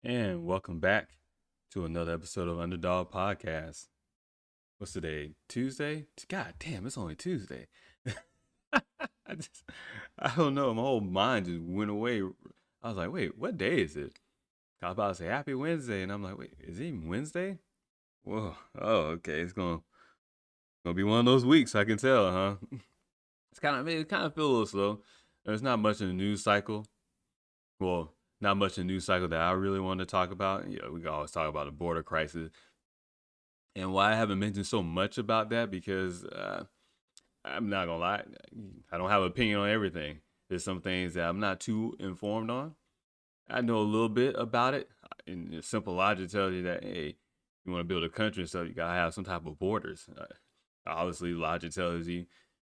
And welcome back to another episode of Underdog Podcast. What's today? Tuesday? God damn, it's only Tuesday. I just, I don't know. My whole mind just went away. I was like, wait, what day is it? I was about to say Happy Wednesday, and I'm like, wait, is it even Wednesday? Whoa. Oh, okay. It's gonna be one of those weeks. I can tell, huh? It kind of feel a little slow. There's not much in the news cycle. Well, not much in the news cycle that I really want to talk about. We can always talk about the border crisis. And why I haven't mentioned so much about that because I'm not gonna lie, I don't have an opinion on everything. There's some things that I'm not too informed on. I know a little bit about it, and the simple logic tells you that hey, you want to build a country and stuff, you gotta have some type of borders. Obviously, logic tells you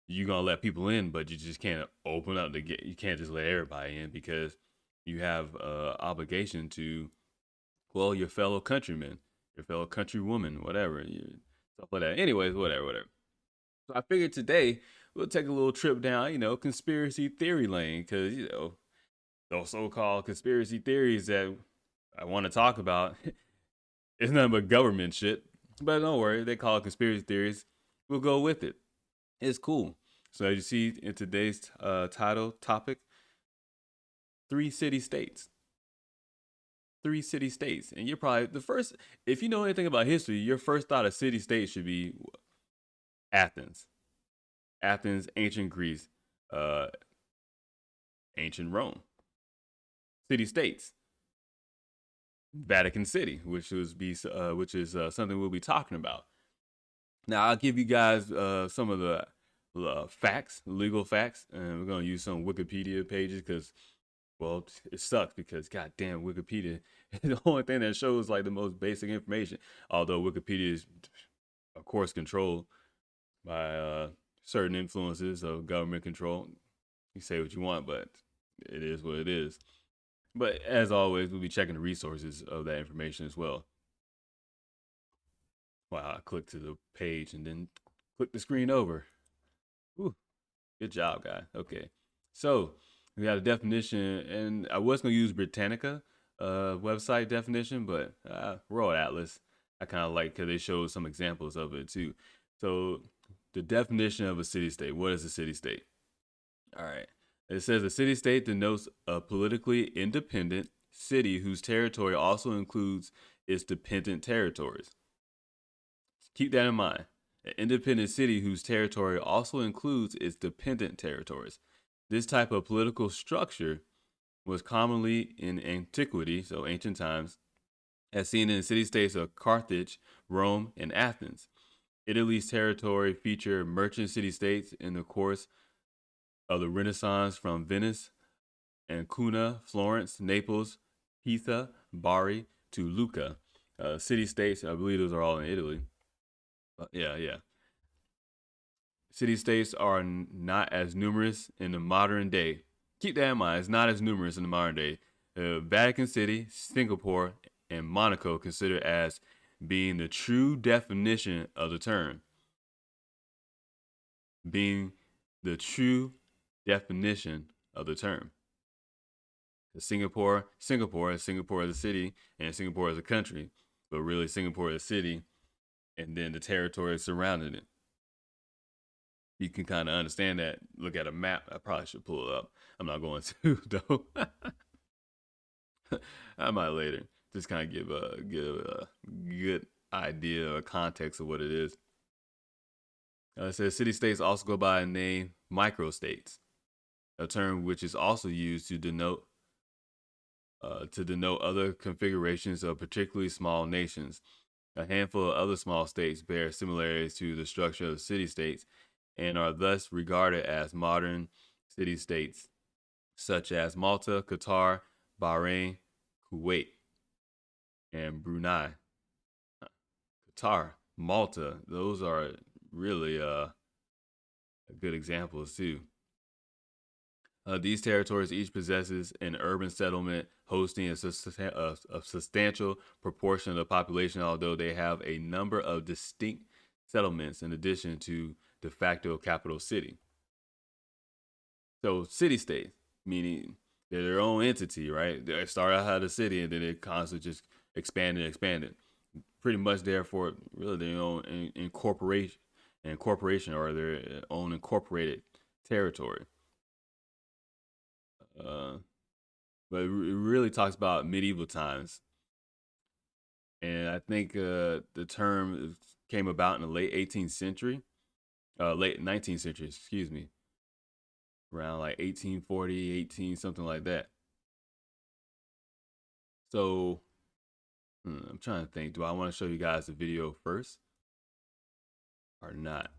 you're gonna let people in, but you just can't open up the gate. You can't just let everybody in because you have obligation to your fellow countrymen, your fellow countrywoman, whatever, stuff like that. Anyways, whatever. So I figured today we'll take a little trip down, conspiracy theory lane, because those so-called conspiracy theories that I want to talk about, it's nothing but government shit. But don't worry, they call it conspiracy theories. We'll go with it. It's cool. So as you see in today's title topic, three city states. Three city states. And you're probably the first, if you know anything about history, your first thought of city state should be Athens. Athens, ancient Greece, uh, ancient Rome. City states. Vatican City, which is something we'll be talking about. Now I'll give you guys some of the facts, legal facts, and we're gonna use some Wikipedia pages because, well, it sucks because goddamn Wikipedia is the only thing that shows like the most basic information. Although Wikipedia is, of course, controlled by certain influences of government control. You say what you want, but it is what it is. But as always, we'll be checking the resources of that information as well. Wow, I click to the page and then click the screen over. Ooh, good job, guy. Okay, so we got a definition, and I was gonna use Britannica website definition, but World Atlas I kind of like because they showed some examples of it too. So the definition of a city state. What is a city state? All right. It says a city state denotes a politically independent city whose territory also includes its dependent territories. Keep that in mind. An independent city whose territory also includes its dependent territories. This type of political structure was commonly in antiquity, so ancient times, as seen in the city states of Carthage, Rome, and Athens. Italy's territory featured merchant city states in the course of the Renaissance from Venice, Ancona, Florence, Naples, Pisa, Bari to Lucca. City states, I believe those are all in Italy. Yeah. City states are not as numerous in the modern day. Keep that in mind, it's not as numerous in the modern day. Vatican City, Singapore, and Monaco considered as being the true definition of the term. Being the true definition of the term. Singapore is a city, and Singapore is a country, but really Singapore is a city, and then the territory surrounding it. You can kind of understand that. Look at a map. I probably should pull it up. I'm not going to though. I might later. Just kind of give a good idea or context of what it is. It says city states also go by a name microstates, a term which is also used to denote other configurations of particularly small nations. A handful of other small states bear similarities to the structure of city states and are thus regarded as modern city states, such as Malta, Qatar, Bahrain, Kuwait, and Brunei. Qatar, Malta, those are really good examples too. These territories each possesses an urban settlement hosting a substantial proportion of the population, although they have a number of distinct settlements in addition to de facto capital city. So city states, meaning They're their own entity, right? They started out of the city and then it constantly just expanded. Pretty much, therefore, really their own incorporation or their own incorporated territory. Uh, but it really talks about medieval times, and I think the term came about in the late 18th century, late 19th century, excuse me, around like 1840, 18 something like that. So I'm trying to think. Do I want to show you guys the video first or not?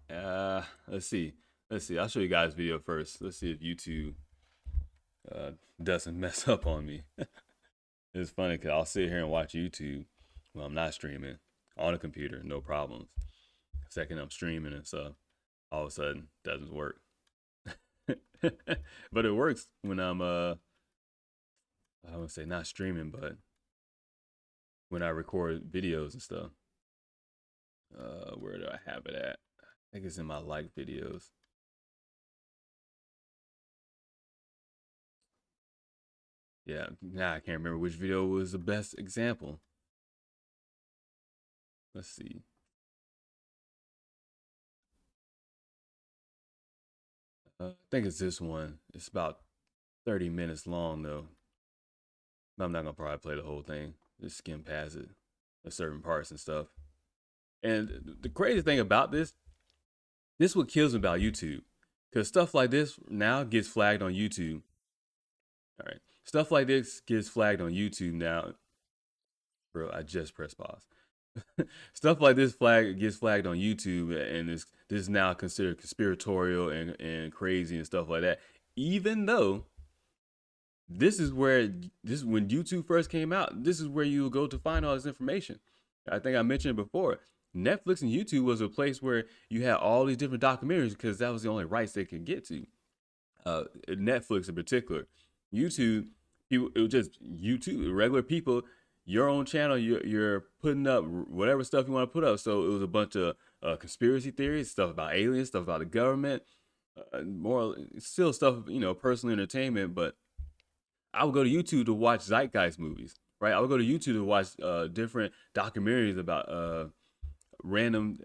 Let's see. Let's see. I'll show you guys the video first. Let's see if YouTube uh, doesn't mess up on me. It's funny because I'll sit here and watch YouTube when I'm not streaming on a computer, no problems. Second I'm streaming and stuff, all of a sudden doesn't work. But it works when I'm I would say not streaming, but when I record videos and stuff. Where do I have it at? I think it's in my like videos. Yeah, now I can't remember which video was the best example. Let's see. I think it's this one. It's about 30 minutes long though. I'm not gonna probably play the whole thing. Just skim past it, the certain parts and stuff. And the crazy thing about this what kills me about YouTube, because stuff like this now gets flagged on YouTube. All right, stuff like this gets flagged on YouTube now. Bro, I just pressed pause. Stuff like this gets flagged on YouTube, and this is now considered conspiratorial and crazy and stuff like that. Even though this when YouTube first came out, this is where you would go to find all this information. I think I mentioned it before. Netflix and YouTube was a place where you had all these different documentaries because that was the only rights they could get to. Netflix in particular, YouTube, people, it was just YouTube, regular people, your own channel, you're putting up whatever stuff you want to put up. So it was a bunch of conspiracy theories, stuff about aliens, stuff about the government, more still stuff, personal entertainment. But I would go to YouTube to watch zeitgeist movies, right? I would go to YouTube to watch different documentaries about random,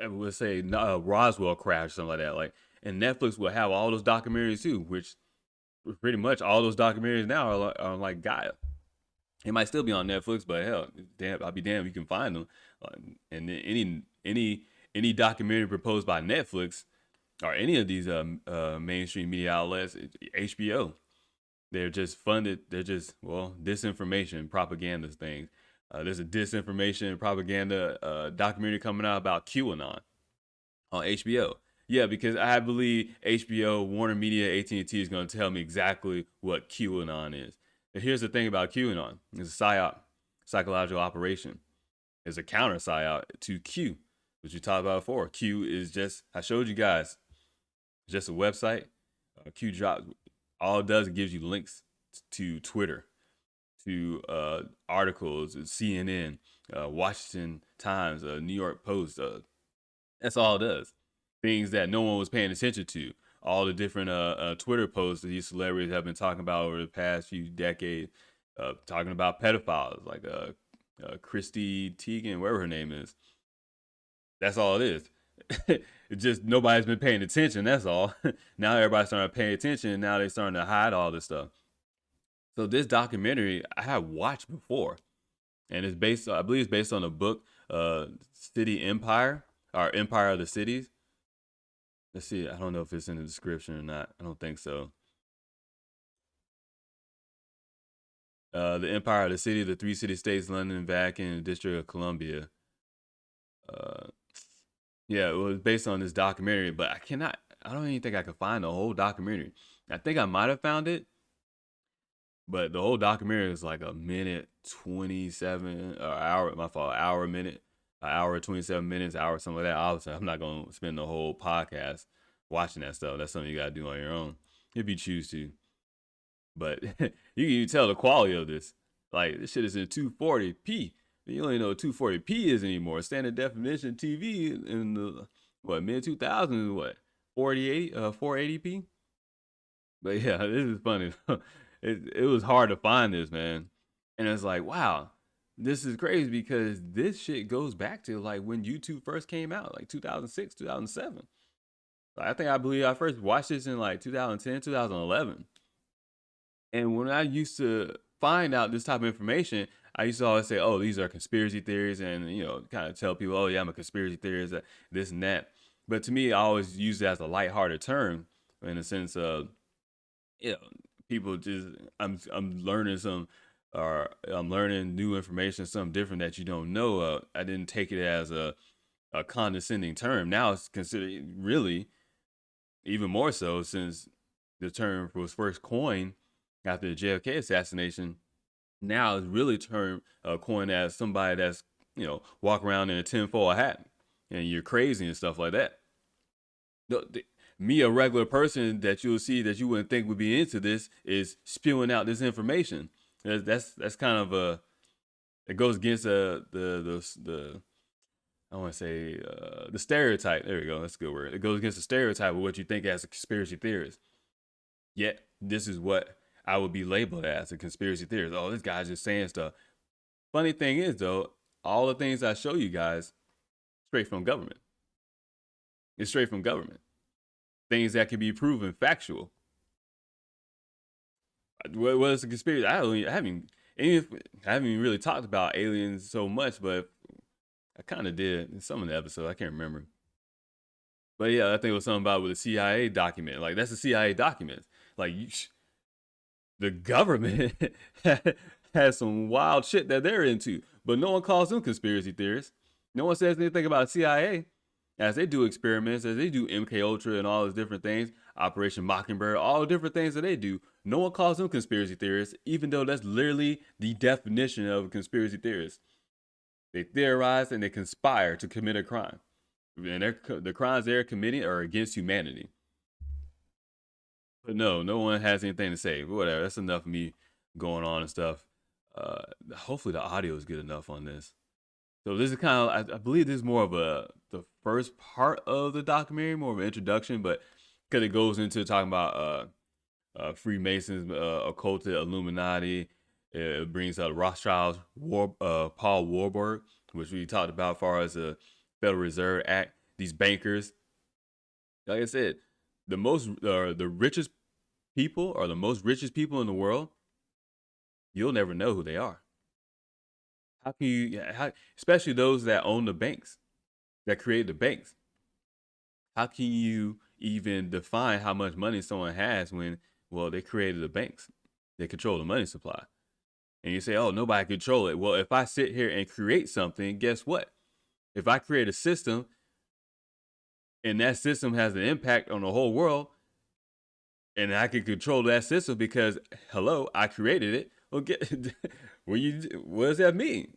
let's say Roswell crash, something like that. Like, and Netflix will have all those documentaries too, which pretty much all those documentaries now are like Gaia. It might still be on Netflix, but hell, damn, I'll be damned you can find them. And then any documentary proposed by Netflix or any of these mainstream media outlets, HBO, they're just funded. They're just disinformation, propaganda things. There's a disinformation propaganda documentary coming out about QAnon on HBO. Yeah, because I believe HBO, Warner Media, AT&T is going to tell me exactly what QAnon is. And here's the thing about QAnon: it's a psyop, psychological operation. It's a counter psyop to Q, which we talked about before. Q is just, I showed you guys, just a website. Q drops, all it does, it gives you links to Twitter, to articles, CNN, Washington Times, New York Post. That's all it does. Things that no one was paying attention to. All the different Twitter posts that these celebrities have been talking about over the past few decades, talking about pedophiles like Christy Teigen, whatever her name is. That's all it is. It's just nobody's been paying attention. That's all. Now everybody's starting to pay attention, and now they're starting to hide all this stuff. So this documentary I have watched before, and it's based, I believe, it's based on a book, City Empire or Empire of the Cities. Let's see. I don't know if it's in the description or not. I don't think so. The Empire of the City, the three city states, London, Vatican, and the District of Columbia. Uh, yeah, it was based on this documentary, but I don't even think I could find the whole documentary. I think I might have found it, but the whole documentary is like a minute 27 or hour, my fault, hour a minute, an hour 27 minutes, hour something like that. Obviously, I'm not gonna spend the whole podcast watching that stuff. That's something you gotta do on your own if you choose to. But you can even tell the quality of this. Like, this shit is in 240p. You don't even know what 240p is anymore. Standard definition TV in the mid 2000s, 480p. But yeah, this is funny. it was hard to find this, man. And it's like, wow, this is crazy because this shit goes back to like when YouTube first came out, like 2006, 2007. I believe I first watched this in like 2010, 2011. And when I used to find out this type of information, I used to always say, "Oh, these are conspiracy theories," and kind of tell people, "Oh, yeah, I'm a conspiracy theorist, this and that." But to me, I always use it as a lighthearted term, in the sense of, you know, people just I'm learning some, or I'm learning new information, something different that you don't know. I didn't take it as a condescending term. Now it's considered really even more so since the term was first coined after the JFK assassination. Now it's really termed coined as somebody that's walk around in a tinfoil hat and you're crazy and stuff like that. Me, a regular person that you'll see that you wouldn't think would be into this, is spewing out this information. That's kind of a, it goes against the I want to say the stereotype. There we go. That's a good word. It goes against the stereotype of what you think as a conspiracy theorist. Yet this is what I would be labeled as, a conspiracy theorist. Oh, this guy's just saying stuff. Funny thing is though, all the things I show you guys straight from government. It's straight from government. Things that can be proven factual. What is a conspiracy? I haven't even really talked about aliens so much, but I kind of did in some of the episodes. I can't remember. But yeah, I think it was something about with the CIA document. Like that's a CIA document. Like the government has some wild shit that they're into, but no one calls them conspiracy theorists. No one says anything about CIA as they do experiments, as they do MK Ultra and all those different things, Operation Mockingbird, all the different things that they do. No one calls them conspiracy theorists, even though that's literally the definition of a conspiracy theorist. They theorize and they conspire to commit a crime, and the crimes they're committing are against humanity. But no, no one has anything to say. But whatever. That's enough of me going on and stuff. Hopefully the audio is good enough on this. So this is kind of, I believe this is more of the first part of the documentary, more of an introduction, but because it goes into talking about Freemasons, occulted Illuminati. It brings up Rothschilds, Paul Warburg, which we talked about as far as the Federal Reserve Act. These bankers, like I said, the richest people, or the most richest people in the world, you'll never know who they are. How can you? Especially those that own the banks, that create the banks. How can you even define how much money someone has when, well, they created the banks, they control the money supply, and you say, oh, nobody control it. Well, if I sit here and create something, guess what? If I create a system and that system has an impact on the whole world, and I can control that system because, hello, I created it. Well, what does that mean?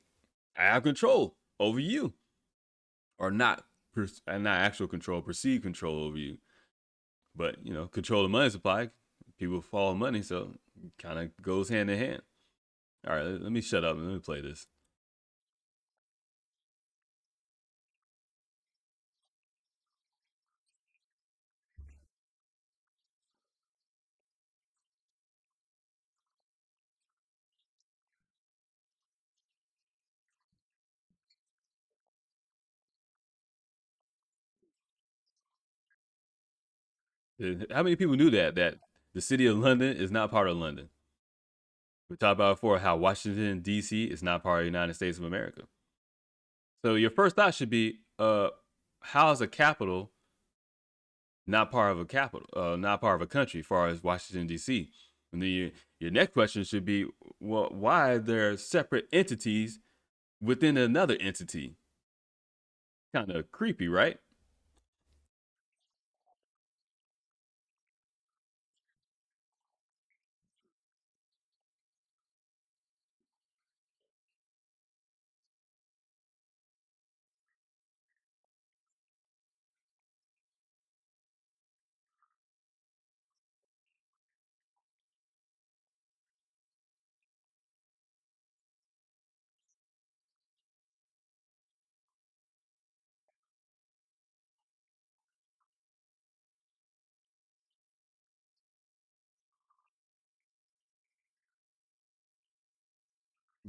I have control over you, or not, not actual control, perceived control over you. But control the money supply. People follow money, so it kind of goes hand in hand. All right, let me shut up and let me play this. How many people knew that the city of London is not part of London? We talked about before how Washington D.C. is not part of the United States of America. So your first thought should be, how is a capital not part of a capital, not part of a country, as far as Washington D.C. And then your next question should be, well, why are there separate entities within another entity? Kind of creepy, right?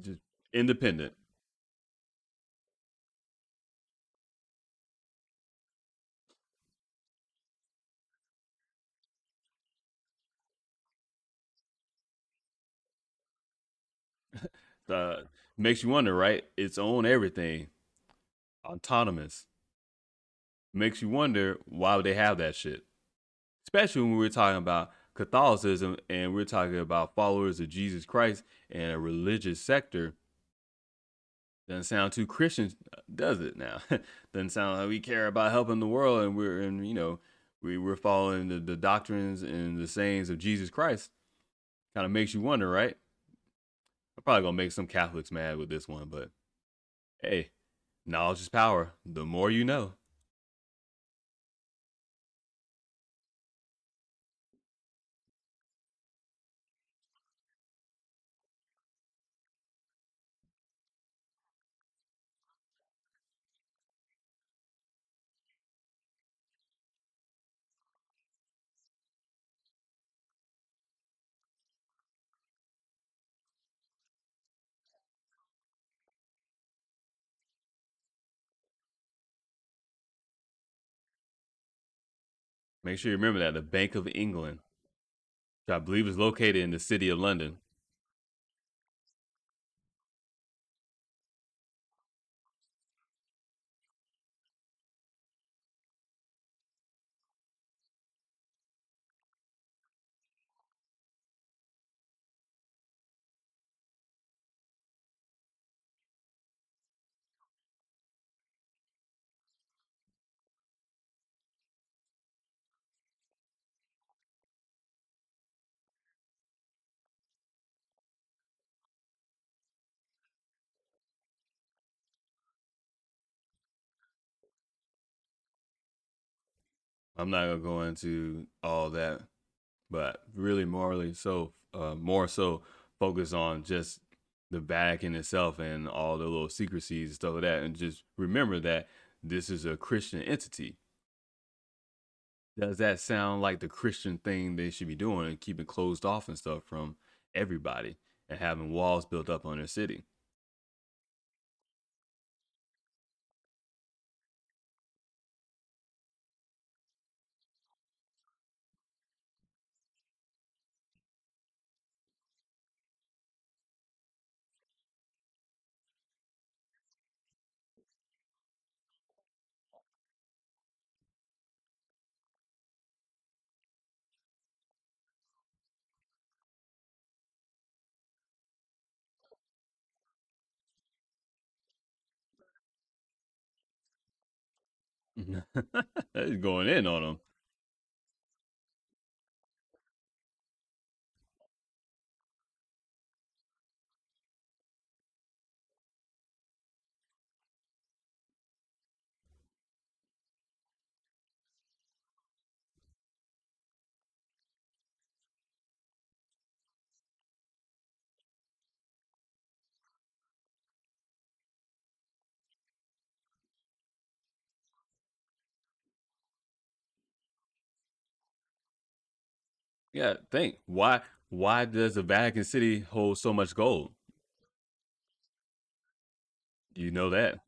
Just independent. Uh, Makes you wonder, right? It's own everything, autonomous. Makes you wonder why would they have that shit? Especially when we're talking about Catholicism and we're talking about followers of Jesus Christ and a religious sector. Doesn't sound too Christian, does it? Now, doesn't sound like we care about helping the world and we're following the doctrines and the sayings of Jesus Christ. Kind of makes you wonder, right? I'm probably gonna make some Catholics mad with this one, but hey, knowledge is power. The more you know. Make sure you remember that the Bank of England, which I believe is located in the city of London. I'm not gonna go into all that, but really more so focus on just the Vatican itself and all the little secrecies and stuff like that, and just remember that this is a Christian entity. Does that sound like the Christian thing they should be doing and keeping closed off and stuff from everybody and having walls built up on their city? He's going in on them. Yeah, think why does the Vatican City hold so much gold? You know that.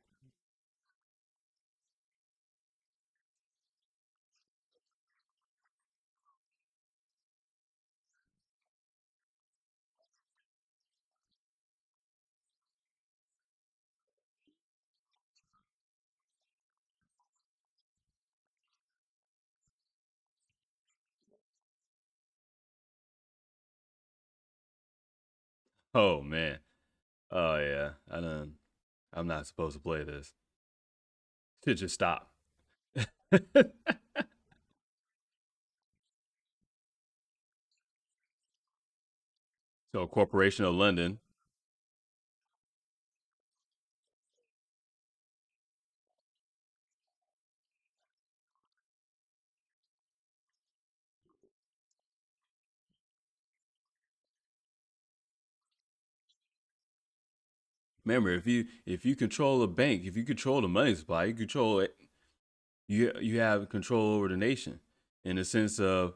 Oh man. Oh yeah. I'm not supposed to play this. Should just stop. So Corporation of London. Remember, if you control a bank, if you control the money supply, you control it. You have control over the nation, in the sense of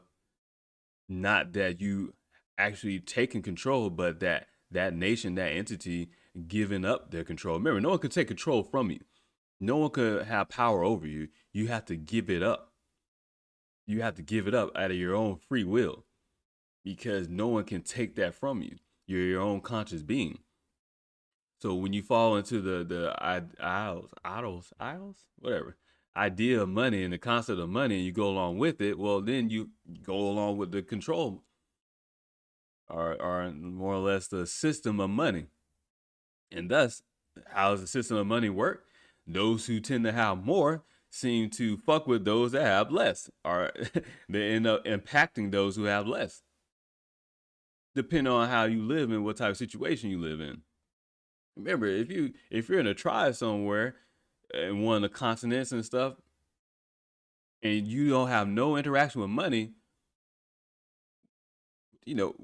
not that you actually taking control, but that nation, that entity giving up their control. Remember, no one can take control from you. No one could have power over you. You have to give it up. You have to give it up out of your own free will because no one can take that from you. You're your own conscious being. So when you fall into the whatever idea of money and the concept of money, and you go along with it, well, then you go along with the control or more or less the system of money. And thus, how does the system of money work? Those who tend to have more seem to fuck with those that have less, or they end up impacting those who have less, depending on how you live and what type of situation you live in. Remember, if you're in a tribe somewhere in one of the continents and stuff, and you don't have no interaction with money, you know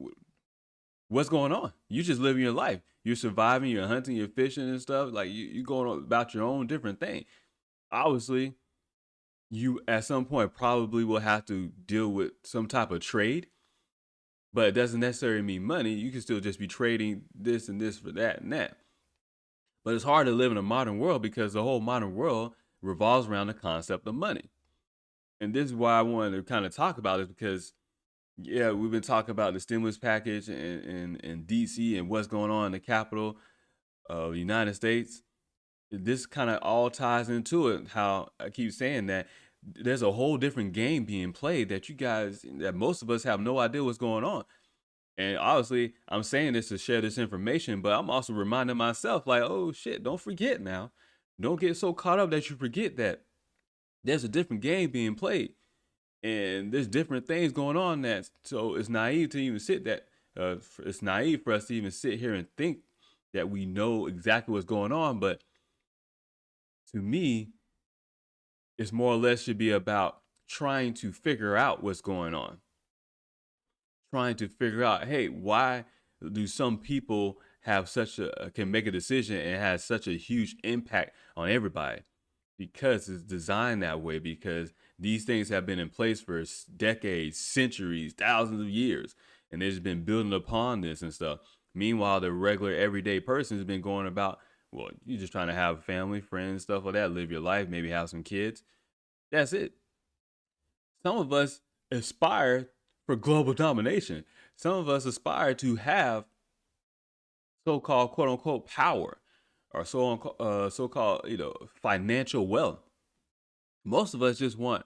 what's going on. You just living your life. You're surviving. You're hunting. You're fishing and stuff. Like you going about your own different thing. Obviously, you at some point probably will have to deal with some type of trade, but it doesn't necessarily mean money. You can still just be trading this and this for that and that. But it's hard to live in a modern world because the whole modern world revolves around the concept of money. And this is why I wanted to kind of talk about it because, yeah, we've been talking about the stimulus package in DC and what's going on in the capital of the United States. This kind of all ties into it. How I keep saying that there's a whole different game being played that you guys, that most of us have no idea what's going on. And obviously, I'm saying this to share this information, but I'm also reminding myself, like, oh shit, don't forget now. Don't get so caught up that you forget that there's a different game being played, and there's different things going on. That so it's naive to even sit that. It's naive for us to even sit here and think that we know exactly what's going on. But to me, it's more or less should be about trying to figure out what's going on, trying to figure out, hey, why do some people have such a can make a decision and has such a huge impact on everybody? Because it's designed that way. Because these things have been in place for decades, centuries, thousands of years, and they've just been building upon this and stuff. Meanwhile, the regular everyday person has been going about, well, you're just trying to have family, friends, stuff like that, live your life, maybe have some kids. That's it. Some of us aspire for global domination. Some of us aspire to have so-called quote unquote power or so-called financial wealth. Most of us just want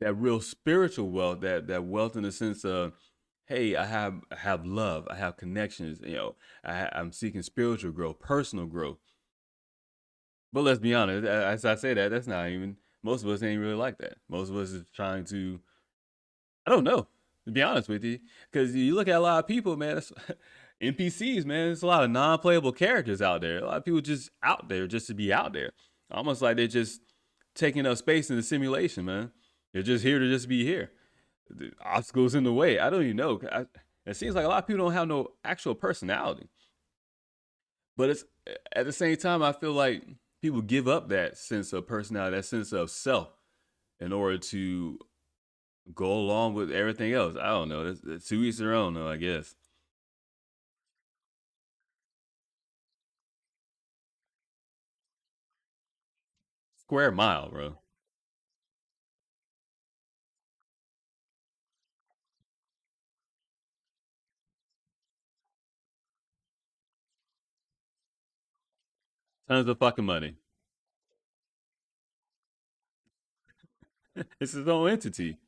that real spiritual wealth, that wealth in the sense of, hey, I have love, I have connections, I'm seeking spiritual growth, personal growth. But let's be honest, as I say that, that's not even most of us ain't really like that. Most of us is trying to, I don't know, to be honest with you, because you look at a lot of people, man. It's, NPCs, man. There's a lot of non-playable characters out there. A lot of people just out there just to be out there, almost like they're just taking up space in the simulation, man. They're just here to just be here. The obstacles in the way. I don't even know. It seems like a lot of people don't have no actual personality. But it's at the same time, I feel like people give up that sense of personality, that sense of self, in order to go along with everything else. I don't know. It's to each their own, though. I guess. Square mile, bro. Tons of fucking money. It's his own entity.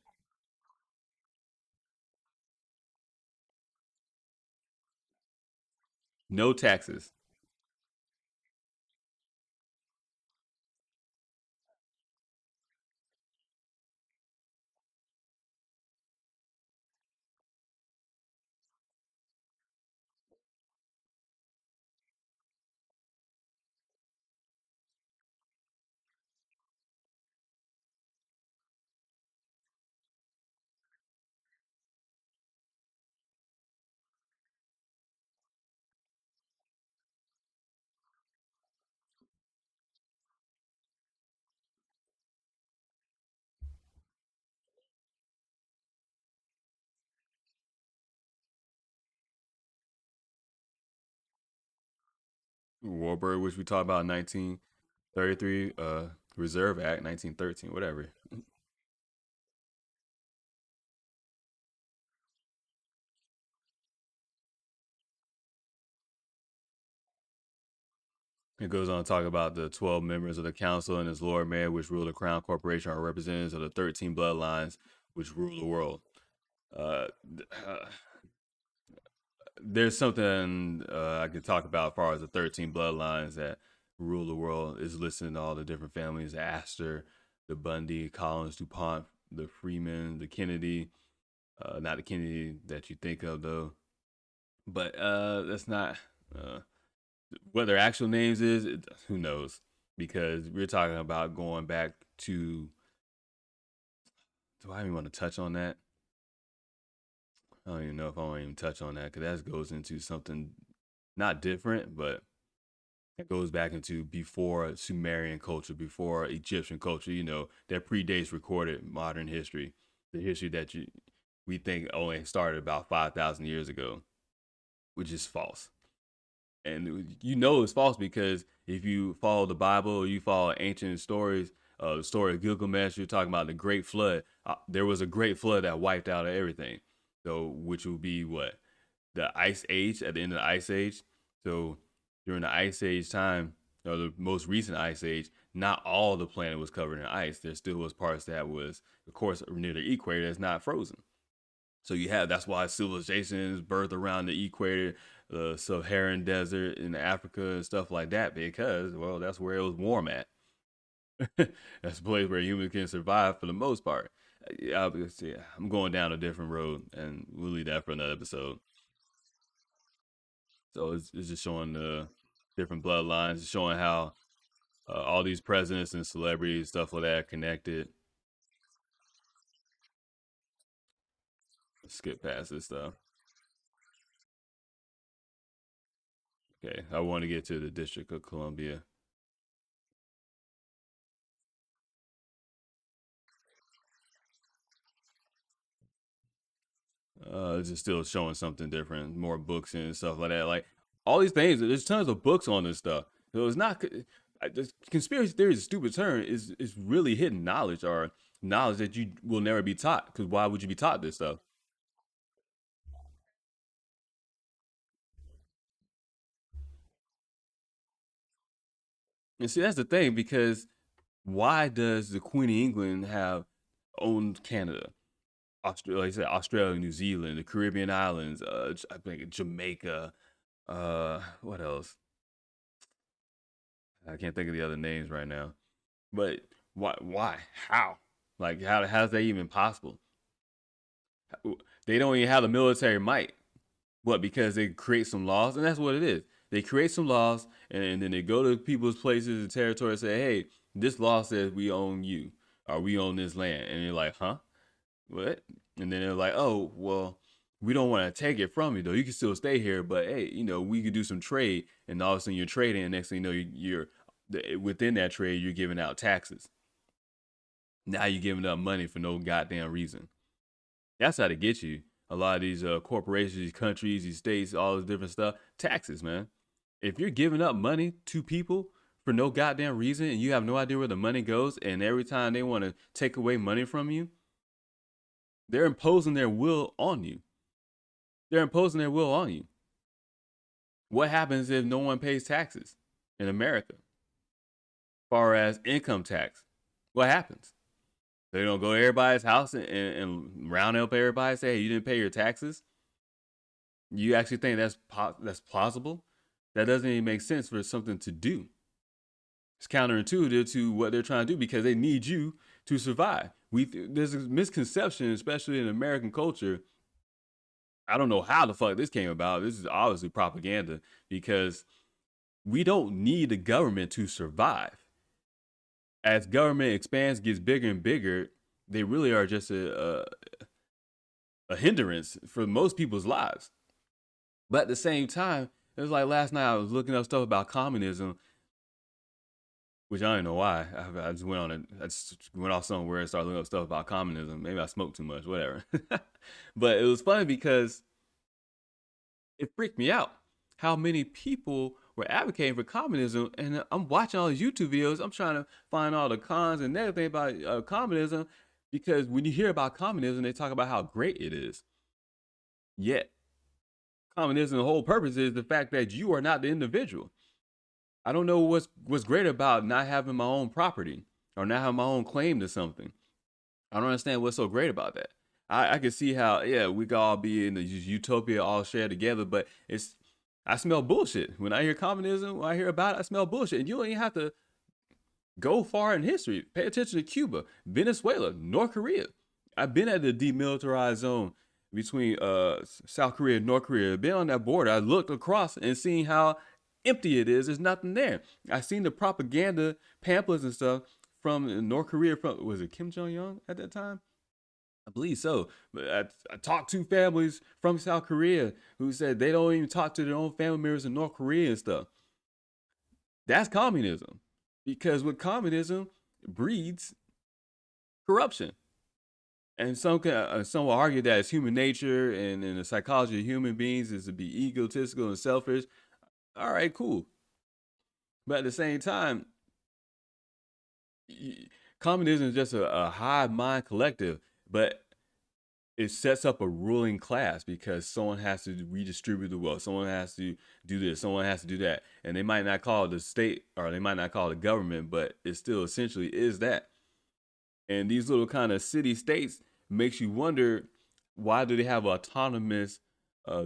No taxes. Warburg, which we talked about in 1933, Reserve Act, 1913, whatever. It goes on to talk about the 12 members of the council and its Lord Mayor, which rule the Crown Corporation, are representatives of the 13 bloodlines which rule the world. Uh, there's something I could talk about as far as the 13 bloodlines that rule the world is listed in all the different families: the Astor, the Bundy, Collins, DuPont, the Freeman, the Kennedy. Not the Kennedy that you think of though, but that's not uh, what their actual names is. Who knows? Because we're talking about going back to. Do I even want to touch on that? I don't even know if I want to even touch on that because that goes into something not different, but it goes back into before Sumerian culture, before Egyptian culture, that predates recorded modern history. The history that we think only started about 5,000 years ago, which is false. And it's false because if you follow the Bible or you follow ancient stories, the story of Gilgamesh, you're talking about the Great Flood. There was a great flood that wiped out everything. So, which will be what? The Ice Age, at the end of the Ice Age. So, during the Ice Age time, or the most recent Ice Age, not all the planet was covered in ice. There still was parts that was, of course, near the equator that's not frozen. So that's why civilizations birthed around the equator, the Saharan desert in Africa and stuff like that, because, well, that's where it was warm at. That's a place where humans can survive for the most part. Obviously, I'm going down a different road, and we'll leave that for another episode. So it's just showing the different bloodlines, showing how all these presidents and celebrities, stuff like that, are connected. Skip past this stuff. Okay, I want to get to the District of Columbia. It's just still showing something different, more books and stuff like that. Like all these things, there's tons of books on this stuff. So it's not the conspiracy theory is a stupid term. Is really hidden knowledge or knowledge that you will never be taught. Because why would you be taught this stuff? And see, that's the thing because why does the Queen of England have owned Canada, Australia, like I said, Australia, New Zealand, the Caribbean islands, I think Jamaica, what else? I can't think of the other names right now. But why? Why? How? Like, how's that even possible? They don't even have the military might. What? Because they create some laws, and that's what it is. They create some laws, and then they go to people's places and territory and say, "Hey, this law says we own you, or we own this land," and you're like, "Huh? What?" And then they're like, "Oh, well, we don't want to take it from you though. You can still stay here, but hey, we could do some trade." And all of a sudden, you're trading, and next thing you know, within that trade, you're giving out taxes. Now you're giving up money for no goddamn reason. That's how to get you. A lot of these corporations, these countries, these states, all this different stuff. Taxes, man. If you're giving up money to people for no goddamn reason and you have no idea where the money goes, and every time they want to take away money from you, they're imposing their will on you. They're imposing their will on you. What happens if no one pays taxes in America? As far as income tax, what happens? They don't go to everybody's house and round up everybody and say, "Hey, you didn't pay your taxes." You actually think that's plausible? That doesn't even make sense for something to do. It's counterintuitive to what they're trying to do because they need you to survive. There's a misconception, especially in American culture. I don't know how the fuck this came about. This is obviously propaganda because we don't need the government to survive. As government expands, gets bigger and bigger, they really are just a hindrance for most people's lives. But at the same time, it was like last night I was looking up stuff about communism, which I don't know why. I just went on I just went off somewhere and started looking up stuff about communism. Maybe I smoked too much, whatever. But it was funny because it freaked me out how many people were advocating for communism, and I'm watching all these YouTube videos. I'm trying to find all the cons and everything about communism, because when you hear about communism, they talk about how great it is. Yet, communism, the whole purpose is the fact that you are not the individual. I don't know what's great about not having my own property or not having my own claim to something. I don't understand what's so great about that. I can see how, yeah, we could all be in the utopia all shared together, but I smell bullshit. When I hear communism, when I hear about it, I smell bullshit. And you don't even have to go far in history. Pay attention to Cuba, Venezuela, North Korea. I've been at the demilitarized zone between South Korea and North Korea. I've been on that border. I looked across and seen how empty it is. There's nothing there. I seen the propaganda pamphlets and stuff from North Korea. From, was it Kim Jong Un at that time? I believe so. But I talked to families from South Korea who said they don't even talk to their own family members in North Korea and stuff. That's communism. Because with communism breeds corruption. And some will argue that it's human nature and the psychology of human beings is to be egotistical and selfish. All right, cool. But at the same time, communism is just a hive mind collective, but it sets up a ruling class because someone has to redistribute the wealth. Someone has to do this. Someone has to do that. And they might not call it the state or they might not call it the government, but it still essentially is that. And these little kind of city states makes you wonder, why do they have autonomous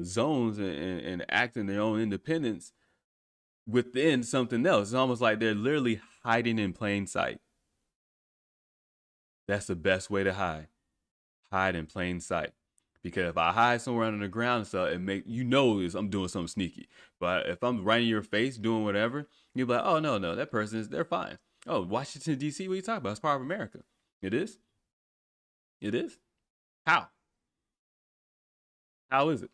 zones and act in their own independence within something else? It's almost like they're literally hiding in plain sight. That's the best way to hide in plain sight. Because if I hide somewhere under the ground and stuff, it make you know is I'm doing something sneaky. But if I'm right in your face doing whatever, you'll be like, oh no, that person is they're fine. Oh, Washington D.C. What are you talking about? It's part of America. It is. It is. How? How is it?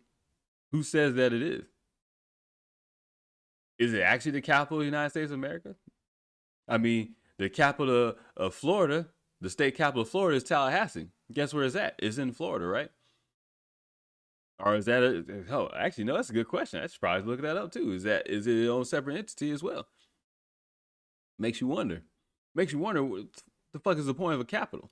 Who says that it is? Is it actually the capital of the United States of America? I mean, the capital of Florida, the state capital of Florida is Tallahassee. Guess where it's at? It's in Florida, right? Or is that oh, actually no, that's a good question. I should probably look that up too. Is it its own separate entity as well? Makes you wonder. Makes you wonder what the fuck is the point of a capital?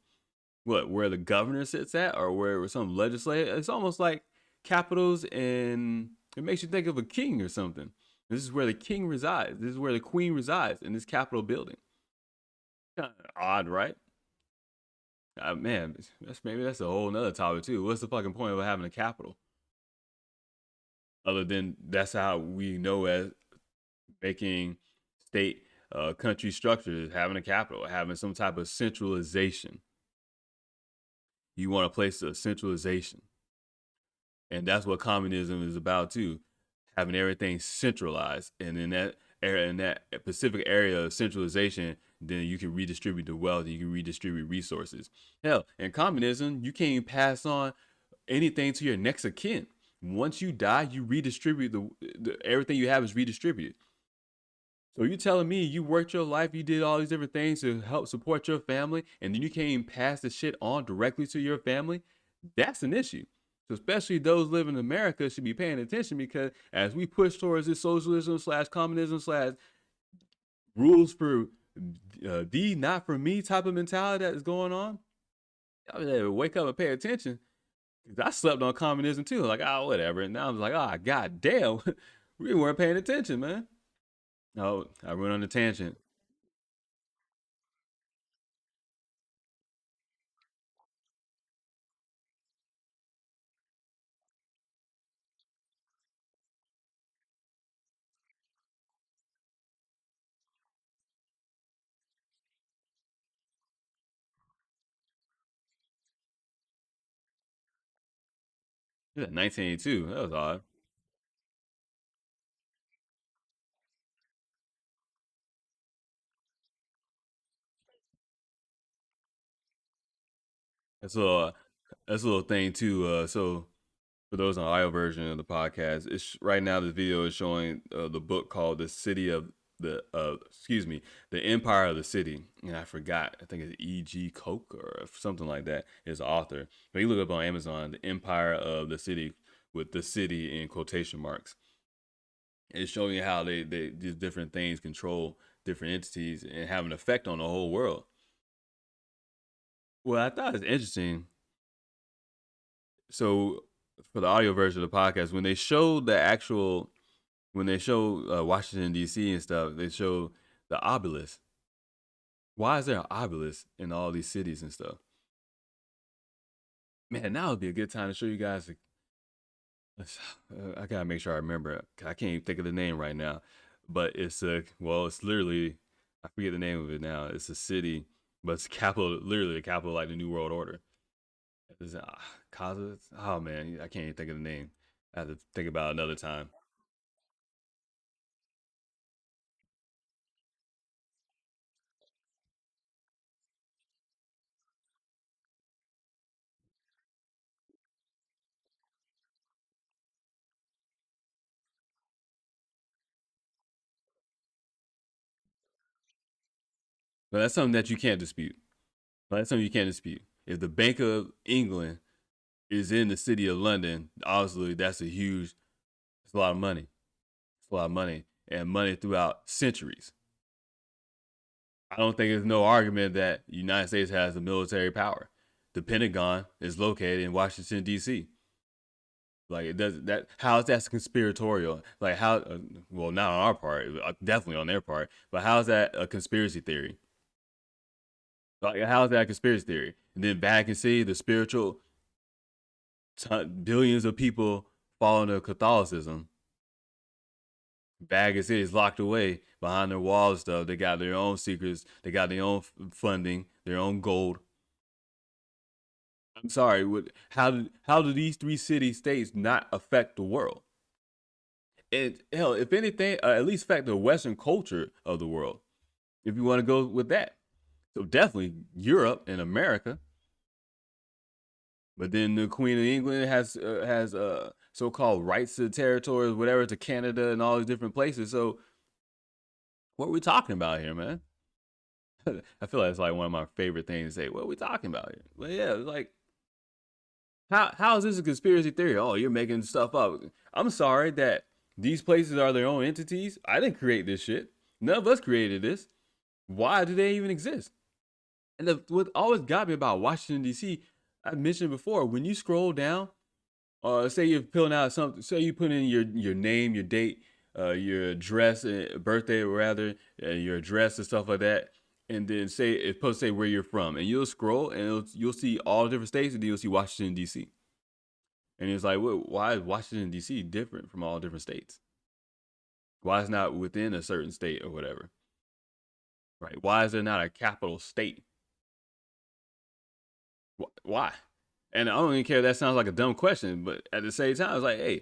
What, where the governor sits at, or where some legislator? It's almost like capitals, and it makes you think of a king or something. This is where the king resides. This is where the queen resides in this Capitol building. Kind of odd, right? Man, that's a whole nother topic too. What's the fucking point of having a capital? Other than that's how we know as making state country structures, having a capital, having some type of centralization. You want a place of centralization. And that's what communism is about too, having everything centralized. And in that area, in that specific area of centralization, then you can redistribute the wealth, you can redistribute resources. Hell, in communism, you can't even pass on anything to your next of kin. Once you die, you redistribute everything you have is redistributed. So you telling me you worked your life, you did all these different things to help support your family, and then you can't even pass the shit on directly to your family? That's an issue. So especially those living in America should be paying attention, because as we push towards this socialism slash communism slash rules for thee, not for me type of mentality that is going on, I mean, wake up and pay attention. Cause I slept on communism too, like, oh, whatever. And now I'm like, oh, god damn, we weren't paying attention, man. Oh, I went on a tangent. Yeah, 1982. That was odd. That's a little, that's a little thing too. So for those on audio version of the podcast, it's right now the video is showing the book called "The City of the excuse me, The Empire of the City," and I forgot. I think it's E.G. Koch or something like that is the author. But you look up on Amazon, "The Empire of the City" with the city in quotation marks. It's showing you how these different things control different entities and have an effect on the whole world. Well, I thought it's interesting. So for the audio version of the podcast, when they show the actual, when they show Washington D.C. and stuff, they show the obelisk. Why is there an obelisk in all these cities and stuff? Man, now would be a good time to show you guys. I gotta make sure I remember it. I can't even think of the name right now, but it's a well, it's literally I forget the name of it now. It's a city, but it's capital, literally the capital like the New World Order. It's Kaza. Oh man, I can't even think of the name. I have to think about it another time. But that's something that you can't dispute. That's something you can't dispute. If the Bank of England is in the city of London, obviously that's a huge. It's a lot of money. It's a lot of money and money throughout centuries. I don't think there's no argument that the United States has a military power. The Pentagon is located in Washington D.C. Like it does that. How is that conspiratorial? Like how? Well, not on our part, definitely on their part. But how is that a conspiracy theory? Like how is that a conspiracy theory? And then Vatican City, the spiritual billions of people fall into Catholicism. Vatican City is locked away behind their walls and stuff. They got their own secrets. They got their own funding, their own gold. I'm sorry. How do these three city states not affect the world? And hell, if anything, at least affect the Western culture of the world. If you want to go with that, so definitely Europe and America. But then the Queen of England has so-called rights to the territories, whatever, to Canada and all these different places. So what are we talking about here, man? I feel like it's like one of my favorite things to say. What are we talking about here? But yeah, like how is this a conspiracy theory? Oh, you're making stuff up. I'm sorry that these places are their own entities. I didn't create this shit. None of us created this. Why do they even exist? And what always got me about Washington D.C. I mentioned before, when you scroll down, say you're filling out something, say you put in your name, your date, your address, birthday rather, your address and stuff like that, and then say it's supposed to say where you're from, and you'll scroll and you'll see all the different states, and then you'll see Washington D.C. And it's like, why is Washington D.C. different from all different states? Why is it not within a certain state or whatever? Right? Why is there not a capital state? Why? And I don't even care if that sounds like a dumb question, but at the same time, it's like, hey,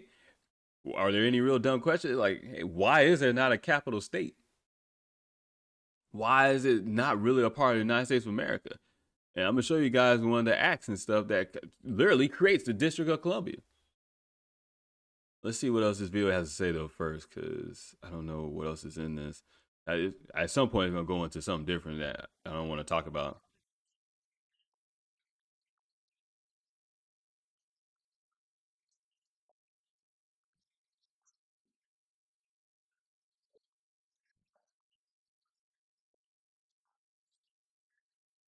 are there any real dumb questions? Like, hey, why is there not a capital state? Why is it not really a part of the United States of America? And I'm gonna show you guys one of the acts and stuff that literally creates the District of Columbia. Let's see what else this video has to say though first, because I don't know what else is in this. At some point, it's gonna go into something different that I don't want to talk about.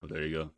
But there you go.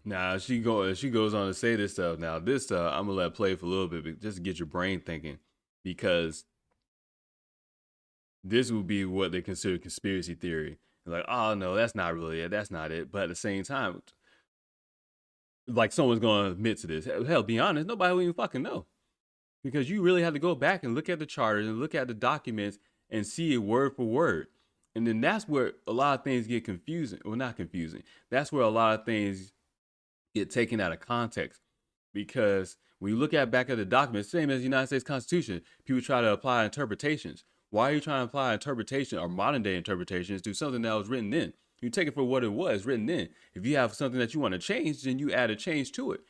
Now she goes on to say this stuff. Now this stuff I'm gonna let play for a little bit, just to get your brain thinking, because this would be what they consider conspiracy theory. Like, oh no, that's not really it. That's not it. But at the same time, like someone's gonna admit to this. Hell, be honest, nobody will even fucking know, because you really have to go back and look at the charters and look at the documents and see it word for word. And then that's where a lot of things get confusing. Well, not confusing. That's where a lot of things get taken out of context. because when you look at back at the documents, same as the United States Constitution, people try to apply interpretations. Why are you trying to apply interpretation or modern day interpretations to something that was written in? You take it for what it was written in. If you have something that you want to change, then you add a change to it.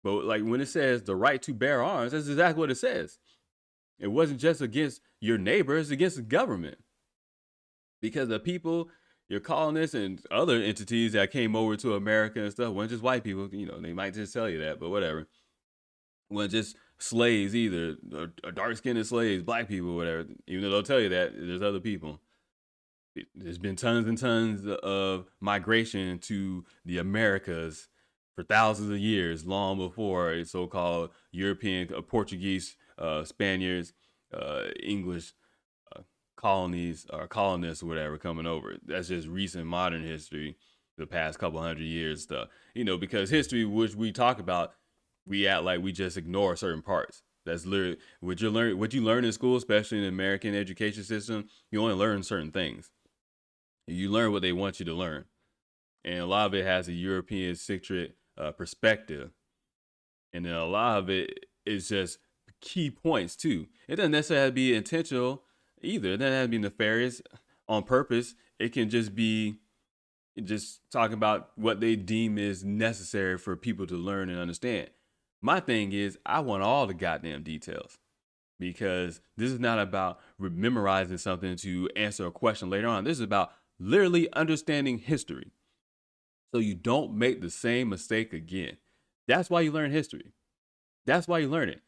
But like when it says the right to bear arms, that's exactly what it says. It wasn't just against your neighbor, it's against the government. Because the people, your colonists and other entities that came over to America and stuff, weren't just white people, they might just tell you that, but whatever. Weren't just slaves either, or dark skinned slaves, black people, whatever. Even though they'll tell you that, there's other people. There's been tons and tons of migration to the Americas for thousands of years, long before a so-called European, Portuguese, Spaniards, English colonies or colonists or whatever coming over. That's just recent modern history, the past couple hundred years stuff. Because history, which we talk about, we act like we just ignore certain parts. That's literally what you learn in school, especially in the American education system. You only learn certain things. You learn what they want you to learn, and a lot of it has a European centric perspective, and then a lot of it is just key points too. It doesn't necessarily have to be intentional either. It doesn't have to be nefarious on purpose. It can just be just talking about what they deem is necessary for people to learn and understand. My thing is, I want all the goddamn details, because this is not about memorizing something to answer a question later on. This is about literally understanding history so you don't make the same mistake again. That's why you learn history. That's why you learn it.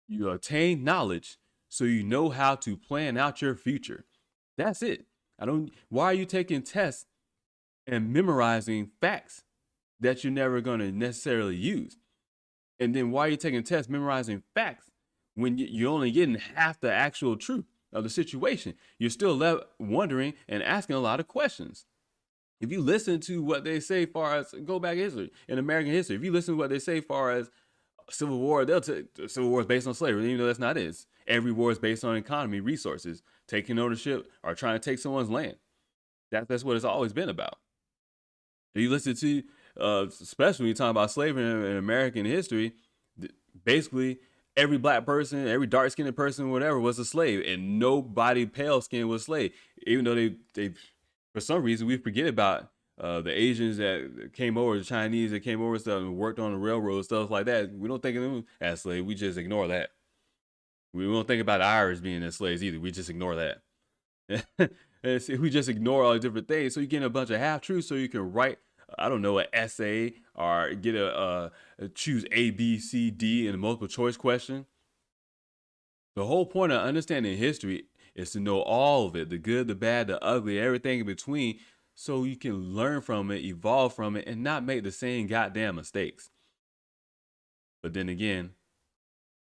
You attain knowledge so you know how to plan out your future. That's it. Why are you taking tests and memorizing facts that you're never going to necessarily use? And then why are you taking tests memorizing facts when you're only getting half the actual truth of the situation? You're still left wondering and asking a lot of questions. If you listen to what they say far as go back history, in American history, if you listen to what they say far as Civil War, they'll tell the Civil War is based on slavery, even though that's not it. Every war is based on economy, resources, taking ownership, or trying to take someone's land. That's what it's always been about. If you listen to, especially when you talk about slavery in American history, basically every black person, every dark skinned person, whatever, was a slave, and nobody pale skinned was a slave. Even though they for some reason we forget about the Asians that came over, the Chinese that came over stuff and worked on the railroad, stuff like that. We don't think of them as slaves. We just ignore that. We don't think about the Irish being as slaves either. We just ignore that. And see, we just ignore all the different things. So you get a bunch of half truths so you can write, I don't know, an essay or get choose A, B, C, D in a multiple choice question. The whole point of understanding history is to know all of it, the good, the bad, the ugly, everything in between, so you can learn from it, evolve from it, and not make the same goddamn mistakes. But then again,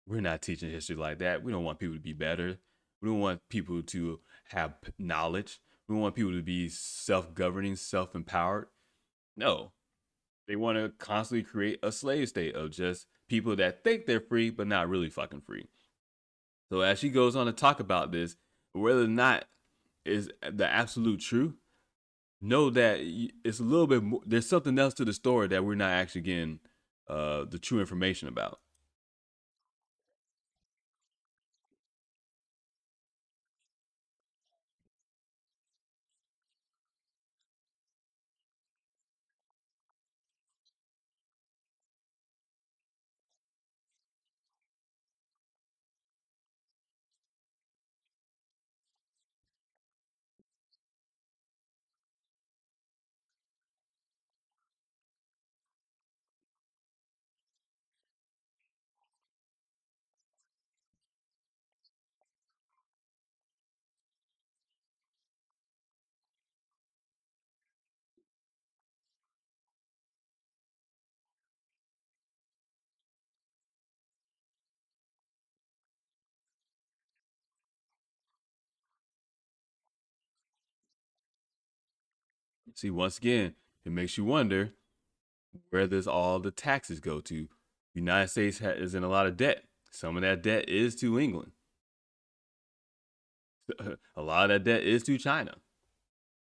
we're not teaching history like that. We don't want people to be better. We don't want people to have knowledge. We don't want people to be self-governing, self-empowered. No, they want to constantly create a slave state of just people that think they're free, but not really fucking free. So as she goes on to talk about this, whether or not is the absolute truth, know that it's a little bit more, there's something else to the story that we're not actually getting the true information about. See, once again, it makes you wonder, where does all the taxes go to? The United States is in a lot of debt. Some of that debt is to England. A lot of that debt is to China.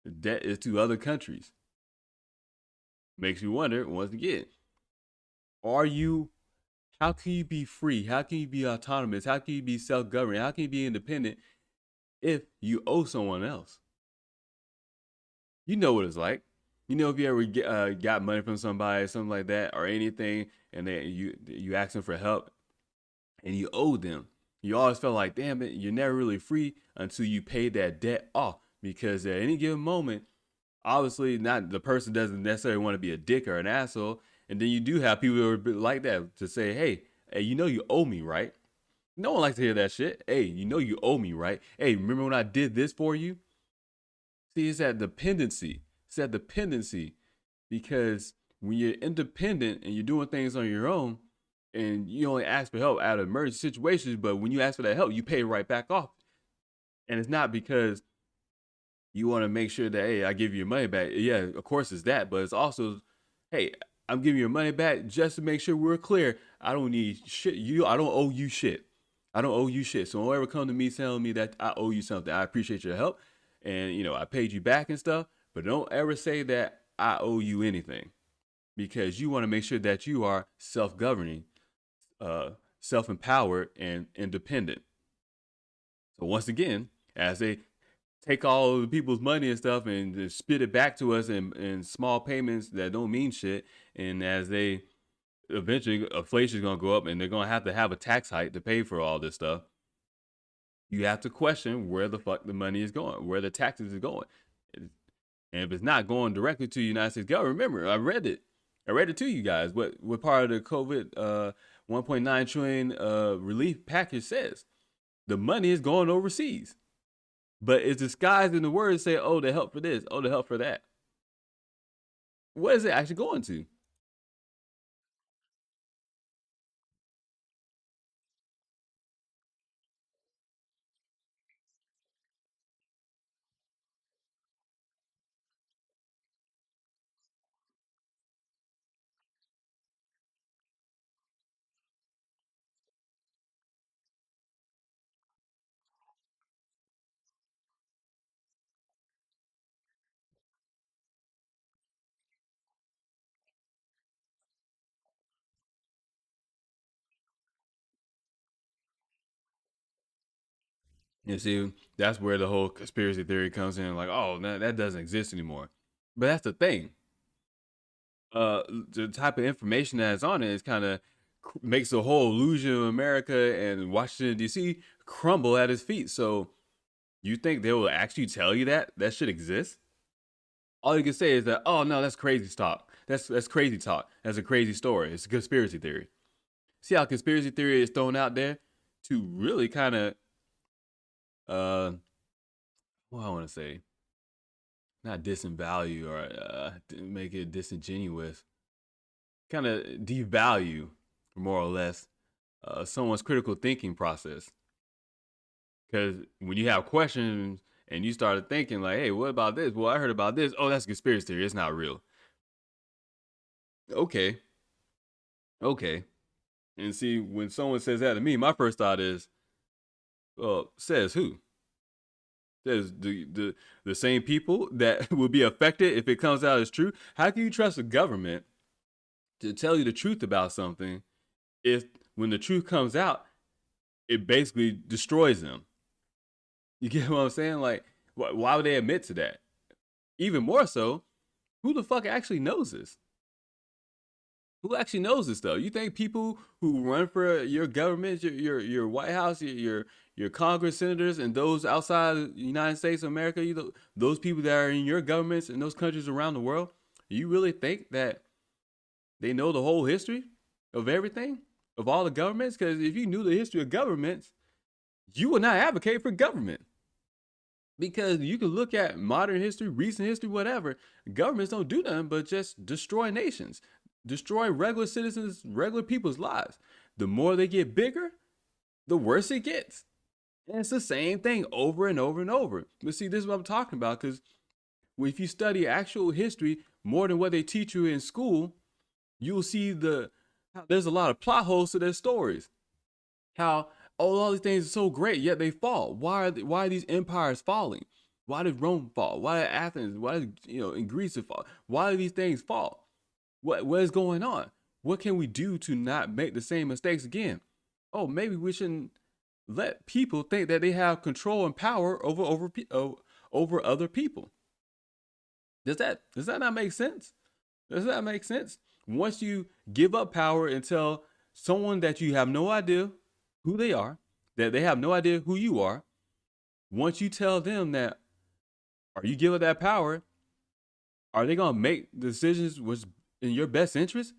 The debt is to other countries. Makes you wonder, once again, Are you, how can you be free? How can you be autonomous? How can you be self-governing? How can you be independent if you owe someone else? You know what it's like. You know, if you ever got money from somebody, something like that, or anything, and you ask them for help, and you owe them, you always felt like, damn it, you're never really free until you pay that debt off. Because at any given moment, obviously, not the person doesn't necessarily want to be a dick or an asshole, and then you do have people who are like that to say, hey, you know you owe me, right? No one likes to hear that shit. Hey, you know you owe me, right? Hey, remember when I did this for you? See, it's that dependency. It's that dependency because when you're independent and you're doing things on your own, and you only ask for help out of emergency situations, but when you ask for that help, you pay right back off. And it's not because you want to make sure that, hey, I give you your money back. Yeah, of course it's that, but it's also, hey, I'm giving your money back just to make sure we're clear. I don't need shit. I don't owe you shit. I don't owe you shit. So don't ever come to me telling me that I owe you something. I appreciate your help, and I paid you back and stuff. But don't ever say that I owe you anything, because you want to make sure that you are self-governing, uh, self-empowered, and independent. So once again, as they take all of the people's money and stuff and just spit it back to us in small payments that don't mean shit, and as they eventually inflation is gonna go up and they're gonna have a tax hike to pay for all this stuff, you have to question where the fuck the money is going, where the taxes is going. And if it's not going directly to the United States government, remember, I read it. I read it to you guys. What part of the COVID 1.9 trillion relief package says? The money is going overseas, but it's disguised in the words say, "Oh, the help for this. Oh, the help for that." What is it actually going to? You see, that's where the whole conspiracy theory comes in. Like, oh, that doesn't exist anymore. But that's the thing. The type of information that's on it is kind of makes the whole illusion of America and Washington D.C. crumble at his feet. So you think they will actually tell you that shit exists? All you can say is that, oh no, that's crazy talk. That's crazy talk. That's a crazy story. It's a conspiracy theory. See how conspiracy theory is thrown out there to really kind of uh what I want to say, not disvalue or make it disingenuous, kind of devalue more or less someone's critical thinking process. Because when you have questions and you started thinking like, hey, what about this? Well, I heard about this. Oh, that's a conspiracy theory. It's not real. Okay, okay. And see, when someone says that to me, my first thought is, well, says who? Says the same people that will be affected if it comes out as true. How can you trust the government to tell you the truth about something if when the truth comes out, it basically destroys them? You get what I'm saying? Like, why would they admit to that? Even more so, who the fuck actually knows this? Who actually knows this stuff? You think people who run for your government, your White House, your Congress, senators, and those outside the United States of America, those people that are in your governments in those countries around the world, you really think that they know the whole history of everything, of all the governments? Because if you knew the history of governments, you would not advocate for government. Because you can look at modern history, recent history, whatever. Governments don't do nothing but just destroy nations, destroy regular citizens, regular people's lives. The more they get bigger, the worse it gets. And it's the same thing over and over and over. But see, this is what I'm talking about, because if you study actual history more than what they teach you in school, you'll see there's a lot of plot holes to their stories. How all these things are so great, yet they fall. Why are these empires falling? Why did Rome fall? Why did Athens? Why did in Greece fall? Why do these things fall? What is going on? what can we do to not make the same mistakes again? Oh, maybe we shouldn't let people think that they have control and power over other people. Does that not make sense? Does that make sense? Once you give up power and tell someone that you have no idea who they are, that they have no idea who you are, once you tell them that, or you give up that power, are they gonna make decisions which in your best interest?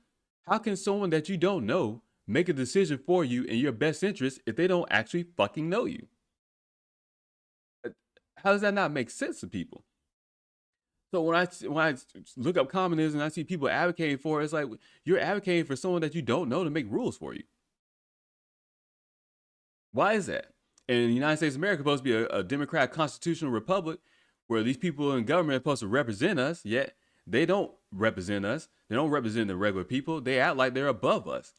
How can someone that you don't know make a decision for you in your best interest if they don't actually fucking know you? How does that not make sense to people? So when I look up communism and I see people advocating for it, it's like you're advocating for someone that you don't know to make rules for you. Why is that? And the United States of America is supposed to be a democratic constitutional republic where these people in government are supposed to represent us, yet they don't represent us. They don't represent the regular people. They act like they're above us.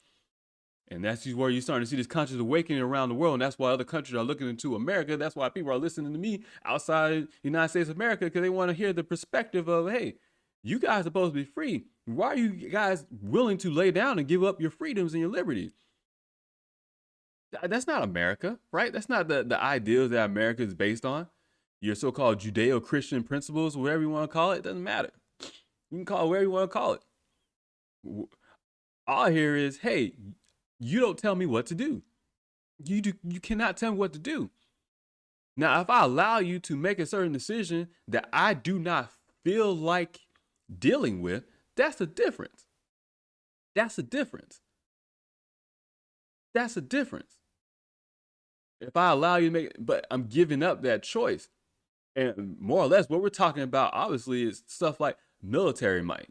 And that's where you're starting to see this conscious awakening around the world. And that's why other countries are looking into America. That's why people are listening to me outside the United States of America, because they want to hear the perspective of, hey, you guys are supposed to be free. Why are you guys willing to lay down and give up your freedoms and your liberties? That's not America, right? That's not the ideals that America is based on. Your so-called Judeo-Christian principles, whatever you want to call it, doesn't matter. You can call it whatever you want to call it. All I hear is, hey, you don't tell me what to do. You cannot tell me what to do. Now, if I allow you to make a certain decision that I do not feel like dealing with, that's a difference. That's a difference. That's a difference. If I allow you to make, but I'm giving up that choice. And more or less what we're talking about, obviously, is stuff like military might,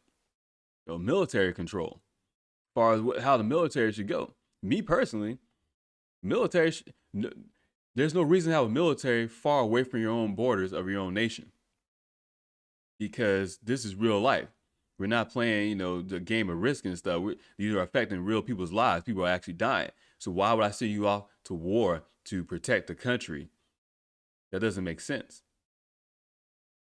military control, as far as how the military should go. Me personally, military, there's no reason to have a military far away from your own borders of your own nation, because this is real life. We're not playing, the game of risk and stuff. These are affecting real people's lives. People are actually dying. So why would I send you off to war to protect the country? That doesn't make sense.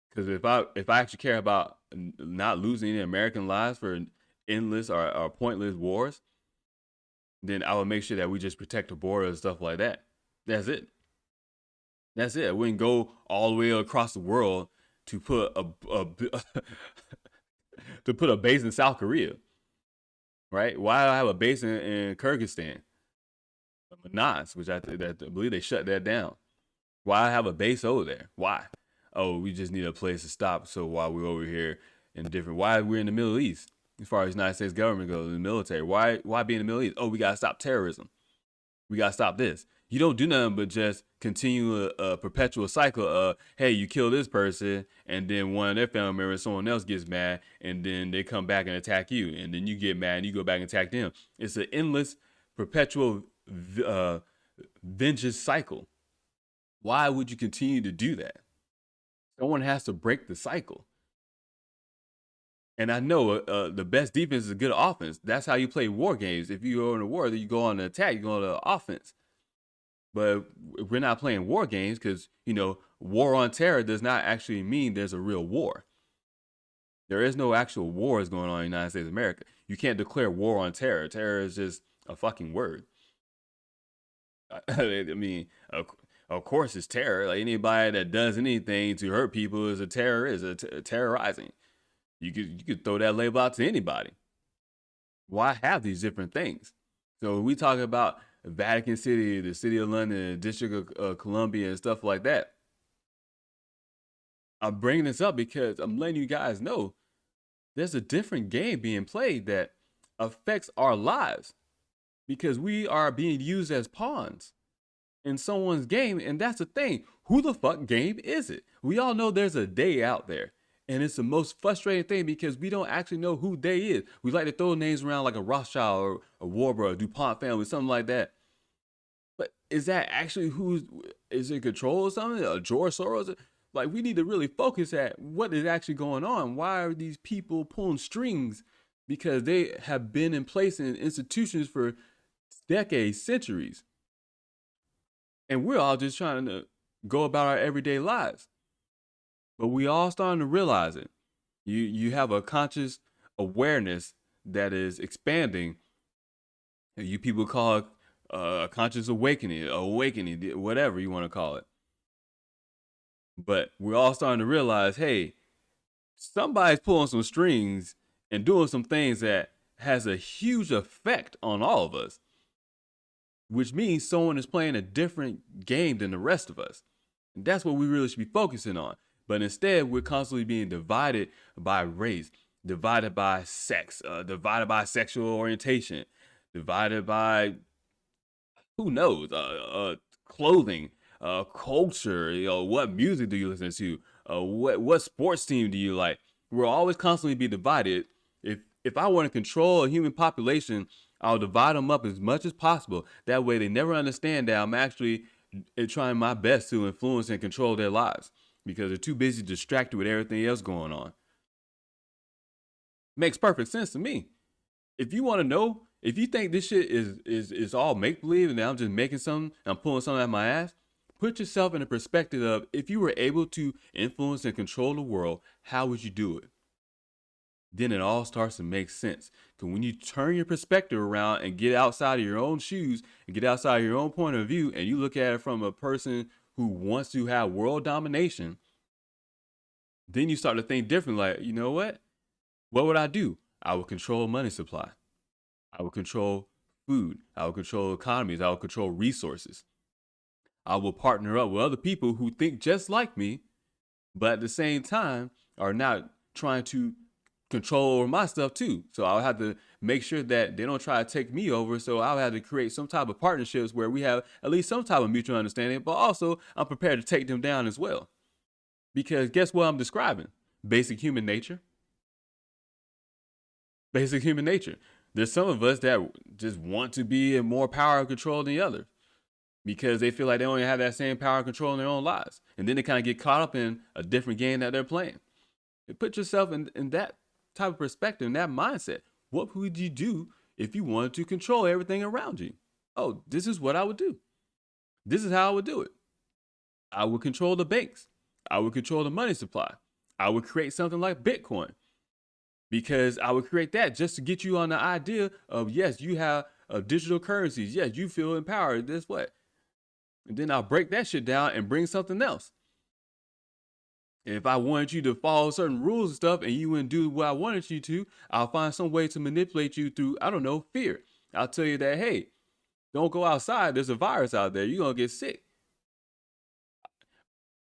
Because if I actually care about not losing any American lives for endless or pointless wars, then I would make sure that we just protect the border and stuff like that. That's it. That's it. I wouldn't go all the way across the world to put to put a base in South Korea, right? Why do I have a base in Kyrgyzstan? Manas, which I believe they shut that down. Why have a base over there? Why? Oh, we just need a place to stop. So while we're over here why we're in the Middle East, as far as the United States government goes, the military, why be in the Middle East? Oh, we got to stop terrorism. We got to stop this. You don't do nothing but just continue a perpetual cycle of, hey, you kill this person, and then one of their family members, someone else gets mad, and then they come back and attack you, and then you get mad and you go back and attack them. It's an endless, perpetual vengeance cycle. Why would you continue to do that? Someone has to break the cycle. And I know the best defense is a good offense. That's how you play war games. If you go in a war, then you go on the attack, you go on the offense. But we're not playing war games because, war on terror does not actually mean there's a real war. There is no actual wars going on in the United States of America. You can't declare war on terror. Terror is just a fucking word. I mean, of course it's terror. Like anybody that does anything to hurt people is a terrorist, terrorizing. You could throw that label out to anybody. Why have these different things? So we talk about Vatican City, the City of London, the District of Columbia, and stuff like that. I'm bringing this up because I'm letting you guys know there's a different game being played that affects our lives, because we are being used as pawns in someone's game. And that's the thing. Who the fuck game is it? We all know there's a they out there. And it's the most frustrating thing because we don't actually know who they is. We like to throw names around like a Rothschild or a Warburg, a DuPont family, something like that. But is that actually is in control of something? Or George Soros? Like, we need to really focus at what is actually going on. Why are these people pulling strings? Because they have been in place in institutions for decades, centuries. And we're all just trying to go about our everyday lives. But we all starting to realize it. You have a conscious awareness that is expanding You people call it a conscious awakening, whatever you want to call it. But we're all starting to realize, hey, somebody's pulling some strings and doing some things that has a huge effect on all of us, which means someone is playing a different game than the rest of us. And that's what we really should be focusing on. But instead, we're constantly being divided by race, divided by sex, divided by sexual orientation, divided by who knows, clothing, culture. What music do you listen to? What sports team do you like? We'll always constantly be divided. If I want to control a human population, I'll divide them up as much as possible. That way, they never understand that I'm actually trying my best to influence and control their lives because they're too busy distracted with everything else going on. Makes perfect sense to me. If you want to know, if you think this shit is all make believe and I'm just making something, I'm pulling something out of my ass, put yourself in the perspective of if you were able to influence and control the world, how would you do it? Then it all starts to make sense. Because when you turn your perspective around and get outside of your own shoes and get outside of your own point of view, and you look at it from a person who wants to have world domination, then you start to think differently. Like, you know what? What would I do? I would control money supply. I would control food. I would control economies. I would control resources. I will partner up with other people who think just like me, but at the same time are not trying to control over my stuff too. So I'll have to make sure that they don't try to take me over. So I'll have to create some type of partnerships where we have at least some type of mutual understanding, but also I'm prepared to take them down as well. Because guess what I'm describing? Basic human nature. Basic human nature. There's some of us that just want to be in more power and control than the others because they feel like they only have that same power and control in their own lives. And then they kind of get caught up in a different game that they're playing. Put yourself in that type of perspective, in that mindset. What would you do if you wanted to control everything around you? Oh, this is what I would do. This is how I would do it. I would control the banks. I would control the money supply. I would create something like Bitcoin because I would create that just to get you on the idea of, yes, you have digital currencies. Yes, you feel empowered this way. And then I'll break that shit down and bring something else. And if I wanted you to follow certain rules and stuff and you wouldn't do what I wanted you to, I'll find some way to manipulate you through, I don't know, fear. I'll tell you that, hey, don't go outside. There's a virus out there. You're going to get sick.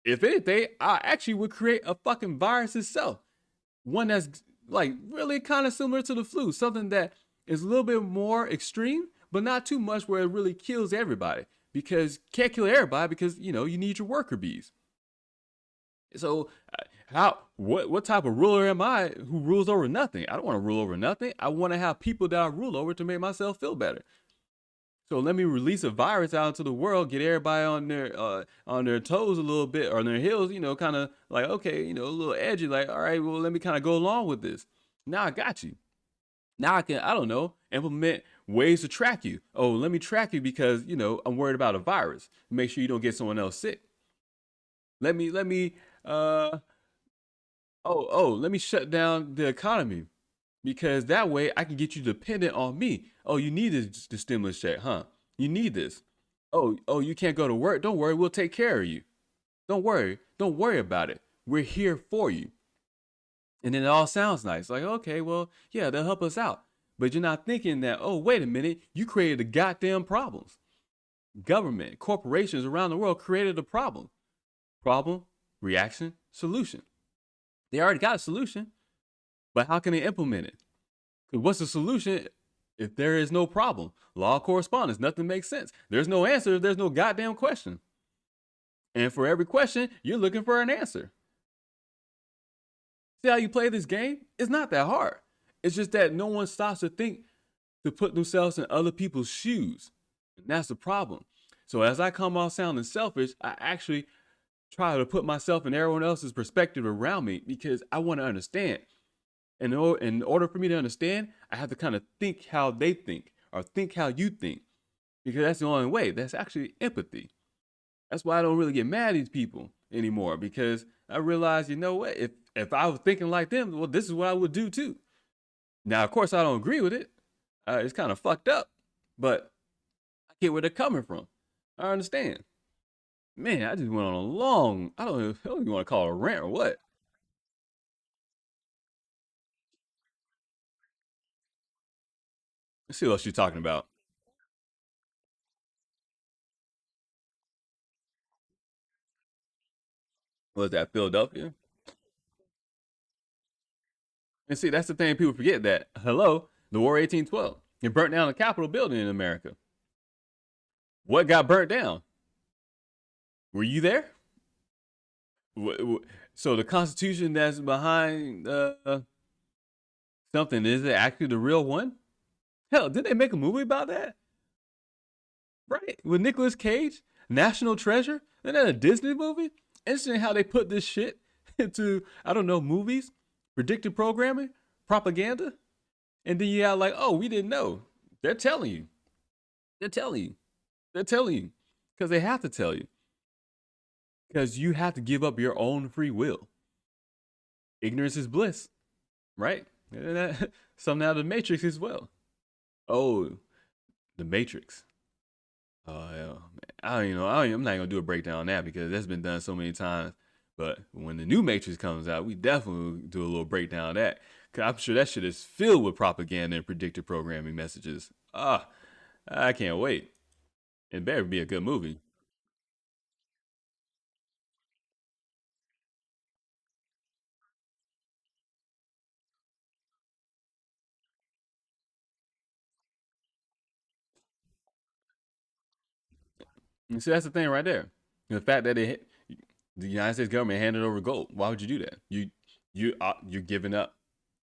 If anything, I actually would create a fucking virus itself. One that's like really kind of similar to the flu. Something that is a little bit more extreme, but not too much where it really kills everybody. Because can't kill everybody because, you need your worker bees. So what type of ruler am I who rules over nothing? I don't want to rule over nothing. I want to have people that I rule over to make myself feel better. So let me release a virus out into the world, get everybody on their toes a little bit or on their heels, kind of like, okay, a little edgy, like, all right, well, let me kind of go along with this. Now I got you. Now I can, I don't know, implement ways to track you. Oh, let me track you because, I'm worried about a virus. Make sure you don't get someone else sick. Let me let me shut down the economy because that way I can get you dependent on me. Oh, you need the stimulus check, huh? You need this. Oh, you can't go to work. Don't worry, we'll take care of you. Don't worry about it. We're here for you. And then it all sounds nice. Like, okay, well, yeah, they'll help us out. But you're not thinking that, oh, wait a minute, you created the goddamn problems. Government, corporations around the world created a problem. Problem, reaction, solution. They already got a solution, but how can they implement it? Because what's the solution if there is no problem? Law of correspondence, nothing makes sense. There's no answer if there's no goddamn question. And for every question, you're looking for an answer. See how you play this game? It's not that hard. It's just that no one stops to think to put themselves in other people's shoes. And that's the problem. So as I come off sounding selfish, I actually try to put myself in everyone else's perspective around me because I want to understand. And in order for me to understand, I have to kind of think how they think or think how you think because that's the only way. That's actually empathy. That's why I don't really get mad at these people anymore because I realize, you know what, if I was thinking like them, well, this is what I would do too. Now, of course, I don't agree with it. It's kind of fucked up, But I get where they're coming from. I understand. Man, I just went on a long, I don't even want to call it a rant or what. Let's see what else you're talking about. Was that Philadelphia? And see, that's the thing people forget that, hello, the War 1812. It burnt down the Capitol building in America. What got burnt down? Were you there? So the Constitution that's behind something, is it actually the real one? Hell, did they make a movie about that? Right, with Nicolas Cage, National Treasure. Isn't that a Disney movie? Interesting how they put this shit into, I don't know, movies, predictive programming, propaganda, and then you have like, oh, we didn't know. They're telling you. They're telling you. They're telling you because they have to tell you because you have to give up your own free will. Ignorance is bliss, right? And that, somehow the Matrix as well. Oh, the Matrix. Oh yeah, man. I don't even know. I'm not gonna do a breakdown on that because that's been done so many times. But when the new Matrix comes out, we definitely will do a little breakdown of that. Cause I'm sure that shit is filled with propaganda and predictive programming messages. Ah, I can't wait. It better be a good movie. You see, that's the thing right there. The fact that the United States government handed over gold. Why would you do that? You're giving up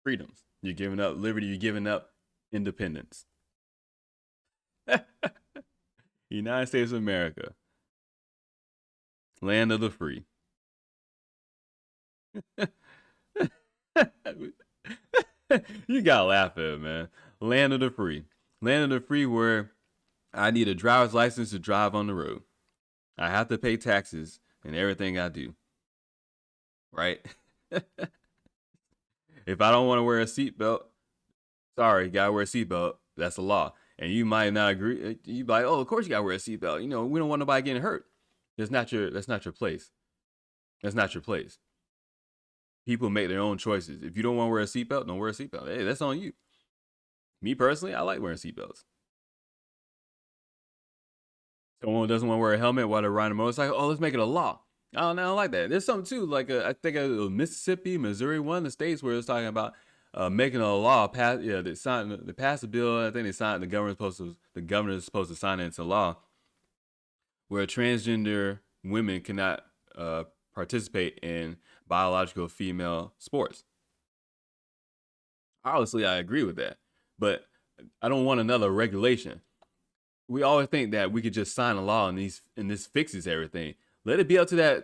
freedoms. You're giving up liberty. You're giving up independence. United States of America, land of the free. You gotta laugh at it, man. Land of the free. Land of the free where I need a driver's license to drive on the road. I have to pay taxes and everything I do, right? If I don't want to wear a seatbelt, sorry, you gotta wear a seatbelt. That's the law. And you might not agree. You be like, oh, of course you gotta wear a seatbelt. You know, we don't want nobody getting hurt. That's not your place. That's not your place. People make their own choices. If you don't want to wear a seatbelt, don't wear a seatbelt. Hey, that's on you. Me personally, I like wearing seatbelts. Someone who doesn't want to wear a helmet while they're riding a motorcycle, oh, let's make it a law. I don't like that. There's something too, like I think Mississippi, Missouri, one of the states where it's talking about making a law. They passed a bill. I think they signed. The governor is supposed to sign it into law, where transgender women cannot participate in biological female sports. Obviously, I agree with that, but I don't want another regulation. We always think that we could just sign a law and this fixes everything. Let it be up to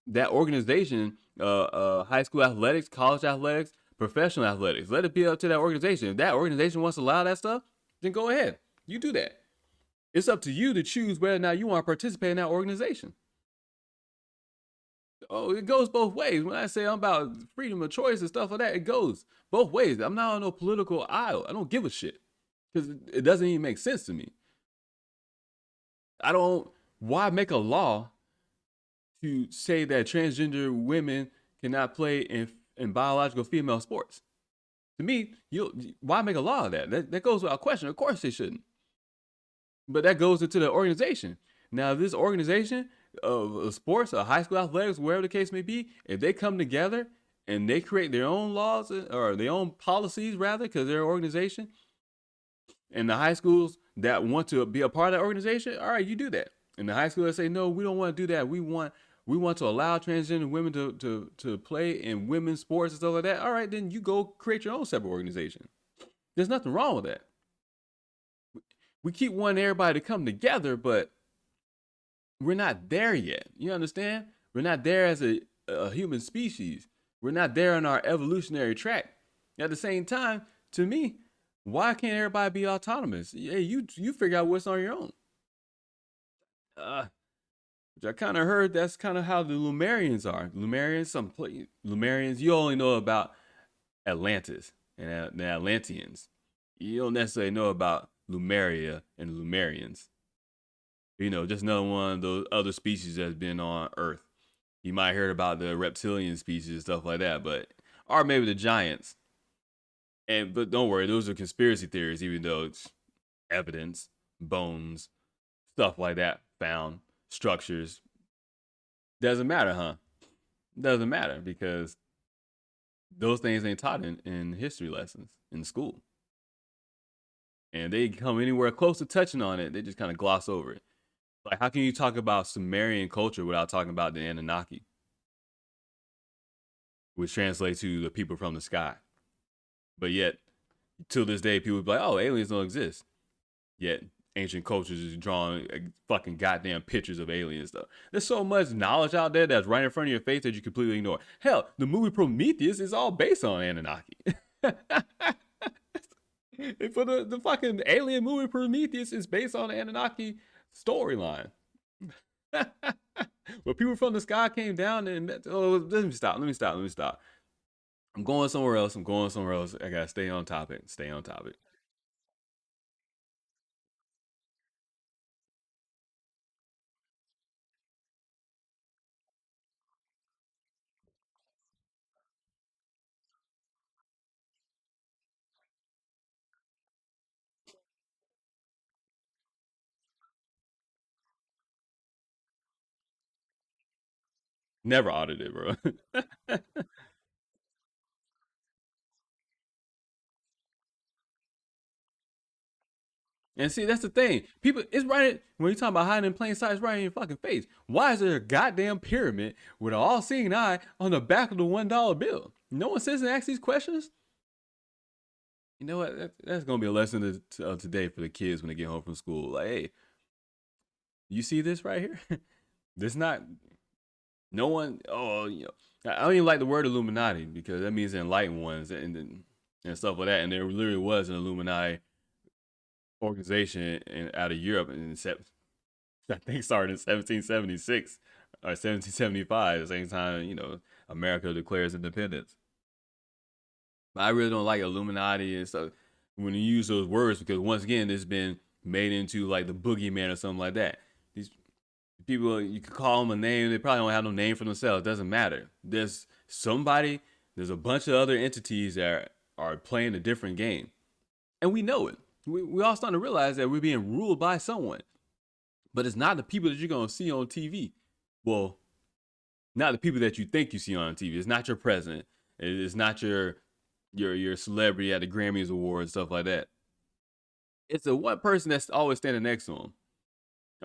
that organization, high school athletics, college athletics, professional athletics. Let it be up to that organization. If that organization wants to allow that stuff, then go ahead. You do that. It's up to you to choose whether or not you want to participate in that organization. Oh, it goes both ways. When I say I'm about freedom of choice and stuff like that, it goes both ways. I'm not on no political aisle. I don't give a shit because it doesn't even make sense to me. I don't. Why make a law to say that transgender women cannot play in biological female sports? To me, why make a law of that? That goes without question. Of course they shouldn't. But that goes into the organization. Now, this organization of sports, high school athletics, wherever the case may be, if they come together and they create their own laws or their own policies, rather, because they're an organization, and the high schools that want to be a part of that organization, all right, you do that. And the high school that say, no, we don't want to do that. We want to allow transgender women to play in women's sports and stuff like that. All right, then you go create your own separate organization. There's nothing wrong with that. We keep wanting everybody to come together, but we're not there yet. You understand? We're not there as a human species. We're not there on our evolutionary track. At the same time, to me, why can't everybody be autonomous? Yeah, you figure out what's on your own. Uh, which I kind of heard that's kind of how the Lumerians are. Lumerians, you only know about Atlantis and the Atlanteans. You don't necessarily know about Lumeria and Lumerians. You know, just another one of those other species that's been on Earth. You might hear about the reptilian species and stuff like that, but or maybe the giants. And but don't worry, those are conspiracy theories, even though it's evidence, bones, stuff like that found, structures. Doesn't matter, huh? Doesn't matter because those things ain't taught in history lessons in school. And they come anywhere close to touching on it, they just kind of gloss over it. Like, how can you talk about Sumerian culture without talking about the Anunnaki, which translates to the people from the sky? But yet, till this day, people be like, "Oh, aliens don't exist." Yet, ancient cultures is drawing fucking goddamn pictures of aliens. Though there's so much knowledge out there that's right in front of your face that you completely ignore. Hell, the movie Prometheus is all based on Anunnaki. For the fucking alien movie Prometheus is based on the Anunnaki storyline. Where people from the sky came down and met, oh, let me stop. I'm going somewhere else. I gotta stay on topic. Stay on topic. Never audited, bro. And see, that's the thing. People, it's right when you talk about hiding in plain sight, it's right in your fucking face. Why is there a goddamn pyramid with an all-seeing eye on the back of the $1 bill? No one sits and asks these questions. You know what? That's gonna be a lesson today for the kids when they get home from school. Like, hey, you see this right here? This not no one. Oh, you know, I don't even like the word Illuminati because that means the enlightened ones and stuff like that. And there literally was an Illuminati organization out of Europe in I think started in 1776 or 1775. At the same time, you know, America declares independence. But I really don't like Illuminati and stuff when you use those words because once again, it's been made into like the boogeyman or something like that. These people, you could call them a name, they probably don't have no name for themselves. It doesn't matter. There's somebody, there's a bunch of other entities that are playing a different game. And we know it. We all starting to realize that we're being ruled by someone. But it's not the people that you're going to see on TV. Well, not the people that you think you see on TV. It's not your president. It's not your celebrity at the Grammys Awards, stuff like that. It's the one person that's always standing next to him.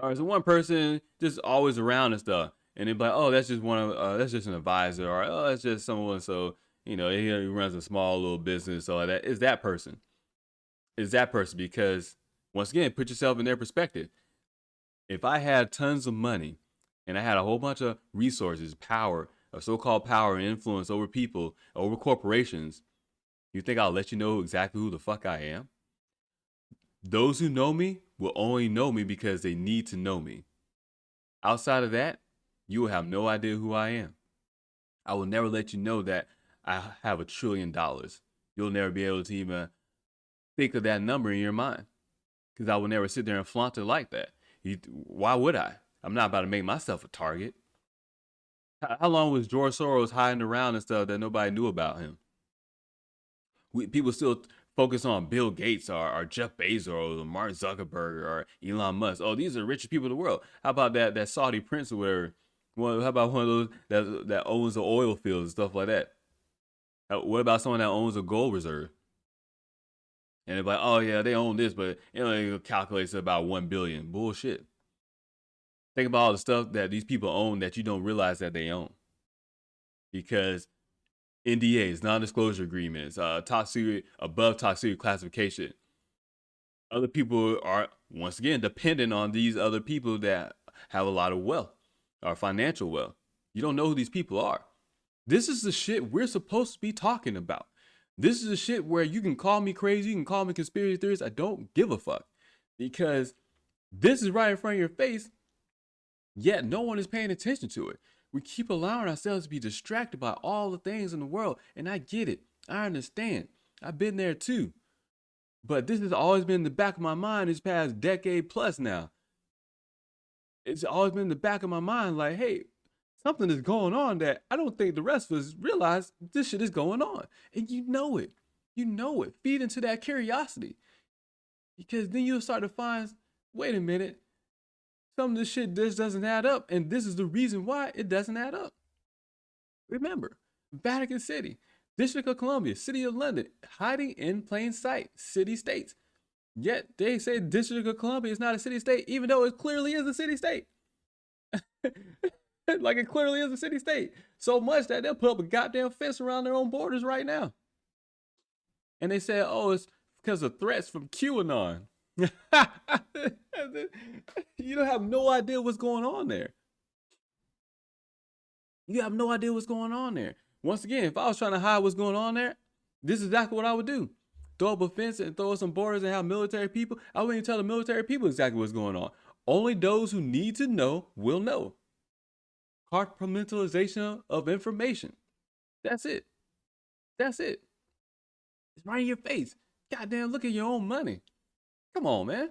Or it's the one person just always around and stuff. And they're like, oh, that's just that's just an advisor. Or, oh, that's just someone. So, you know, he runs a small little business. So like that. It's that person. It's that person because, once again, put yourself in their perspective. If I had tons of money and I had a whole bunch of resources, power, or so-called power and influence over people, over corporations, you think I'll let you know exactly who the fuck I am? Those who know me will only know me because they need to know me. Outside of that, you will have no idea who I am. I will never let you know that I have $1 trillion. You'll never be able to even think of that number in your mind because I will never sit there and flaunt it like that. Why would I? I'm not about to make myself a target. How long was George Soros hiding around and stuff that nobody knew about him? People still focus on Bill Gates or Jeff Bezos or Mark Zuckerberg or Elon Musk. Oh, these are the richest people in the world. How about that Saudi prince or whatever? Well, how about one of those that owns the oil fields and stuff like that? What about someone that owns a gold reserve? And they're like, oh yeah, they own this, but it only calculates about 1 billion. Bullshit. Think about all the stuff that these people own that you don't realize that they own. Because NDAs, non-disclosure agreements, top secret, above top secret classification. Other people are once again dependent on these other people that have a lot of wealth or financial wealth. You don't know who these people are. This is the shit we're supposed to be talking about. This is the shit where you can call me crazy, you can call me conspiracy theorist. I don't give a fuck because this is right in front of your face. Yet no one is paying attention to it. We keep allowing ourselves to be distracted by all the things in the world. And I get it. I understand. I've been there too. But this has always been in the back of my mind this past decade plus now. It's always been in the back of my mind, like, hey, something is going on that I don't think the rest of us realize this shit is going on. And you know it. You know it. Feed into that curiosity. Because then you'll start to find, wait a minute, some of this shit just doesn't add up. And this is the reason why it doesn't add up. Remember, Vatican City, District of Columbia, City of London, hiding in plain sight, city-states. Yet they say District of Columbia is not a city-state, even though it clearly is a city-state. Like it clearly is a city-state. So much that they'll put up a goddamn fence around their own borders right now. And they said, oh, it's because of threats from QAnon. You don't have no idea what's going on there. You have no idea what's going on there. Once again, if I was trying to hide what's going on there, this is exactly what I would do. Throw up a fence and throw up some borders and have military people. I wouldn't even tell the military people exactly what's going on. Only those who need to know will know. Compartmentalization of information. That's it. That's it. It's right in your face. Goddamn, look at your own money. Come on, man.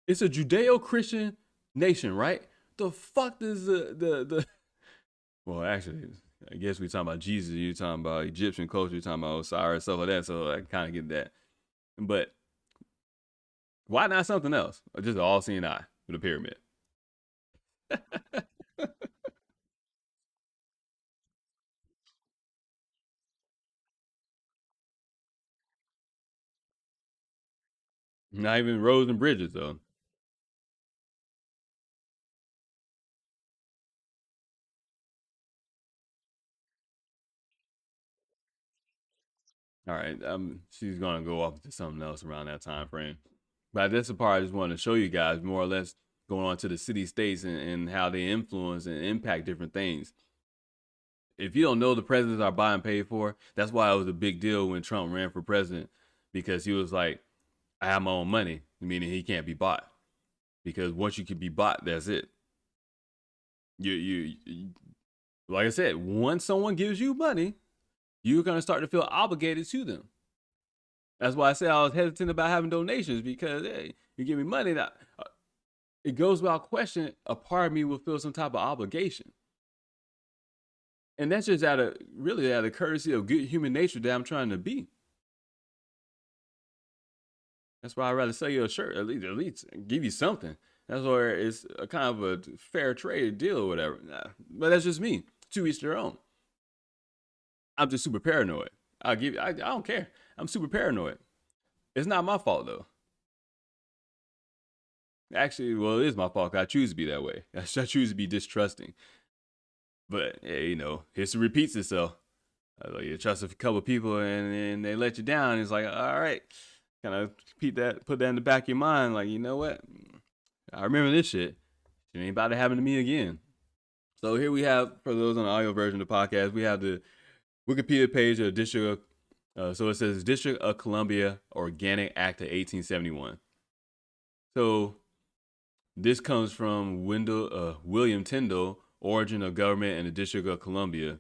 It's a Judeo-Christian nation, right? The fuck does the well, actually, I guess we're talking about Jesus. You're talking about Egyptian culture. You're talking about Osiris, stuff like that. So I kind of get that. But why not something else? Or just an all-seeing eye with a pyramid? Not even roads and bridges, though. All right, she's gonna go off to something else around that time frame. But that's the part I just wanted to show you guys, more or less, going on to the city states and how they influence and impact different things. If you don't know, the presidents are bought and paid for. That's why it was a big deal when Trump ran for president, because he was like, I have my own money, meaning he can't be bought. Because once you can be bought, that's it. You like I said, once someone gives you money, you're gonna start to feel obligated to them. That's why I said I was hesitant about having donations, because hey, you give me money, that it goes without question. A part of me will feel some type of obligation, and that's just really out of courtesy of good human nature that I'm trying to be. That's why I'd rather sell you a shirt, at least give you something. That's where it's a kind of a fair trade deal or whatever. Nah, but that's just me. To each their own. I'm just super paranoid. I don't care. I'm super paranoid. It's not my fault though. Actually, well, it is my fault. I choose to be that way. I choose to be distrusting. But hey, history repeats itself. You trust a couple of people and they let you down. It's like, all right, kind of put that in the back of your mind. Like, you know what? I remember this shit. It ain't about to happen to me again. So here we have, for those on the audio version of the podcast, we have the Wikipedia page of District of, so it says District of Columbia Organic Act of 1871. So this comes from William Tyndall, Origin of Government in the District of Columbia.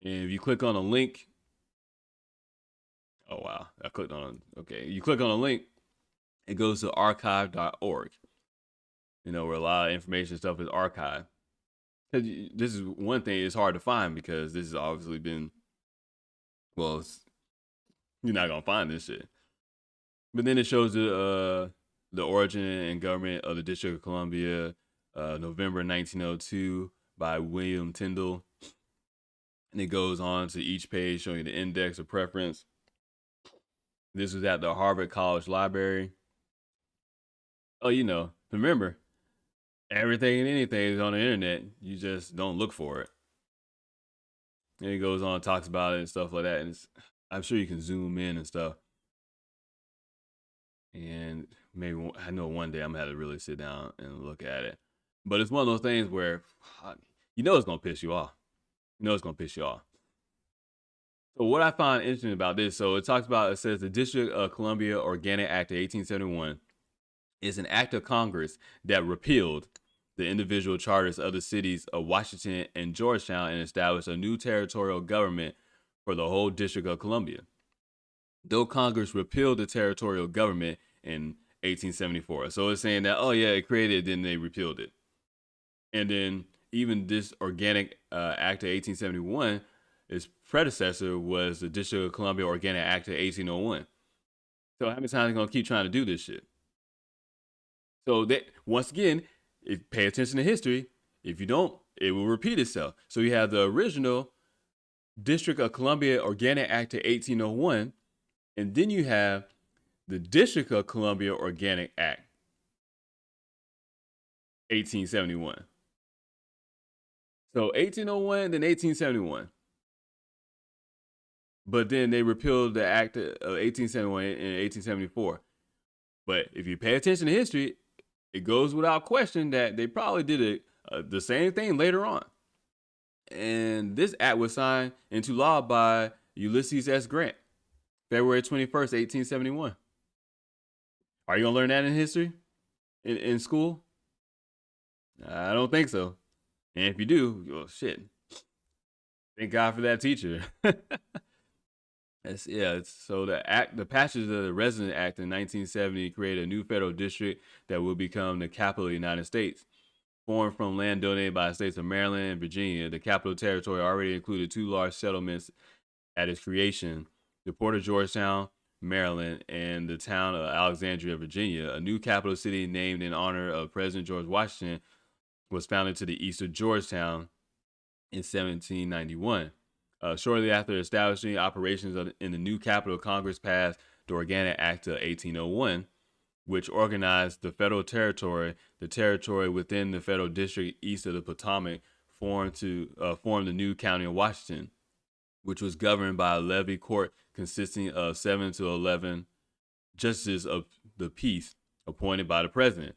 And if you click on a link, oh wow, I clicked on, okay. You click on a link, it goes to archive.org, where a lot of information stuff is archived. This is one thing, it's hard to find because this has obviously been, well, you're not going to find this shit. But then it shows the origin and government of the District of Columbia, November 1902 by William Tyndall. And it goes on to each page showing you the index of preference. This was at the Harvard College Library. Oh, remember, everything and anything is on the internet. You just don't look for it. And it goes on, talks about it and stuff like that. And I'm sure you can zoom in and stuff. And maybe, I know one day I'm going to have to really sit down and look at it. But it's one of those things where, it's going to piss you off. It's going to piss you off. So what I find interesting about this, so it says the District of Columbia Organic Act of 1871 is an act of Congress that repealed the individual charters of the cities of Washington and Georgetown and established a new territorial government for the whole District of Columbia. though Congress repealed the territorial government in 1874. So it's saying that, oh yeah, it created it, then they repealed it. And then even this Organic Act of 1871, its predecessor was the District of Columbia Organic Act of 1801. So how many times are they going to keep trying to do this shit? So that, once again, if pay attention to history. If you don't, it will repeat itself. So you have the original District of Columbia Organic Act of 1801, and then you have the District of Columbia Organic Act 1871. So 1801, then 1871. But then they repealed the Act of 1871 in 1874. But if you pay attention to history, it goes without question that they probably did the same thing later on. And this act was signed into law by Ulysses S. Grant, February 21st, 1871. Are you going to learn that in history in school? I don't think so. And if you do, well, shit. Thank God for that teacher. So the passage of the Resident Act in 1970 created a new federal district that will become the capital of the United States. Formed from land donated by the states of Maryland and Virginia, the capital territory already included two large settlements at its creation: the port of Georgetown, Maryland, and the town of Alexandria, Virginia. A new capital city named in honor of President George Washington was founded to the east of Georgetown in 1791. Shortly after establishing operations in the new capital, Congress passed the Organic Act of 1801, which organized the federal territory. The territory within the federal district east of the Potomac formed the new county of Washington, which was governed by a levy court consisting of 7 to 11 justices of the peace appointed by the president.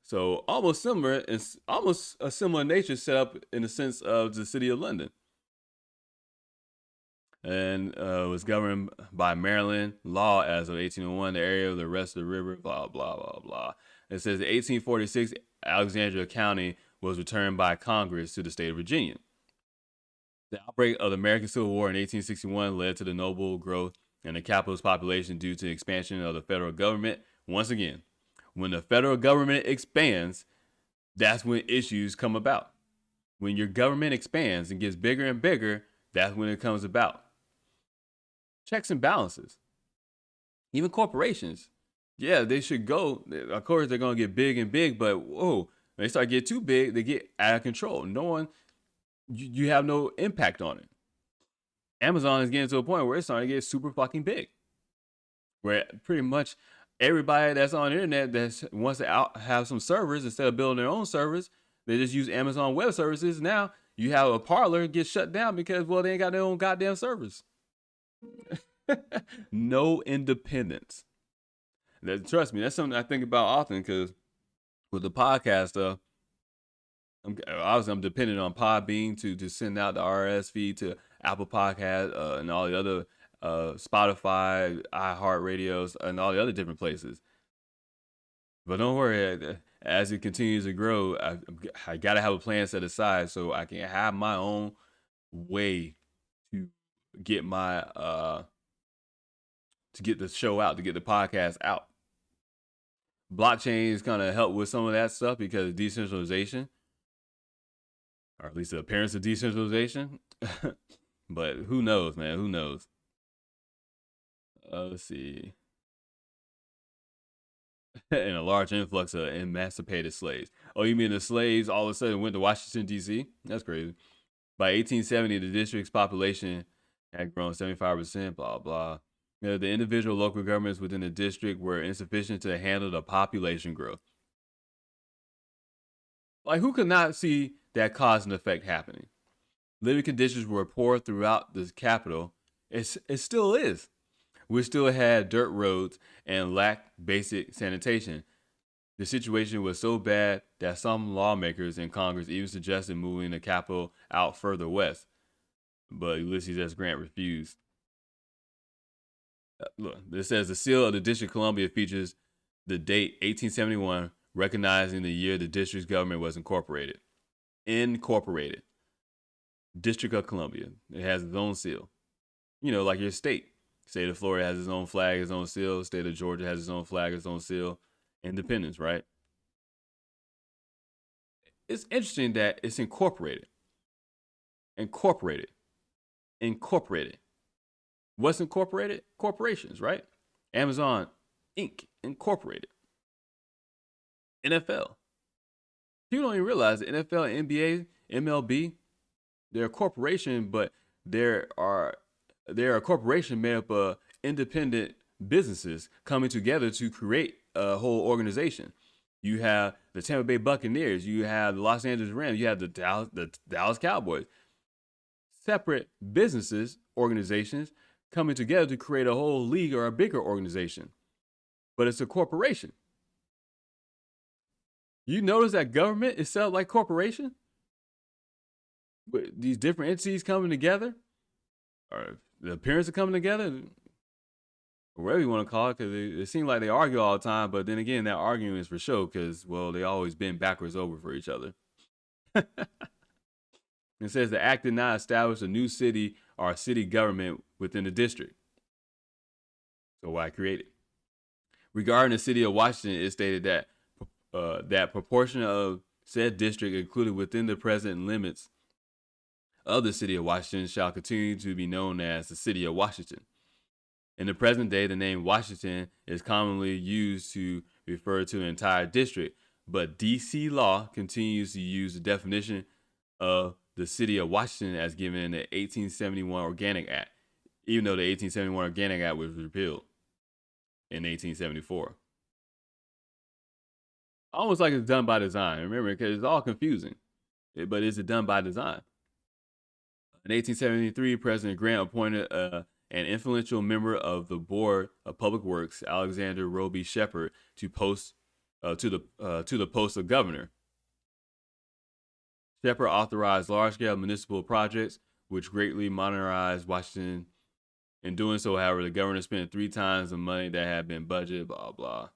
So almost similar, it's almost a similar nature set up in the sense of the city of London. And was governed by Maryland law as of 1801, the area of the rest of the river, blah, blah, blah, blah. It says in 1846, Alexandria County was returned by Congress to the state of Virginia. The outbreak of the American Civil War in 1861 led to the notable growth in the capital's population due to the expansion of the federal government. Once again, when the federal government expands, that's when issues come about. When your government expands and gets bigger and bigger, that's when it comes about. Checks and balances. Even corporations. Yeah, they should go. Of course, they're going to get big and big, but whoa, when they start getting too big, they get out of control. No one, you have no impact on it. Amazon is getting to a point where it's starting to get super fucking big. Where pretty much everybody that's on the internet that wants to have some servers, instead of building their own servers, they just use Amazon Web Services. Now you have a Parler get shut down because, well, they ain't got their own goddamn servers. No independence. Trust me, that's something I think about often, because with the podcast stuff, I'm dependent on Podbean to send out the RSS feed to Apple Podcast and all the other Spotify, iHeartRadios, and all the other different places. But don't worry, as it continues to grow, I gotta have a plan set aside so I can have my own way to get my to get the show out, to get the podcast out. Blockchain is kind of help with some of that stuff because of decentralization, or at least the appearance of decentralization. But who knows, man? Who knows? Let's see. And a large influx of emancipated slaves. Oh, you mean the slaves all of a sudden went to Washington, D.C.? That's crazy. By 1870, the district's population had grown 75%, blah, blah. The individual local governments within the district were insufficient to handle the population growth. Like, who could not see that cause and effect happening? Living conditions were poor throughout the capital. It still is. We still had dirt roads and lacked basic sanitation. The situation was so bad that some lawmakers in Congress even suggested moving the capital out further west. But Ulysses S. Grant refused. Look, it says the seal of the District of Columbia features the date 1871, recognizing the year the district's government was incorporated. District of Columbia. It has its own seal. like your state. State of Florida has its own flag, its own seal. State of Georgia has its own flag, its own seal. Independence, right? It's interesting that it's incorporated. Incorporated. Incorporated. What's incorporated? Corporations, right? Amazon Inc. Incorporated. NFL. People don't even realize the NFL, NBA, MLB, they're a corporation, but they're a corporation made up of independent businesses coming together to create a whole organization. You have the Tampa Bay Buccaneers, you have the Los Angeles Rams, you have the Dallas Cowboys. Separate businesses, organizations coming together to create a whole league or a bigger organization. But it's a corporation. You notice that government is set up like corporation? With these different entities coming together, or the appearance of coming together, or whatever you want to call it, because it seems like they argue all the time, but then again, that argument is for show, because, well, they always bend backwards over for each other. It says the act did not establish a new city or city government within the district. So why create it? Regarding the city of Washington, it stated that that proportion of said district included within the present limits of the city of Washington shall continue to be known as the city of Washington. In the present day, the name Washington is commonly used to refer to an entire district, but DC law continues to use the definition of the city of Washington as given in the 1871 Organic Act, even though the 1871 Organic Act was repealed in 1874. Almost like it's done by design, remember, because it's all confusing. But is it done by design? In 1873, President Grant appointed an influential member of the Board of Public Works, Alexander Roby Shepherd, to the post of governor. Shepherd authorized large-scale municipal projects, which greatly modernized Washington. In doing so, however, the governor spent 3 times the money that had been budgeted. Blah blah.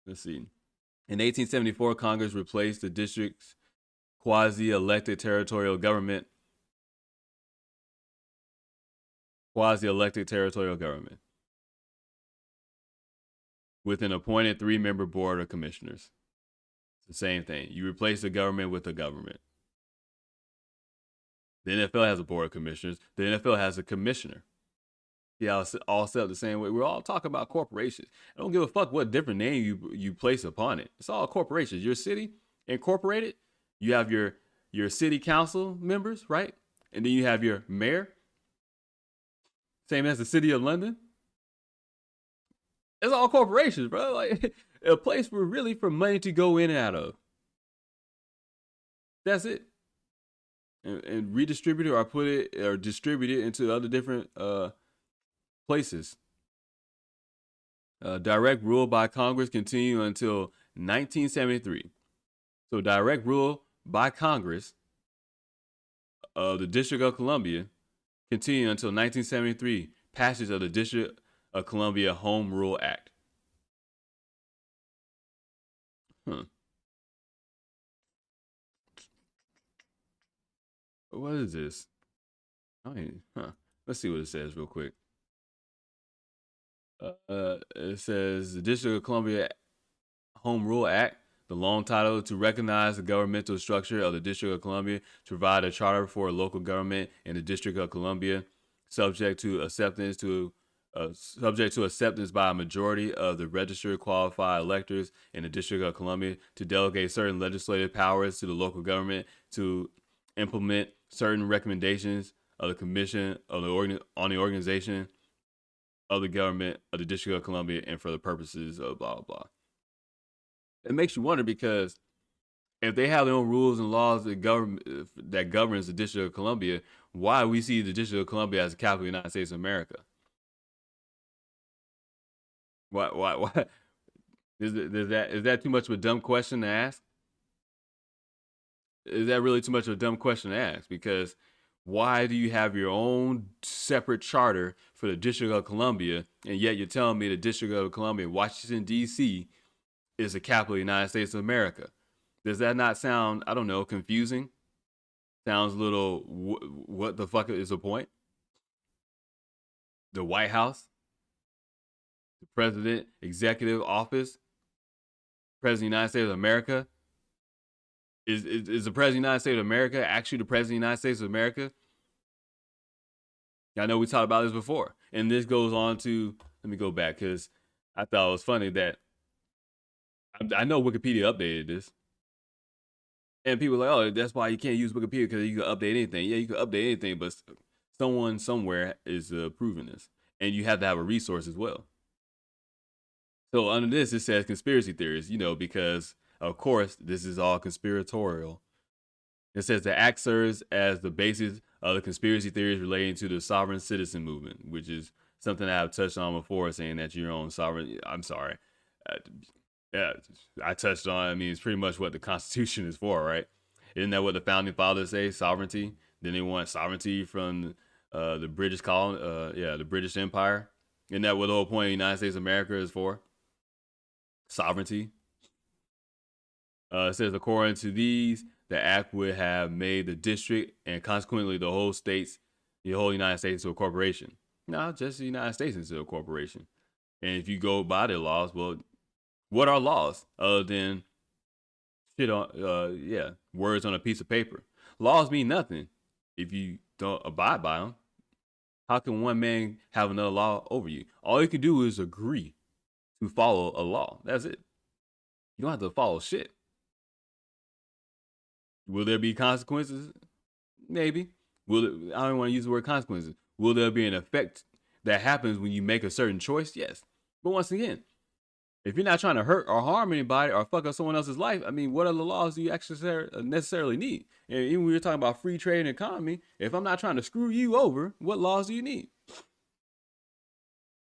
Let's see. In 1874, Congress replaced the district's quasi-elected territorial government with an appointed 3-member board of commissioners. It's the same thing. You replace the government with the government. The NFL has a board of commissioners. The NFL has a commissioner. Yeah, all set up the same way. We're all talking about corporations. I don't give a fuck what different name you place upon it. It's all corporations. Your city incorporated. You have your city council members, right? And then you have your mayor. Same as the city of London. It's all corporations, bro. Like a place for money to go in and out of. That's it. And redistribute it or distribute it into other different places. Direct rule by Congress continued until 1973. So direct rule by Congress of the District of Columbia continued until 1973, passage of the District of Columbia Home Rule Act. What is this? Let's see what it says real quick. It says the District of Columbia Home Rule Act, the long title, to recognize the governmental structure of the District of Columbia, to provide a charter for a local government in the District of Columbia, subject to acceptance by a majority of the registered qualified electors in the District of Columbia, to delegate certain legislative powers to the local government to implement certain recommendations of the Commission on the organization of the government of the District of Columbia and for the purposes of blah, blah, blah. It makes you wonder, because if they have their own rules and laws that governs the District of Columbia, why we see the District of Columbia as a capital of the United States of America? Why? Is that too much of a dumb question to ask? Is that really too much of a dumb question to ask? Because why do you have your own separate charter for the District of Columbia, and yet you're telling me the District of Columbia, Washington, D.C., is the capital of the United States of America? Does that not sound, I don't know, confusing? Sounds a little. What the fuck is the point? The White House, the president, executive office, president of the United States of America. Is the president of the United States of America actually the president of the United States of America? I know we talked about this before, and this goes on to. Let me go back because I thought it was funny that I know Wikipedia updated this, and people are like, "Oh, that's why you can't use Wikipedia because you can update anything." Yeah, you can update anything, but someone somewhere is proving this, and you have to have a resource as well. So under this, it says conspiracy theories, because of course this is all conspiratorial. It says the act serves as the basis of the conspiracy theories relating to the sovereign citizen movement, which is something I've touched on before, saying that your own sovereign. I'm sorry. Yeah, I touched on. I mean, it's pretty much what the Constitution is for, right? Isn't that what the founding fathers say? Sovereignty. Then they want sovereignty from the British colony, the British Empire. Isn't that what the whole point of the United States of America is for? Sovereignty. It says according to these, the act would have made the district and consequently the whole United States into a corporation. No, just the United States into a corporation. And if you go by the laws, well, what are laws other than shit on, words on a piece of paper? Laws mean nothing if you don't abide by them. How can one man have another law over you? All you can do is agree to follow a law. That's it. You don't have to follow shit. Will there be consequences? Maybe. I don't want to use the word consequences. Will there be an effect that happens when you make a certain choice? Yes. But once again, if you're not trying to hurt or harm anybody or fuck up someone else's life, I mean, what other laws do you actually necessarily need? And even when you're talking about free trade and economy, if I'm not trying to screw you over, what laws do you need?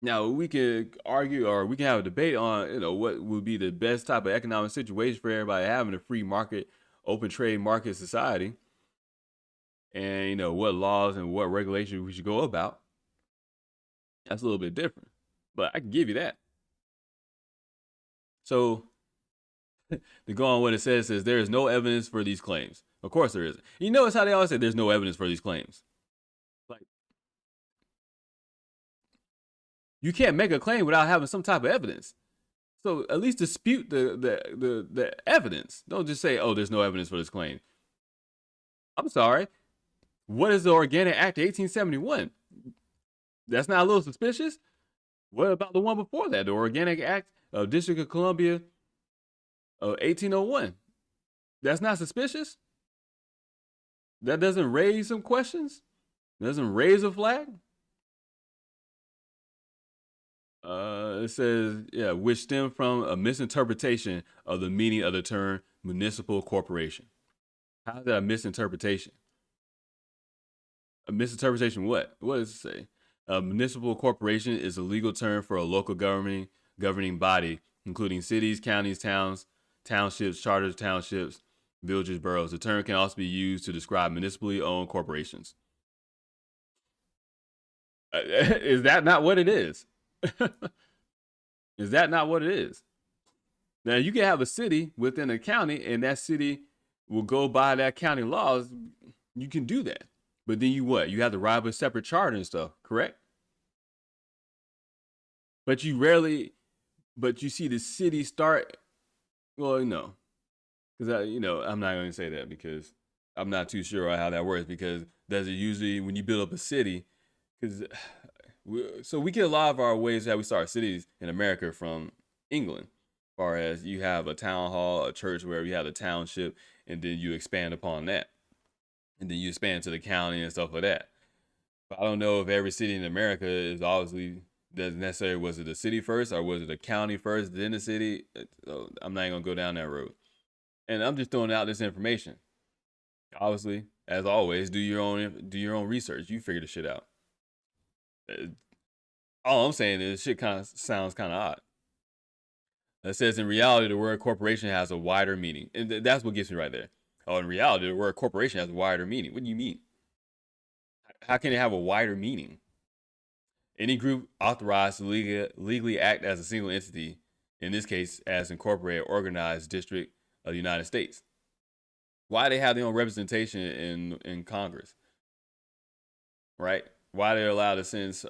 Now, we could argue or we can have a debate on, what would be the best type of economic situation for everybody having a free market, open trade market society. And, what laws and what regulations we should go about. That's a little bit different. But I can give you that. So, to go on what it says there is no evidence for these claims. Of course there isn't. You notice how they always say there's no evidence for these claims. Like, you can't make a claim without having some type of evidence. So at least dispute the evidence. Don't just say, oh, there's no evidence for this claim. I'm sorry. What is the Organic Act of 1871? That's not a little suspicious? What about the one before that? The Organic Act of District of Columbia of 1801. That's not suspicious? That doesn't raise some questions? Doesn't raise a flag? It says, which stem from a misinterpretation of the meaning of the term municipal corporation. How is that a misinterpretation? A misinterpretation what? What does it say? A municipal corporation is a legal term for a local governing body, including cities, counties, towns, townships, charters, townships, villages, boroughs. The term can also be used to describe municipally owned corporations. Is that not what it is? Is that not what it is? Now, you can have a city within a county, and that city will go by that county laws. You can do that. But then you have to ride with a separate charter and stuff, correct? But you see the city start, well, no. Because, I'm not going to say that because I'm not too sure how that works. Because does it usually, when you build up a city, so we get a lot of our ways that we start cities in America from England. As far as you have a town hall, a church where you have a township, and then you expand upon that. And then you expand to the county and stuff like that. But I don't know if every city in America is obviously, doesn't necessarily, was it a city first or was it a county first, then the city? So I'm not going to go down that road. And I'm just throwing out this information. Obviously, as always, do your own research. You figure the shit out. All I'm saying is shit kind of sounds kind of odd. It says in reality, the word corporation has a wider meaning. And that's what gets me right there. Oh, in reality, the word corporation has a wider meaning. What do you mean? How can it have a wider meaning? Any group authorized to legally act as a single entity, in this case, as incorporated organized district of the United States. Why they have their own representation in Congress, right? Why they're allowed to send,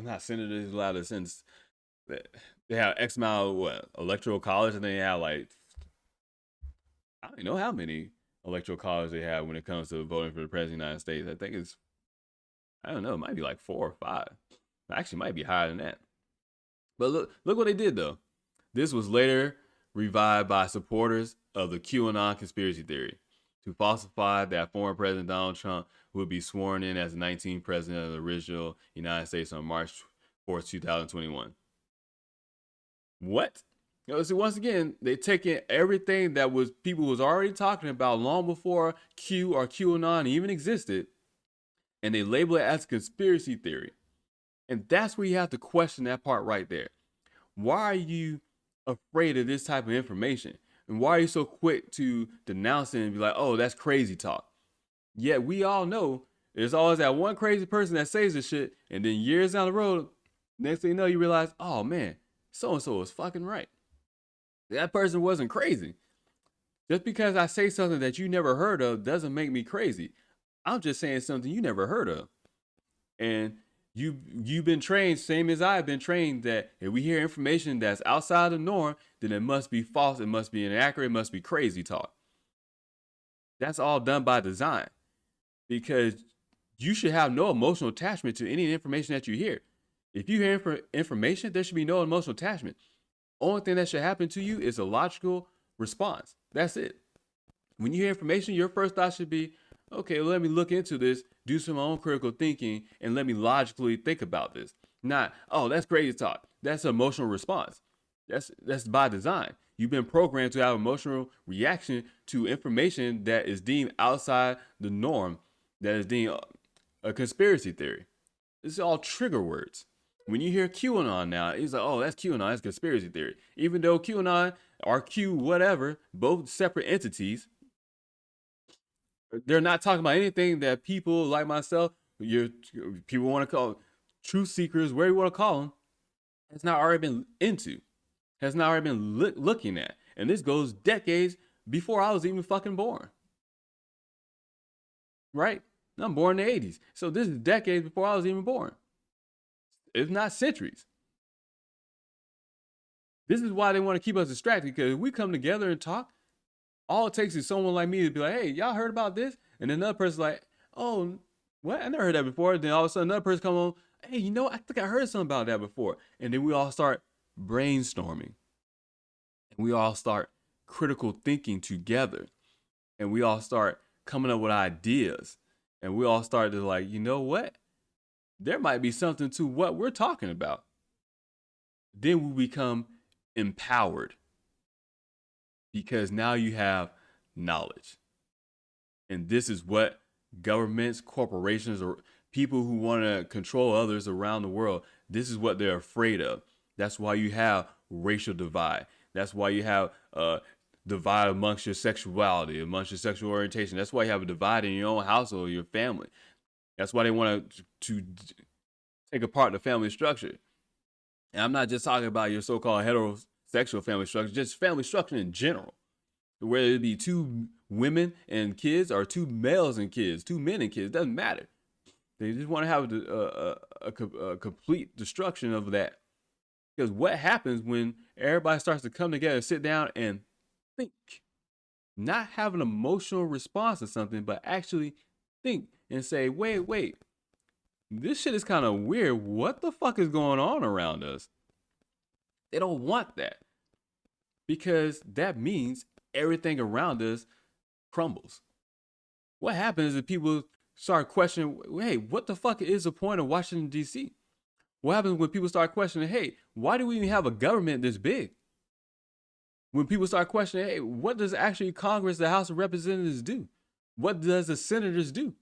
not senators allowed to send, they have X amount of electoral college, and they have like, I don't even know how many electoral college they have when it comes to voting for the president of the United States. I think it's, I don't know, it might be like 4 or 5. Actually, it might be higher than that. But look what they did though. This was later revived by supporters of the QAnon conspiracy theory to falsify that former President Donald Trump would be sworn in as the 19th president of the original United States on March 4th, 2021. What? So once again, they taking everything that was people was already talking about long before Q or QAnon even existed, and they label it as a conspiracy theory. And that's where you have to question that part right there. Why are you afraid of this type of information? And why are you so quick to denounce it and be like, oh, that's crazy talk? Yet we all know there's always that one crazy person that says this shit, and then years down the road, next thing you know, you realize, oh man, so-and-so was fucking right. That person wasn't crazy. Just because I say something that you never heard of doesn't make me crazy. I'm just saying something you never heard of. And you've been trained, same as I've been trained, that if we hear information that's outside the norm, then it must be false, it must be inaccurate, it must be crazy talk. That's all done by design, because you should have no emotional attachment to any information that you hear. If you hear information, there should be no emotional attachment. Only thing that should happen to you is a logical response. That's it. When you hear information, your first thought should be, okay, well, let me look into this, do some own critical thinking, and let me logically think about this. Not, oh, that's crazy talk. That's an emotional response. That's by design. You've been programmed to have emotional reaction to information that is deemed outside the norm, that is deemed a conspiracy theory. This is all trigger words. When you hear QAnon now, it's like, oh, that's QAnon, that's conspiracy theory. Even though QAnon or Q whatever, both separate entities, they're not talking about anything that people like myself, people want to call truth seekers, where you want to call them, has not already been into, has not already been looking at. And this goes decades before I was even fucking born. Right? I'm born in the 80s. So this is decades before I was even born. If not centuries. This is why they want to keep us distracted, because if we come together and talk, all it takes is someone like me to be like, hey, y'all heard about this? And then another person's like, oh, what? I never heard that before. Then all of a sudden another person come on, hey, you know, I think I heard something about that before. And then we all start brainstorming. And we all start critical thinking together. And we all start coming up with ideas. And we all start to like, you know what? There might be something to what we're talking about. Then we become empowered, because now you have knowledge. And this is what governments, corporations, or people who want to control others around the world, this is what they're afraid of. That's why you have racial divide. That's why you have divide amongst your sexuality, amongst your sexual orientation. That's why you have a divide in your own household, your family. That's why they want to take apart the family structure. And I'm not just talking about your so-called heterosexual family structure, just family structure in general. Whether it be 2 women and kids or 2 males and kids, 2 men and kids, doesn't matter. They just want to have a complete destruction of that. Because what happens when everybody starts to come together, sit down and think, not have an emotional response to something, but actually think and say, wait, this shit is kind of weird. What the fuck is going on around us? They don't want that, because that means everything around us crumbles. What happens if people start questioning, hey, what the fuck is the point of Washington, D.C.? What happens when people start questioning, hey, why do we even have a government this big? When people start questioning, hey, what does actually Congress, the House of Representatives do? What does the senators do?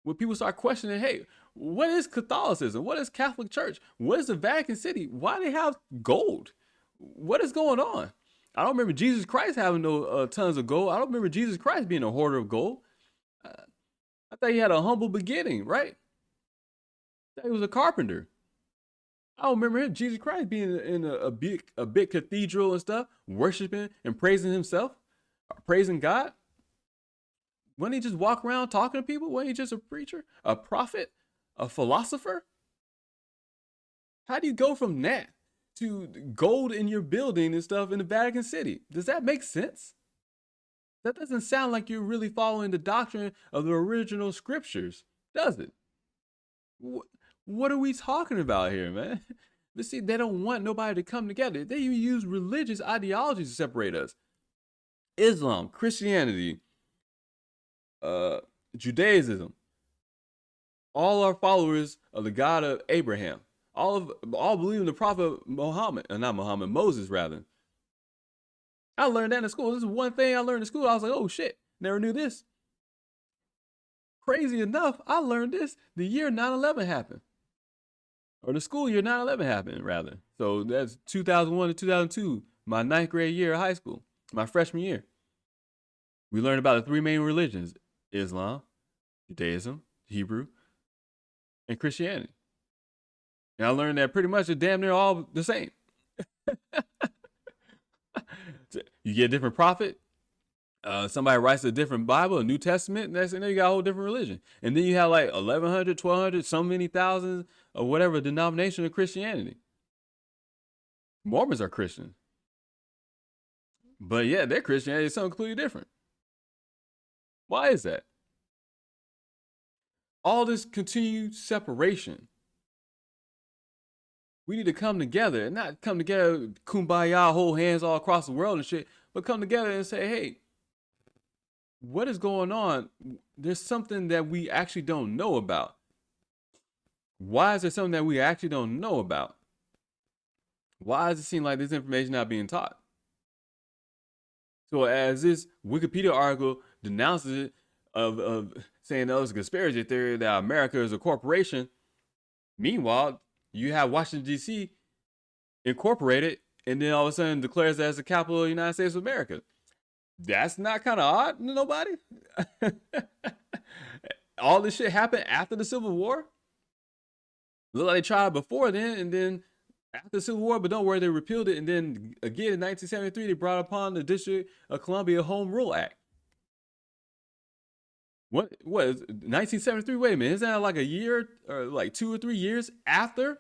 When people start questioning, hey, what is Catholicism? What is Catholic Church? What is the Vatican City? Why do they have gold? What is going on? I don't remember Jesus Christ having no tons of gold. I don't remember Jesus Christ being a hoarder of gold. I thought he had a humble beginning, right? I thought he was a carpenter. I don't remember him, Jesus Christ, being in a big cathedral and stuff, worshiping and praising himself. praising God? Wouldn't he just walk around talking to people? Wasn't he just a preacher, a prophet, a philosopher? How do you go from that to gold in your building and stuff in the Vatican City? Does that make sense? That doesn't sound like you're really following the doctrine of the original scriptures, does it? What are we talking about here, man? But see, they don't want nobody to come together. They even use religious ideologies to separate us. Islam, Christianity, Judaism, all are followers of the God of Abraham. All believe in the prophet Muhammad, not Muhammad, Moses rather. I learned that in school. This is one thing I learned in school. I was like, oh shit, never knew this. Crazy enough, I learned this the year 9/11 happened. Or the school year 9/11 happened, rather. So that's 2001 to 2002, my 9th grade year of high school, my freshman year. We learned about the three main religions: Islam, Judaism, Hebrew, and Christianity. And I learned that pretty much they're damn near all the same. You get a different prophet. Somebody writes a different Bible, a New Testament, and then you got a whole different religion. And then you have like 1,100, 1,200, so many thousands or whatever denomination of Christianity. Mormons are Christian. But yeah, their Christianity is something completely different. Why is that? All this continued separation. We need to come together and not come together, kumbaya, hold hands all across the world and shit, but come together and say, hey, what is going on? There's something that we actually don't know about. Why is there something that we actually don't know about? Why does it seem like this information not being taught? So as this Wikipedia article denounces it of saying that it's a conspiracy theory that America is a corporation, meanwhile, you have Washington, D.C. incorporated and then all of a sudden declares that as the capital of the United States of America. That's not kind of odd to nobody? All this shit happened after the Civil War? Look like they tried before then, and then after the Civil War, but don't worry, they repealed it. And then again in 1973, they brought upon the District of Columbia Home Rule Act. What is 1973? Wait a minute, is that like a year or like 2 or 3 years after?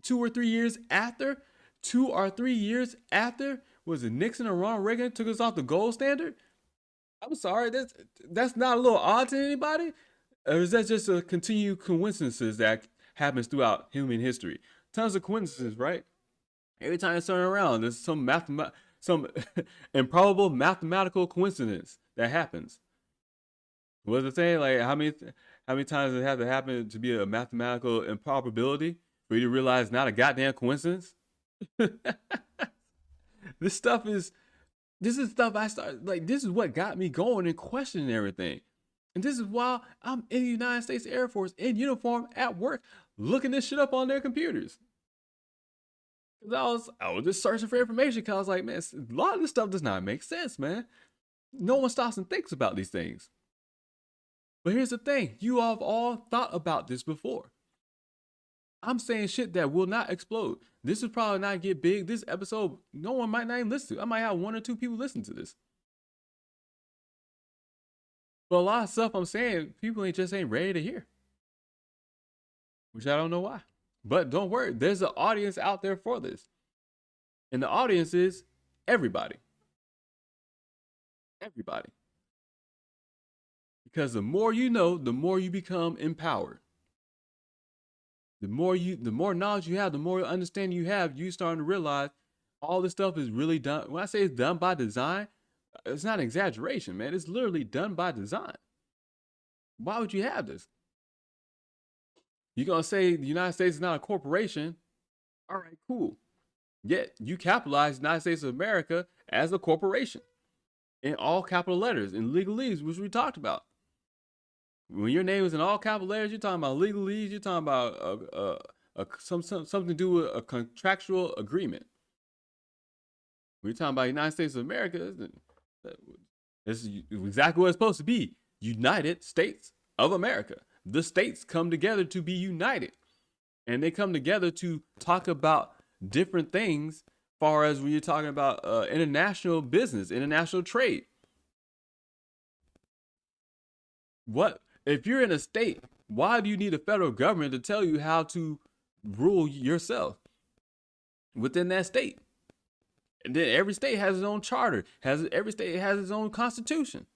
2 or 3 years after? 2 or 3 years after? Was it Nixon or Ronald Reagan took us off the gold standard? I'm sorry, that's not a little odd to anybody? Or is that just a continued coincidences that happens throughout human history? Tons of coincidences, right? Every time you turn around, there's some improbable mathematical coincidence that happens. What does it say? Like how many times does it have to happen to be a mathematical improbability for you to realize not a goddamn coincidence? This is stuff I started, like, this is what got me going and questioning everything. And this is why I'm in the United States Air Force in uniform at work looking this shit up on their computers. Cause I was just searching for information because I was like, man, a lot of this stuff does not make sense, man. No one stops and thinks about these things. But here's the thing, you have all thought about this before. I'm saying shit that will not explode. This will probably not get big. This episode, no one might not even listen to. I might have 1 or 2 people listen to this. But a lot of stuff I'm saying, people ain't ready to hear. Which I don't know why. But don't worry, there's an audience out there for this. And the audience is everybody. Everybody. Because the more you know, the more you become empowered. The more knowledge you have, the more understanding you have, you starting to realize all this stuff is really done. When I say it's done by design, it's not an exaggeration, man. It's literally done by design. Why would you have this? You're going to say the United States is not a corporation. All right, cool. Yet you capitalize the United States of America as a corporation in all capital letters in legalese, which we talked about. When your name is in all capital letters, you're talking about legalese. You're talking about something to do with a contractual agreement. When you're talking about United States of America, this is exactly what it's supposed to be. United States of America. The states come together to be united. And they come together to talk about different things as far as when you're talking about international business, international trade. What if you're in a state? Why do you need a federal government to tell you how to rule yourself within that state? And then every state has its own charter. Has every state has its own constitution.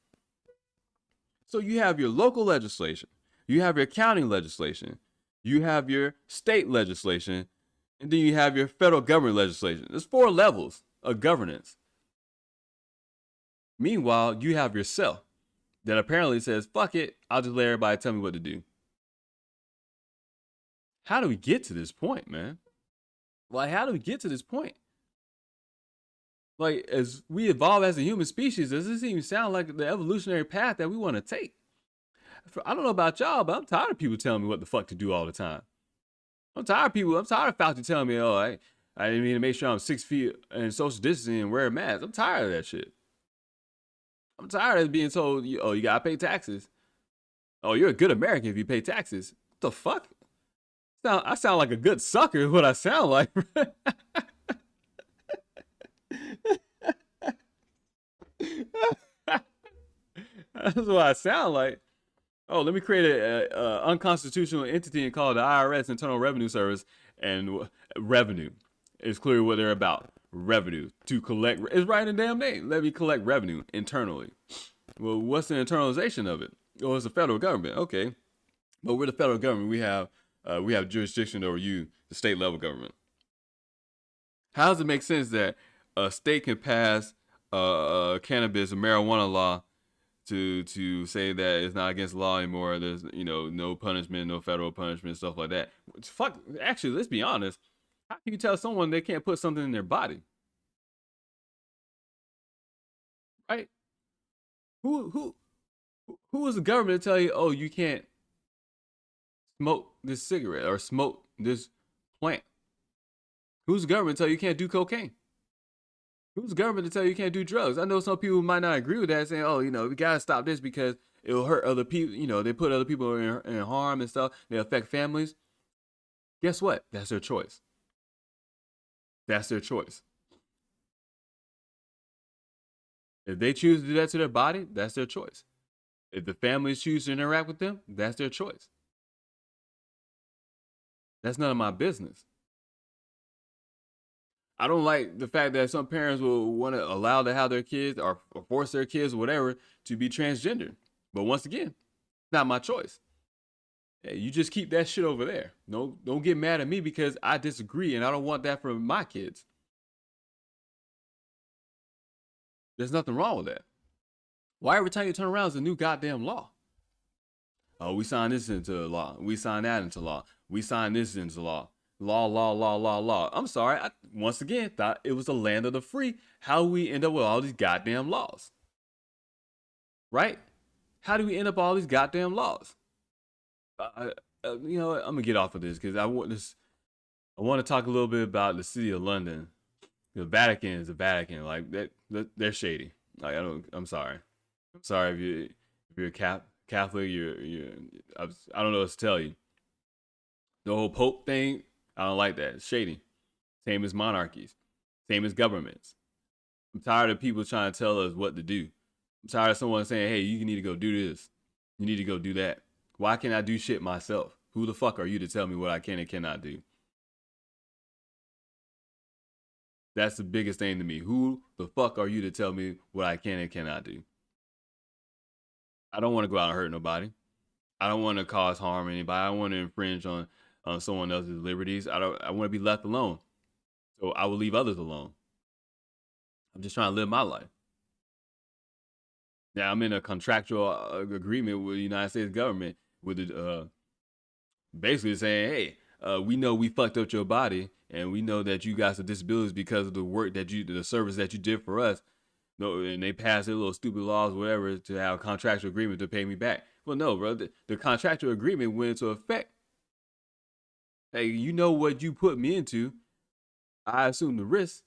So you have your local legislation, you have your county legislation, you have your state legislation, and then you have your federal government legislation. There's 4 levels of governance. Meanwhile, you have yourself that apparently says, fuck it, I'll just let everybody tell me what to do. How do we get to this point, man? Like, how do we get to this point? Like, as we evolve as a human species, does this even sound like the evolutionary path that we want to take? I don't know about y'all, but I'm tired of people telling me what the fuck to do all the time. I'm tired of Fauci telling me, oh, I didn't mean to make sure I'm 6 feet and social distancing and wear a mask. I'm tired of that shit. I'm tired of being told, oh, you gotta pay taxes. Oh, you're a good American if you pay taxes. What the fuck? I sound like a good sucker is what I sound like. That's what I sound like. Oh, let me create a unconstitutional entity and call it the IRS, Internal Revenue Service, and revenue is clearly what they're about. Revenue to collect. It's right in the damn name. Let me collect revenue internally. Well, what's the internalization of it? Oh, it's the federal government. Okay, but we're the federal government. We have jurisdiction over you, the state level government. How does it make sense that a state can pass cannabis or marijuana law to say that it's not against the law anymore? There's no punishment, no federal punishment, stuff like that. Fuck. Actually, let's be honest. How can you tell someone they can't put something in their body? Right? Who is the government to tell you, oh, you can't smoke this cigarette or smoke this plant? Who's the government to tell you can't do cocaine? Who's the government to tell you can't do drugs? I know some people might not agree with that, saying, oh, we gotta stop this because it'll hurt other people. They put other people in harm and stuff. They affect families. Guess what? That's their choice. That's their choice. If they choose to do that to their body, that's their choice. If the families choose to interact with them, that's their choice. That's none of my business. I don't like the fact that some parents will want to allow to have their kids or force their kids or whatever to be transgender. But once again, not my choice. Hey, you just keep that shit over there. No, don't get mad at me because I disagree and I don't want that for my kids. There's nothing wrong with that. Why every time you turn around is a new goddamn law? Oh, we signed this into law. We signed that into law. We signed this into law. Law. I'm sorry. I once again thought it was the land of the free. How do we end up with all these goddamn laws? Right? How do we end up with all these goddamn laws? You know what? I'm gonna get off of this because I want to talk a little bit about the city of London. The Vatican is the Vatican. Like they're shady. Like I'm sorry. I'm sorry if you're a Catholic. I don't know what to tell you. The whole Pope thing. I don't like that. It's shady. Same as monarchies. Same as governments. I'm tired of people trying to tell us what to do. I'm tired of someone saying, hey, you need to go do this. You need to go do that. Why can't I do shit myself? Who the fuck are you to tell me what I can and cannot do? That's the biggest thing to me. Who the fuck are you to tell me what I can and cannot do? I don't want to go out and hurt nobody. I don't want to cause harm to anybody. I don't want to infringe on someone else's liberties. I want to be left alone. So I will leave others alone. I'm just trying to live my life. Now I'm in a contractual agreement with the United States government with the basically saying, hey, we know we fucked up your body and we know that you got some disabilities because of the work the service that you did for us. No, and they passed their little stupid laws, whatever, to have a contractual agreement to pay me back. Well, no, bro, the contractual agreement went into effect. Hey, you know what you put me into. I assume the risk,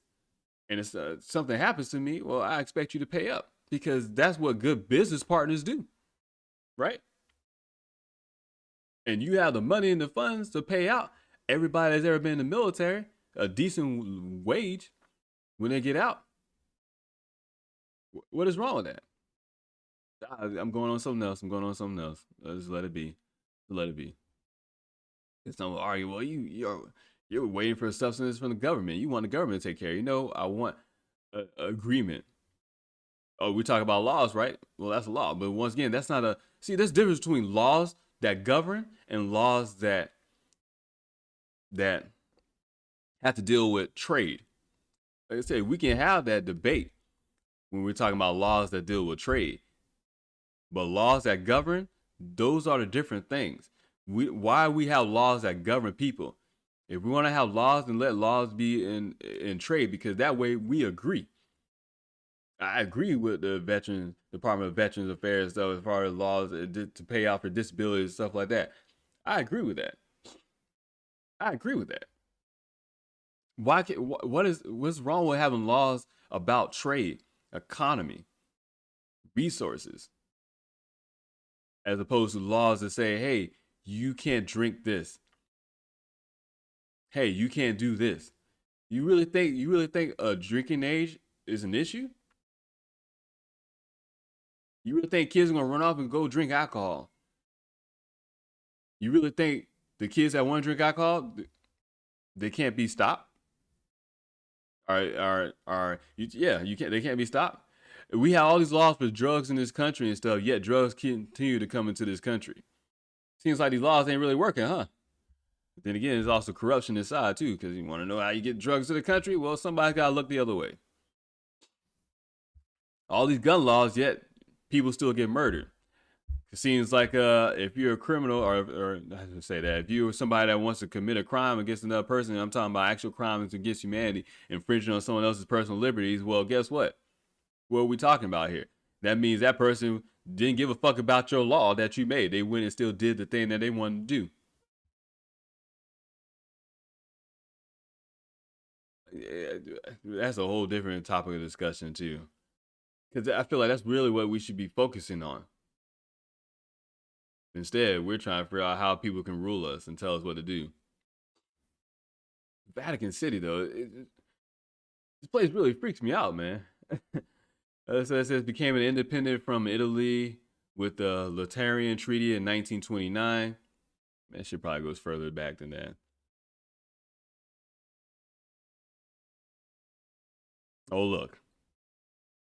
and if something happens to me, well, I expect you to pay up because that's what good business partners do, right? And you have the money and the funds to pay out everybody that's ever been in the military a decent wage when they get out. What is wrong with that? I'm going on something else. I'm going on something else. Just let it be. Let it be. It's not argue. Well, you're waiting for substance from the government. You want the government to take care. I want a agreement. Oh, we talk about laws, right? Well, that's a law. But once again, that's not a see. There's a difference between laws that govern and laws that have to deal with trade. Like I said, we can have that debate when we're talking about laws that deal with trade. But laws that govern, those are the different things. Why we have laws that govern people? If we want to have laws, then let laws be in trade because that way we agree. I agree with the Veterans Department of Veterans Affairs stuff as far as laws to pay out for disabilities and stuff like that. I agree with that. I agree with that. What's wrong with having laws about trade, economy, resources, as opposed to laws that say, "Hey, you can't drink this. Hey, you can't do this." You really think a drinking age is an issue? You really think kids are gonna run off and go drink alcohol? You really think the kids that want to drink alcohol they can't be stopped? Yeah, you can't. They can't be stopped. We have all these laws for drugs in this country and stuff, yet drugs continue to come into this country. Seems like these laws ain't really working, huh? But then again, there's also corruption inside too, because you want to know how you get drugs to the country. Well, somebody's got to look the other way. All these gun laws, yet people still get murdered. It seems like if you're a criminal, or I should say that if you're somebody that wants to commit a crime against another person, I'm talking about actual crimes against humanity, infringing on someone else's personal liberties. Well, guess what are we talking about here? That means that person didn't give a fuck about your law that you made. They went and still did the thing that they wanted to do. That's a whole different topic of discussion too. Because I feel like that's really what we should be focusing on. Instead, we're trying to figure out how people can rule us and tell us what to do. Vatican City, though, this place really freaks me out, man. So it says became an independent from Italy with the Lateran Treaty in 1929. That shit probably goes further back than that. Oh, look.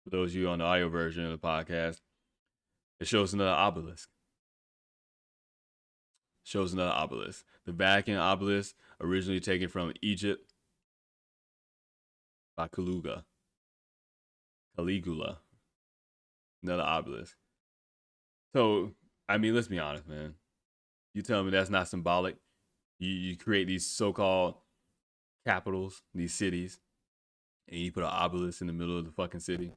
For those of you on the audio version of the podcast, it shows another obelisk. Shows another obelisk. The Vatican obelisk, originally taken from Egypt by Caligula. Another obelisk. So, I mean, let's be honest, man. You tell me that's not symbolic. You create these so-called capitals, these cities, and you put an obelisk in the middle of the fucking city.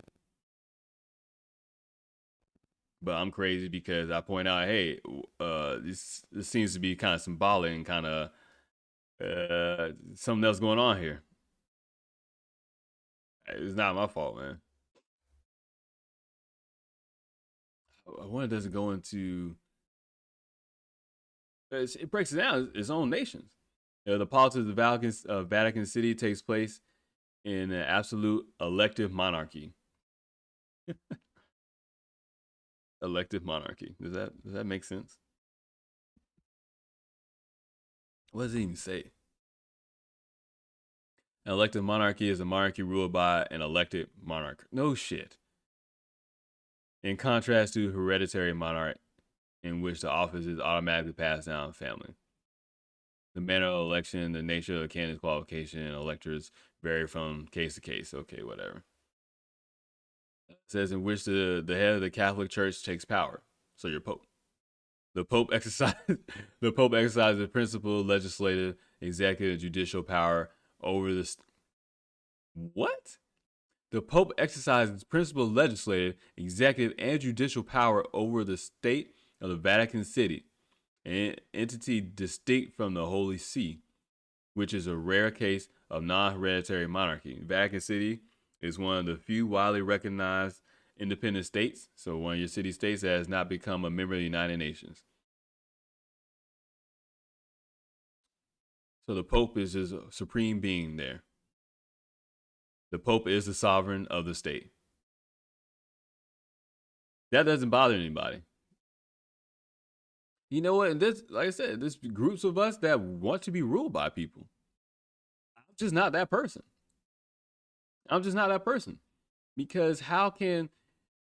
But I'm crazy because I point out, hey, this seems to be kind of symbolic and kind of something else going on here. It's not my fault, man. I wonder does it go into it breaks it down its own nations. The politics of the Vatican City takes place in an absolute elective monarchy. Elective monarchy. Does that make sense? What does it even say? An elective monarchy is a monarchy ruled by an elected monarch. No shit. In contrast to hereditary monarch, in which the office is automatically passed down family. The manner of election, the nature of the candidate's qualification, and electors vary from case to case. Okay, whatever. It says in which the head of the Catholic Church takes power. So your Pope. The Pope exercises the Pope exercises the principal legislative, executive, and judicial power over the what? The Pope exercises principal legislative, executive, and judicial power over the state of the Vatican City, an entity distinct from the Holy See, which is a rare case of non-hereditary monarchy. Vatican City is one of the few widely recognized independent states, so one of your city states that has not become a member of the United Nations. So the Pope is just a supreme being there. The Pope is the sovereign of the state. That doesn't bother anybody. You know what? And this, like I said, there's groups of us that want to be ruled by people. I'm just not that person. I'm just not that person. Because how can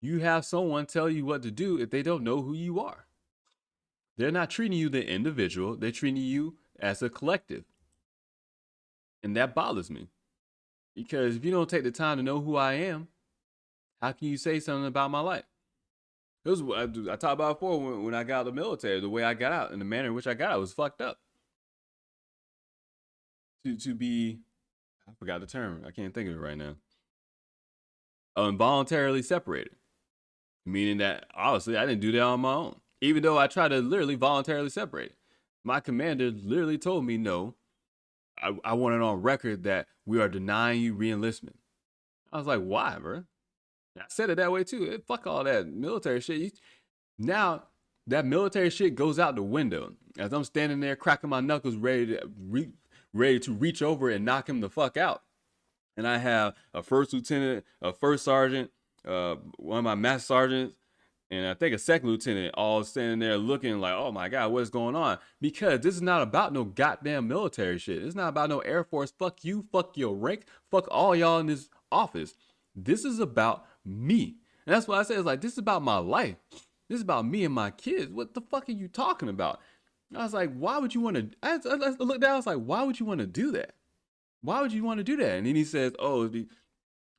you have someone tell you what to do if they don't know who you are? They're not treating you the individual, they're treating you as a collective. And that bothers me. Because if you don't take the time to know who I am, how can you say something about my life? It was I talked about before when I got out of the military. The way I got out and the manner in which I got out was fucked up. To be, I forgot the term. I can't think of it right now. Involuntarily separated, meaning that obviously I didn't do that on my own. Even though I tried to literally voluntarily separate, my commander literally told me no. I want it on record that we are denying you reenlistment. I was like, why, bro? I said it that way too. Fuck all that military shit. Now that military shit goes out the window as I'm standing there cracking my knuckles, ready to reach over and knock him the fuck out. And I have a first lieutenant, a first sergeant, one of my master sergeants, and I think a second lieutenant all standing there looking like, oh my God, what's going on? Because this is not about no goddamn military shit. It's not about no Air Force. Fuck you, fuck your rank, fuck all y'all in this office. This is about me. And that's why I say it's like, this is about my life. This is about me and my kids. What the fuck are you talking about? I was like, why would you want to? I looked down, I was like, why would you want to do that? Why would you want to do that? And then he says, oh,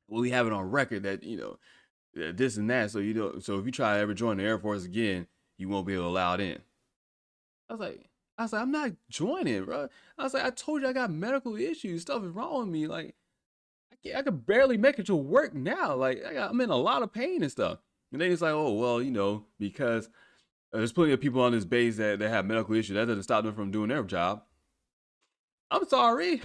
well, we have it on record that, this and that. So, so if you try to ever join the Air Force again, you won't be able to allow it in. I was like, I'm not joining, bro. I was like, I told you I got medical issues. Stuff is wrong with me. Like, I could barely make it to work now. Like, I'm in a lot of pain and stuff. And then he's like, oh, well, because there's plenty of people on this base that have medical issues. That doesn't stop them from doing their job. I'm sorry.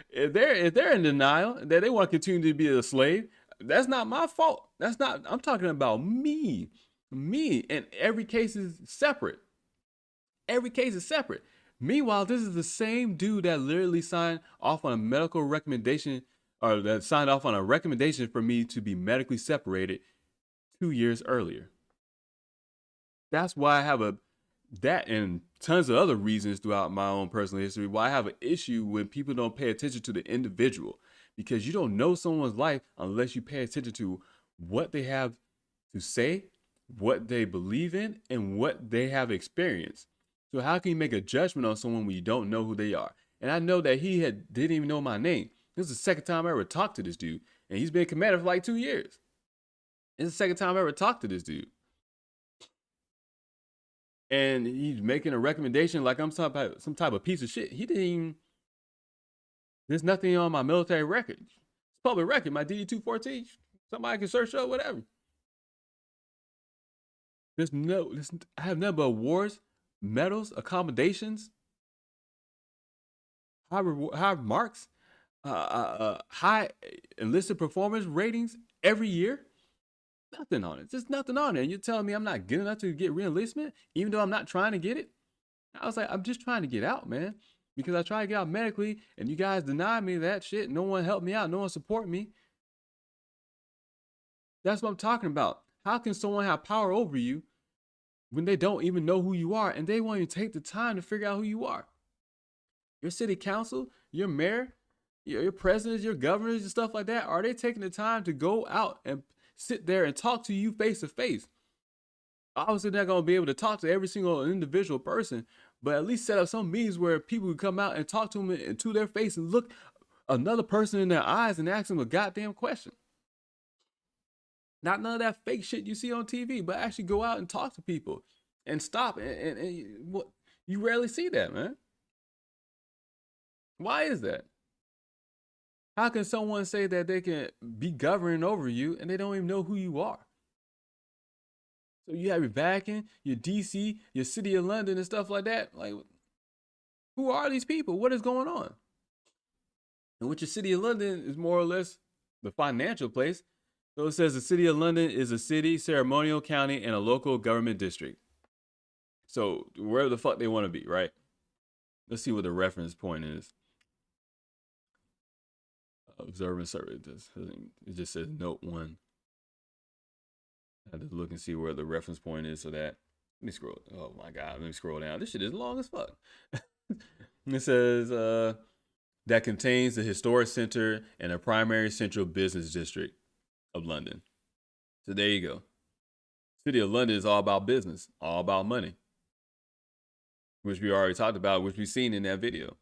if they're in denial that they want to continue to be a slave, that's not my fault. I'm talking about me. Me. And every case is separate. Every case is separate. Meanwhile, this is the same dude that literally signed off on a medical recommendation, or that signed off on a recommendation for me to be medically separated 2 years earlier. That's why I have that and tons of other reasons throughout my own personal history why I have an issue when people don't pay attention to the individual, because you don't know someone's life unless you pay attention to what they have to say, what they believe in, and what they have experienced. So how can you make a judgment on someone when you don't know who they are? And I know that he didn't even know my name. This is the second time I ever talked to this dude, and he's been commander for like 2 years. It's the second time I ever talked to this dude. And he's making a recommendation like I'm some type of piece of shit. He didn't even, there's nothing on my military record. It's public record, my DD-214. Somebody can search up, whatever. I have nothing but awards, medals, accommodations, high marks, high enlisted performance ratings every year. Nothing on it. Just nothing on it. And you're telling me I'm not good enough to get reenlistment, even though I'm not trying to get it? I was like, I'm just trying to get out, man. Because I tried to get out medically, and you guys denied me that shit. No one helped me out. No one support me. That's what I'm talking about. How can someone have power over you when they don't even know who you are, and they won't even take the time to figure out who you are? Your city council, your mayor, your presidents, your governors, and stuff like that, are they taking the time to go out and sit there and talk to you face to face? Obviously, they're not going to be able to talk to every single individual person, but at least set up some meetings where people can come out and talk to them and to their face and look another person in their eyes and ask them a goddamn question. Not none of that fake shit you see on TV, but actually go out and talk to people and stop. And what, you rarely see that, man. Why is that? How can someone say that they can be governing over you and they don't even know who you are? So you have your Vatican, your DC, your City of London and stuff like that. Like, who are these people? What is going on? And with your City of London is more or less the financial place. So it says the City of London is a city, ceremonial county, and a local government district. So wherever the fuck they want to be, right? Let's see what the reference point is. Observant service. It just says note 1. I have to look and see where the reference point is so that. Let me scroll. Oh my god, let me scroll down. This shit is long as fuck. It says that contains the historic center and a primary central business district of London. So there you go. City of London is all about business, all about money, which we already talked about, which we've seen in that video.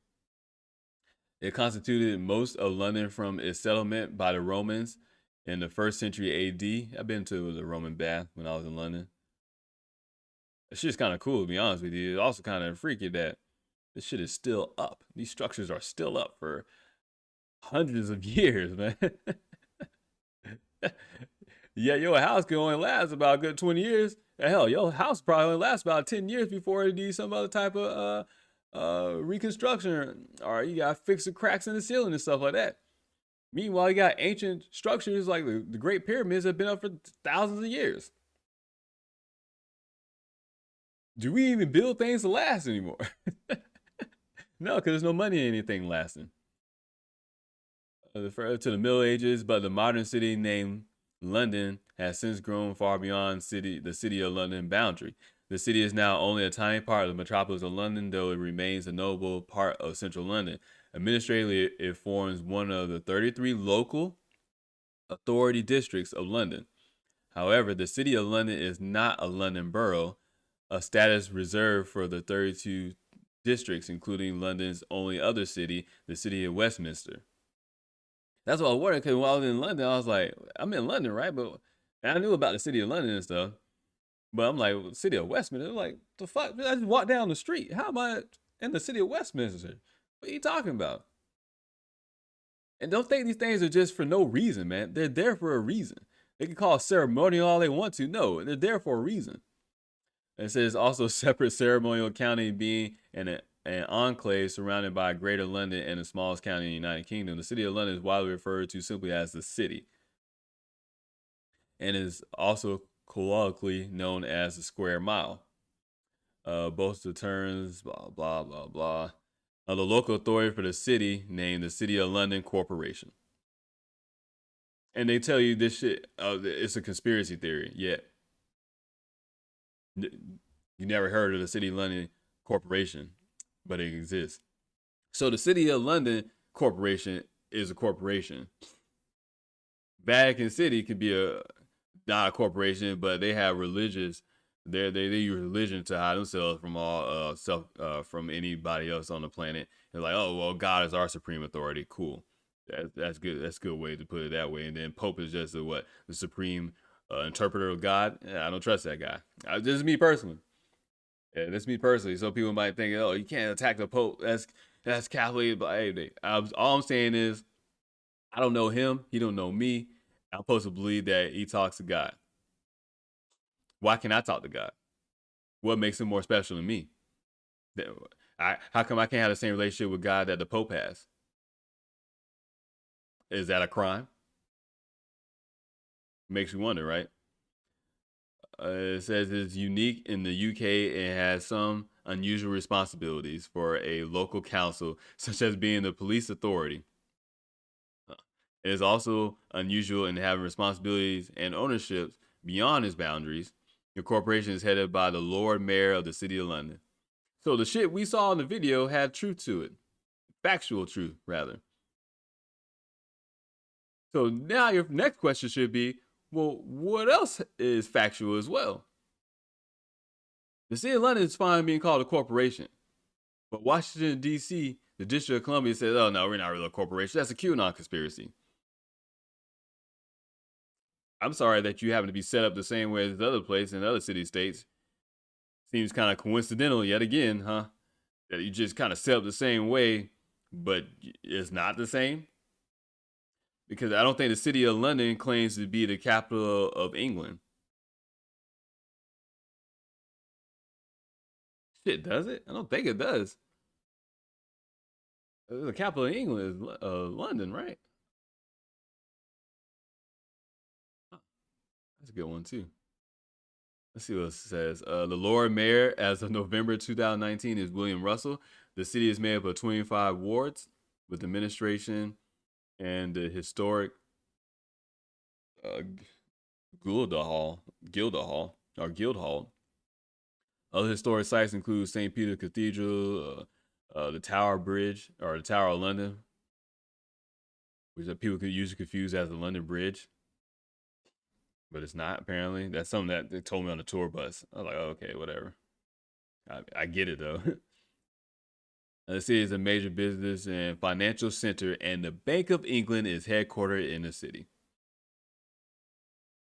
It constituted most of London from its settlement by the Romans in the 1st century AD. I've been to the Roman bath when I was in London. It's just kind of cool, to be honest with you. It's also kind of freaky that this shit is still up. These structures are still up for hundreds of years, man. Yeah, your house can only last about a good 20 years. Hell, your house probably only lasts about 10 years before it needs some other type of reconstruction, or you got to fix the cracks in the ceiling and stuff like that. Meanwhile, you got ancient structures like the Great Pyramids that have been up for thousands of years. Do we even build things to last anymore? No, because there's no money in anything lasting. To the Middle Ages, but the modern city named London has since grown far beyond the city of London boundary. The city is now only a tiny part of the metropolis of London, though it remains a notable part of central London. Administratively, it forms one of the 33 local authority districts of London. However, the city of London is not a London borough, a status reserved for the 32 districts, including London's only other city, the city of Westminster. That's what I was wondering, because when I was in London, I was like, I'm in London, right? But I knew about the city of London and stuff. But I'm like, well, the city of Westminster, I'm like, the fuck? I just walked down the street. How am I in the city of Westminster? What are you talking about? And don't think these things are just for no reason, man. They're there for a reason. They can call it ceremonial all they want to. No, they're there for a reason. It says also separate ceremonial county being an enclave surrounded by Greater London and the smallest county in the United Kingdom. The city of London is widely referred to simply as the city and is also colloquially known as the square mile. Both the terms, blah, blah, blah, blah. The local authority for the city named the City of London Corporation. And they tell you this shit, it's a conspiracy theory. Yet, you never heard of the City of London Corporation, but it exists. So the City of London Corporation is a corporation. Vatican City could be not a corporation, but they have religious. They use religion to hide themselves from all from anybody else on the planet. They're like, oh well, God is our supreme authority. Cool, that's good. That's a good way to put it that way. And then Pope is just the supreme interpreter of God. Yeah, I don't trust that guy. This is me personally. Yeah, this is me personally. So people might think, oh, you can't attack the Pope. That's Catholic. But hey, all I'm saying is, I don't know him. He don't know me. I'm supposed to believe that he talks to God. Why can't I talk to God? What makes him more special than me? How come I can't have the same relationship with God that the Pope has? Is that a crime? Makes you wonder, right? It says it's unique in the UK and has some unusual responsibilities for a local council, such as being the police authority. It is also unusual in having responsibilities and ownerships beyond its boundaries. The corporation is headed by the Lord Mayor of the City of London. So the shit we saw in the video had truth to it. Factual truth, rather. So now your next question should be, well, what else is factual as well? The City of London is fine being called a corporation. But Washington, D.C., the District of Columbia says, oh no, we're not really a corporation. That's a QAnon conspiracy. I'm sorry that you happen to be set up the same way as the other place in other city states. Seems kind of coincidental yet again, huh? That you just kind of set up the same way, but it's not the same. Because I don't think the city of London claims to be the capital of England. Shit, does it? I don't think it does. The capital of England is London, right? That's a good one too. Let's see what it says. The Lord Mayor, as of November 2019, is William Russell. The city is made up of 25 wards with administration and the historic Guildhall. Other historic sites include St. Peter Cathedral, the Tower Bridge, or the Tower of London, which people could usually confuse as the London Bridge, but it's not apparently. That's something that they told me on the tour bus. I was like, oh, okay, whatever. I get it though. The city is a major business and financial center, and the Bank of England is headquartered in the city.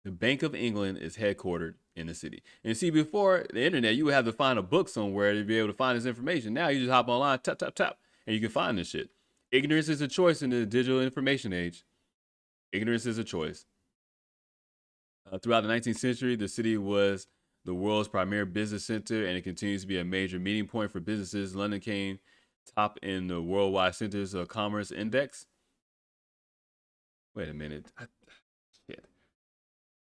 The Bank of England is headquartered in the city. And see, before the internet, you would have to find a book somewhere to be able to find this information. Now you just hop online, tap, tap, tap, and you can find this shit. Ignorance is a choice in the digital information age. Ignorance is a choice. Throughout the 19th century, the city was the world's premier business center, and it continues to be a major meeting point for businesses. London came top in the Worldwide Centers of Commerce Index. Wait a minute. Shit.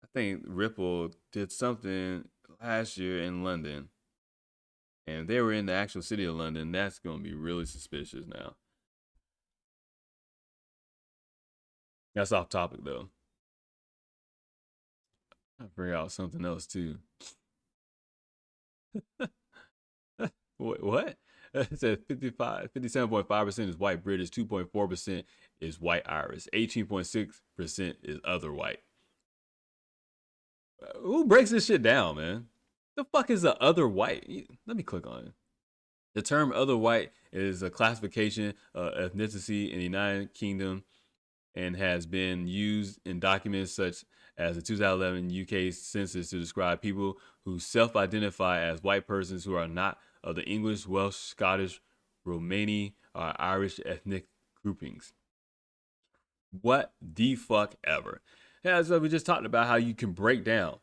I think Ripple did something last year in London, and they were in the actual city of London. That's going to be really suspicious now. That's off topic, though. I figure out something else, too. Wait, what? It says 57.5% is white British, 2.4% is white Irish, 18.6% is other white. Who breaks this shit down, man? The fuck is the other white? Let me click on it. The term other white is a classification of ethnicity in the United Kingdom and has been used in documents such as the 2011 UK census to describe people who self-identify as white persons who are not of the English, Welsh, Scottish, Romani, or Irish ethnic groupings. What the fuck ever. Yeah, so we just talked about how you can break down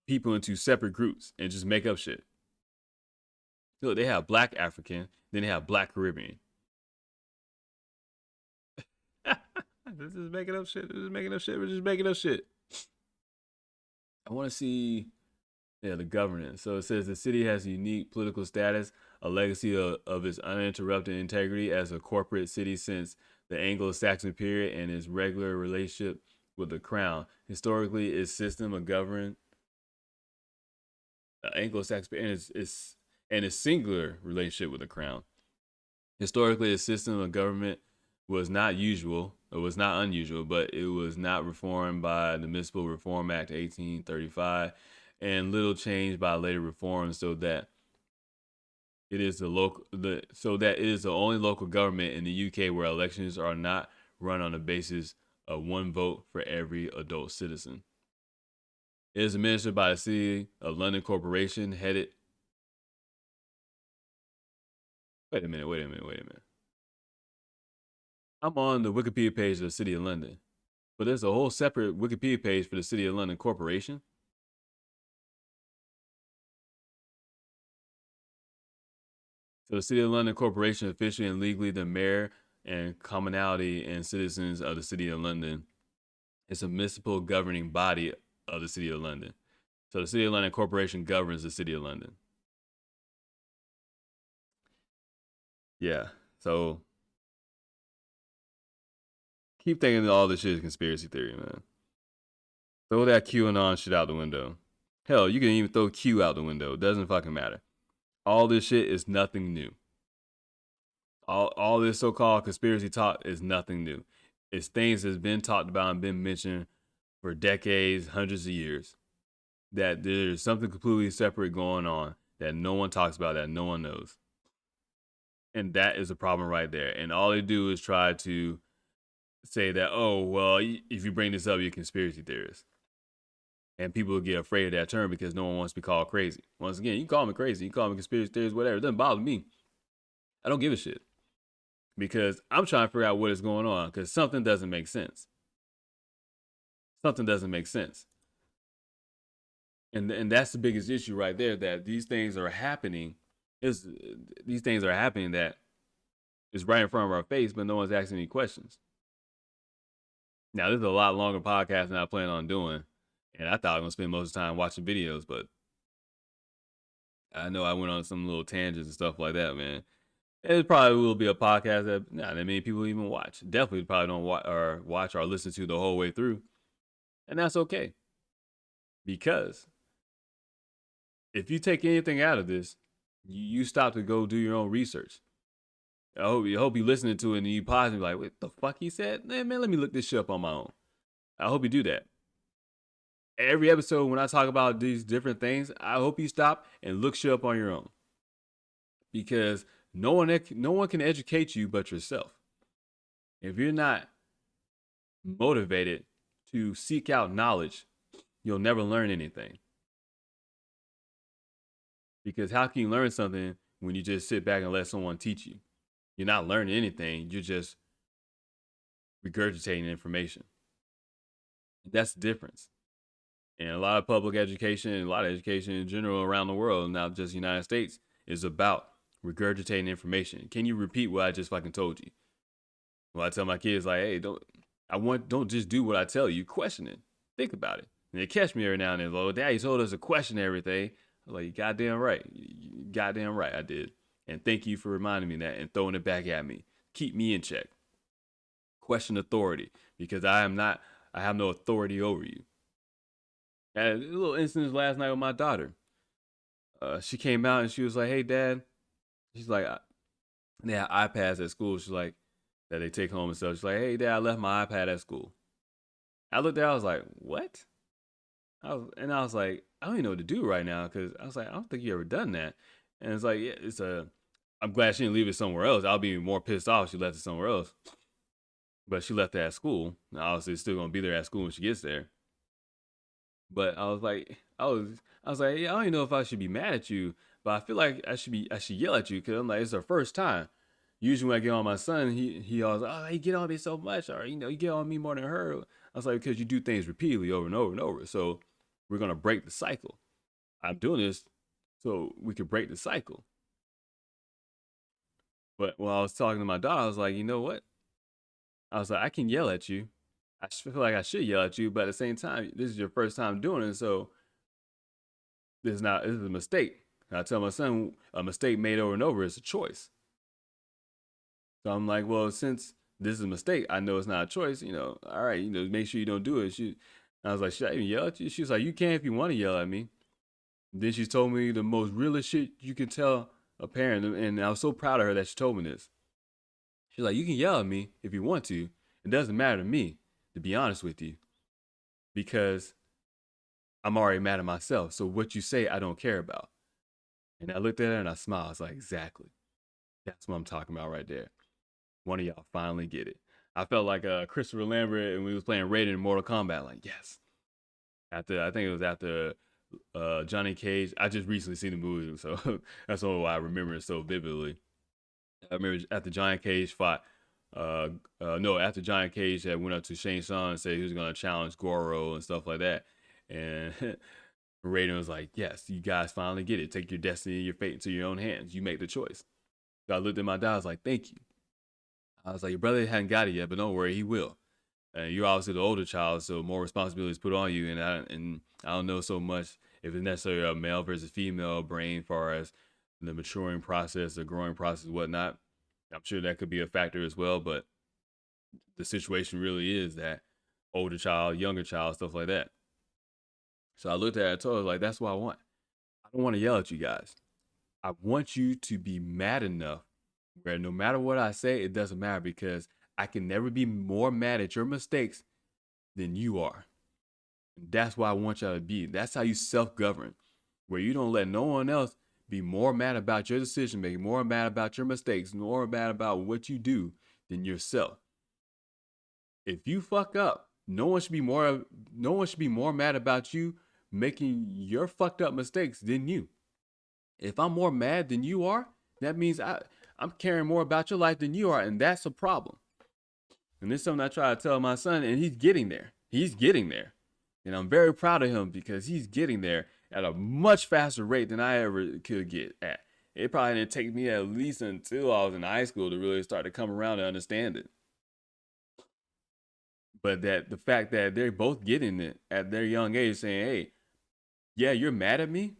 people into separate groups and just make up shit. So they have black African, then they have black Caribbean. This is making up shit. This is making up shit. We're just making up shit. I want to see, the governance. So it says the city has a unique political status, a legacy of its uninterrupted integrity as a corporate city since the Anglo-Saxon period, and its regular relationship with the crown. Historically, its system of government, Anglo-Saxon, and its singular relationship with the crown. Historically, its system of government was not usual. It was not unusual, but it was not reformed by the Municipal Reform Act 1835, and little changed by later reforms, so that it is the only local government in the UK where elections are not run on the basis of one vote for every adult citizen. It is administered by the City of London Corporation, headed. Wait a minute. I'm on the Wikipedia page of the City of London, but there's a whole separate Wikipedia page for the City of London Corporation. So the City of London Corporation, officially and legally the mayor and commonalty and citizens of the City of London, is a municipal governing body of the City of London. So the City of London Corporation governs the City of London. Yeah. So keep thinking that all this shit is conspiracy theory, man. Throw that QAnon shit out the window. Hell, you can even throw Q out the window. It doesn't fucking matter. All this shit is nothing new. All this so-called conspiracy talk is nothing new. It's things that's been talked about and been mentioned for decades, hundreds of years. That there's something completely separate going on that no one talks about, that no one knows. And that is a problem right there. And all they do is try to say that, oh, well, if you bring this up, you're a conspiracy theorist. And people get afraid of that term because no one wants to be called crazy. Once again, you call me crazy, you call me conspiracy theorist, whatever. It doesn't bother me. I don't give a shit. Because I'm trying to figure out what is going on, because something doesn't make sense. Something doesn't make sense. And that's the biggest issue right there, that these things are happening. These things are happening that is right in front of our face, but no one's asking any questions. Now, this is a lot longer podcast than I plan on doing. And I thought I was going to spend most of the time watching videos, but I know I went on some little tangents and stuff like that, man. It probably will be a podcast that not that many people even watch. Definitely probably don't watch or listen to the whole way through. And that's okay. Because if you take anything out of this, you stop to go do your own research. I hope you listening to it and you pause and be like, what the fuck he said? Man, let me look this shit up on my own. I hope you do that. Every episode when I talk about these different things, I hope you stop and look shit up on your own. Because no one can educate you but yourself. If you're not motivated to seek out knowledge, you'll never learn anything. Because how can you learn something when you just sit back and let someone teach you? You're not learning anything. You're just regurgitating information. That's the difference. And a lot of public education, and a lot of education in general around the world, not just the United States, is about regurgitating information. Can you repeat what I just fucking told you? Well, I tell my kids like, hey, don't just do what I tell you. Question it. Think about it. And they catch me every now and then. Like, Dad, you told us to question everything. I'm like, you goddamn right. You goddamn right, I did. And thank you for reminding me that and throwing it back at me. Keep me in check. Question authority, because I have no authority over you. I had a little instance last night with my daughter. She came out and she was like, hey, Dad. She's like, they have iPads at school. She's like, that they take home and stuff. She's like, hey, Dad, I left my iPad at school. I looked at her, I was like, what? I was like, I don't even know what to do right now, because I was like, I don't think you ever done that. And it's like, yeah, I'm glad she didn't leave it somewhere else. I'll be more pissed off if she left it somewhere else. But she left it at school. Now, obviously, it's still gonna be there at school when she gets there. But I was like, yeah, I don't even know if I should be mad at you, but I feel like I should yell at you, because I'm like, it's her first time. Usually when I get on my son, he always, oh, he get on me so much, or you get on me more than her. I was like, because you do things repeatedly over and over and over. So we're gonna break the cycle. I'm doing this so we could break the cycle. But when I was talking to my daughter, I was like, you know what? I was like, I can yell at you. I feel like I should yell at you, but at the same time, this is your first time doing it, so this is a mistake. And I tell my son, a mistake made over and over is a choice. So I'm like, well, since this is a mistake, I know it's not a choice. All right, make sure you don't do it. I was like, should I even yell at you? She was like, you can if you want to yell at me. And then she told me the most realest shit you can tell a parent, and I was so proud of her that she told me this. She's like, you can yell at me if you want to. It doesn't matter to me, to be honest with you, because I'm already mad at myself. So what you say, I don't care about. And I looked at her and I smiled. I was like, exactly. That's what I'm talking about right there. One of y'all finally get it. I felt like Christopher Lambert and we was playing Raiden in Mortal Kombat. Like, yes. I think it was after Johnny Cage. I just recently seen the movie, so that's why I remember it so vividly. I remember after Johnny Cage fought. No, after Johnny Cage had went up to Shang Tsung and said he was gonna challenge Goro and stuff like that, and Raiden was like, "Yes, you guys finally get it. Take your destiny, your fate into your own hands. You make the choice." So I looked at my dad. I was like, "Thank you." I was like, "Your brother hadn't got it yet, but don't worry, he will." And you're obviously the older child, so more responsibilities put on you. And I don't know so much if it's necessarily a male versus female brain, as far as the maturing process, the growing process, whatnot. I'm sure that could be a factor as well, but the situation really is that older child, younger child, stuff like that. So I looked at her and told her, like, that's what I want. I don't want to yell at you guys. I want you to be mad enough where no matter what I say, it doesn't matter, because I can never be more mad at your mistakes than you are. And that's why I want y'all to be. That's how you self-govern, where you don't let no one else be more mad about your decision making, more mad about your mistakes, more mad about what you do than yourself. If you fuck up, no one should be more mad about you making your fucked up mistakes than you. If I'm more mad than you are, that means I'm caring more about your life than you are, and that's a problem. And this is something I try to tell my son, and he's getting there. He's getting there. And I'm very proud of him, because he's getting there at a much faster rate than I ever could get at. It probably didn't take me at least until I was in high school to really start to come around and understand it. But that the fact that they're both getting it at their young age, saying, hey, yeah, you're mad at me,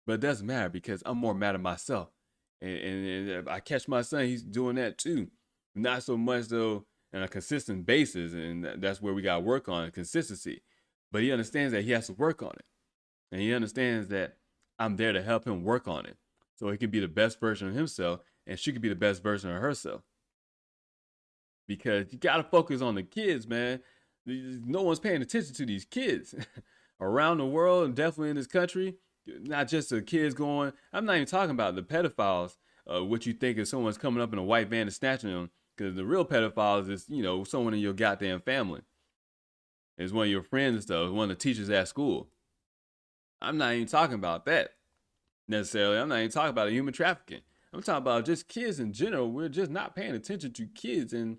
but it doesn't matter, because I'm more mad at myself. And I catch my son, he's doing that too. Not so much though on a consistent basis, and that's where we got to work on consistency. But he understands that he has to work on it, and he understands that I'm there to help him work on it, so he can be the best version of himself, and she can be the best version of herself. Because you got to focus on the kids, man. No one's paying attention to these kids around the world, and definitely in this country. Not just the kids going. I'm not even talking about the pedophiles. What you think if someone's coming up in a white van and snatching them? Because the real pedophiles is, someone in your goddamn family. It's one of your friends and stuff. One of the teachers at school. I'm not even talking about that necessarily. I'm not even talking about human trafficking. I'm talking about just kids in general. We're just not paying attention to kids and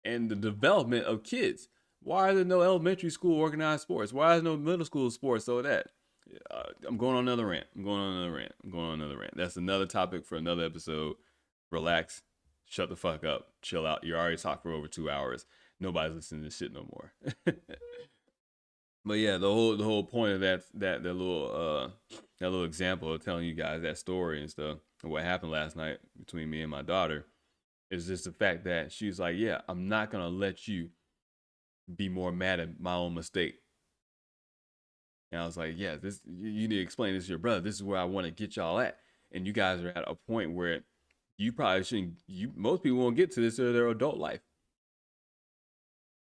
the development of kids. Why are there no elementary school organized sports? Why is no middle school sports? So that I'm going on another rant. That's another topic for another episode. Relax, shut the fuck up, chill out. You already talked for over 2 hours. Nobody's listening to this shit no more. But yeah, the whole point of that little example of telling you guys that story and stuff, and what happened last night between me and my daughter, is just the fact that she's like, yeah, I'm not gonna let you be more mad at my own mistake. And I was like, yeah, you need to explain this to your brother. This is where I want to get y'all at. And you guys are at a point where you probably shouldn't. Most people won't get to this in their adult life.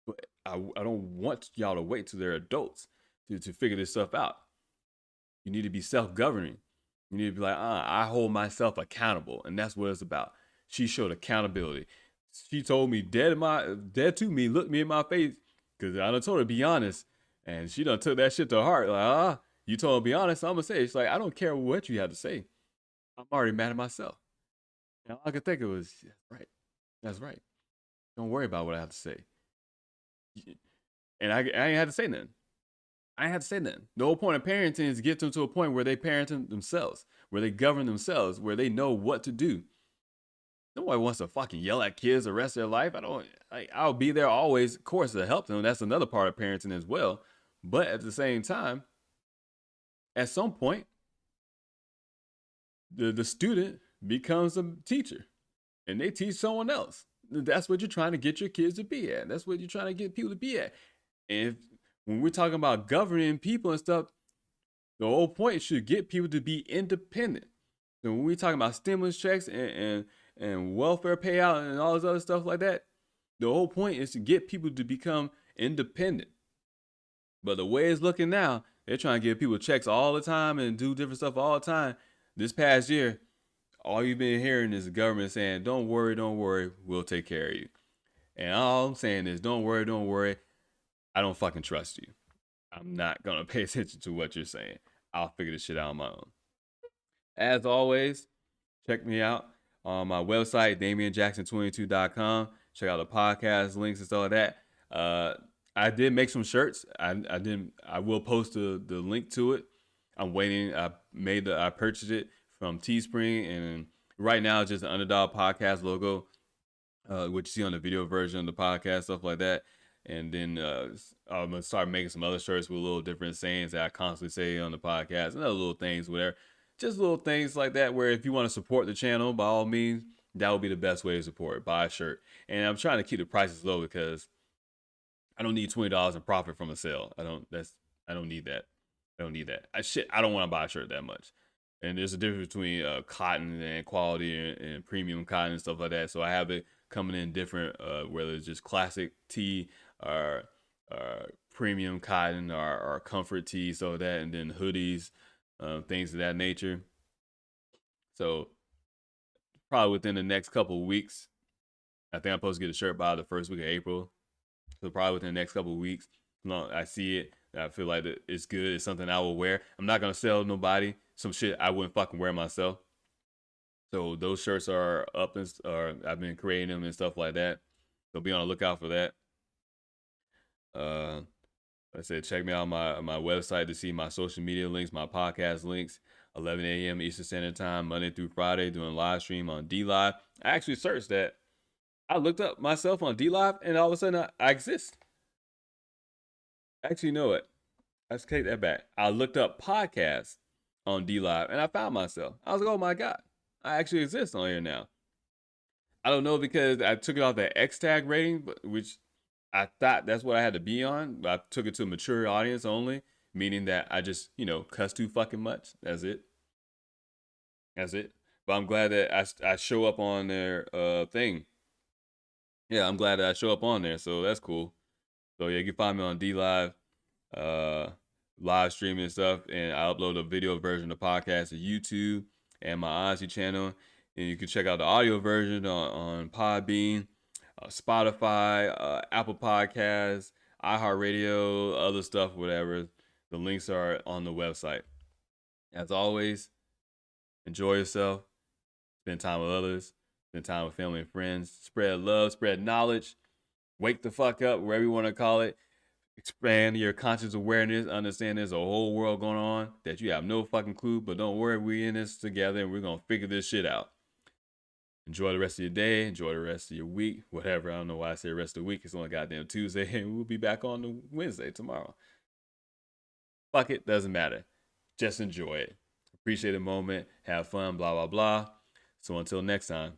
But I don't want y'all to wait till they're adults to figure this stuff out. You need to be self-governing. You need to be like, I hold myself accountable, and that's what it's about. She showed accountability. She told me dead to me, looked me in my face, because I done told her to be honest, and she done took that shit to heart. Like, you told her to be honest, I'm gonna say it. She's like, I don't care what you have to say. I'm already mad at myself. And all I could think of was, that's right. Don't worry about what I have to say. And I ain't had to say nothing. The whole point of parenting is to get them to a point where they parent themselves, where they govern themselves, where they know what to do. Nobody wants to fucking yell at kids the rest of their life. I'll be there always, of course, to help them. That's another part of parenting as well. But at the same time, at some point, the student becomes a teacher, and they teach someone else. That's what you're trying to get your kids to be at. That's what you're trying to get people to be at. And when we're talking about governing people and stuff, the whole point should get people to be independent. So when we're talking about stimulus checks and welfare payout and all this other stuff like that, the whole point is to get people to become independent. But the way it's looking now, they're trying to give people checks all the time and do different stuff all the time. This past year, all you've been hearing is the government saying, don't worry, we'll take care of you. And all I'm saying is, don't worry. I don't fucking trust you. I'm not going to pay attention to what you're saying. I'll figure this shit out on my own. As always, check me out on my website, DamianJackson22.com. Check out the podcast links and stuff like that. I did make some shirts. I will post the link to it. I'm waiting. I purchased it from Teespring, and right now it's just the Underdog podcast logo, which you see on the video version of the podcast, stuff like that. And then I'm gonna start making some other shirts with little different sayings that I constantly say on the podcast, and other little things, whatever. Just little things like that, where if you want to support the channel, by all means, that would be the best way to support it. Buy a shirt. And I'm trying to keep the prices low because I don't need $20 in profit from a sale. I don't need that. I don't want to buy a shirt that much. And there's a difference between cotton and quality and premium cotton and stuff like that. So I have it coming in different, whether it's just classic tee or premium cotton or comfort tee, so that, and then hoodies, things of that nature. So probably within the next couple of weeks, I think I'm supposed to get a shirt by the first week of April. So probably within the next couple of weeks, I see it, I feel like it's good. It's something I will wear. I'm not gonna sell nobody some shit I wouldn't fucking wear myself. So those shirts are up, or I've been creating them and stuff like that. So be on the lookout for that. Like I said, check me out on my website to see my social media links, my podcast links. 11 a.m. Eastern Standard Time, Monday through Friday, doing live stream on DLive. I actually searched that. I looked up myself on DLive, and all of a sudden I exist. Actually, you know what? Let's take that back. I looked up podcasts on DLive, and I found myself. I was like, oh my God, I actually exist on here now. I don't know because I took it off that X tag rating, which I thought that's what I had to be on. But I took it to a mature audience only, meaning that I just, cuss too fucking much. That's it. That's it. But I'm glad that I show up on their thing. Yeah, I'm glad that I show up on there. So that's cool. So yeah, you can find me on D Live, uh, live streaming and stuff, and I upload a video version of the podcast to YouTube and my Odyssey channel, and you can check out the audio version on Podbean, Spotify, Apple Podcasts, iHeartRadio, other stuff, whatever. The links are on the website. As always, enjoy yourself, spend time with others, spend time with family and friends, spread love, spread knowledge, wake the fuck up, wherever you want to call it. Expand your conscious awareness, understand there's a whole world going on that you have no fucking clue, but don't worry, we in this together and we're gonna figure this shit out. Enjoy the rest of your day, enjoy the rest of your week, whatever. I don't know why I say rest of the week. It's only goddamn Tuesday, and we'll be back on the Wednesday tomorrow. Fuck it, doesn't matter. Just enjoy it. Appreciate the moment, have fun, blah blah blah. So until next time.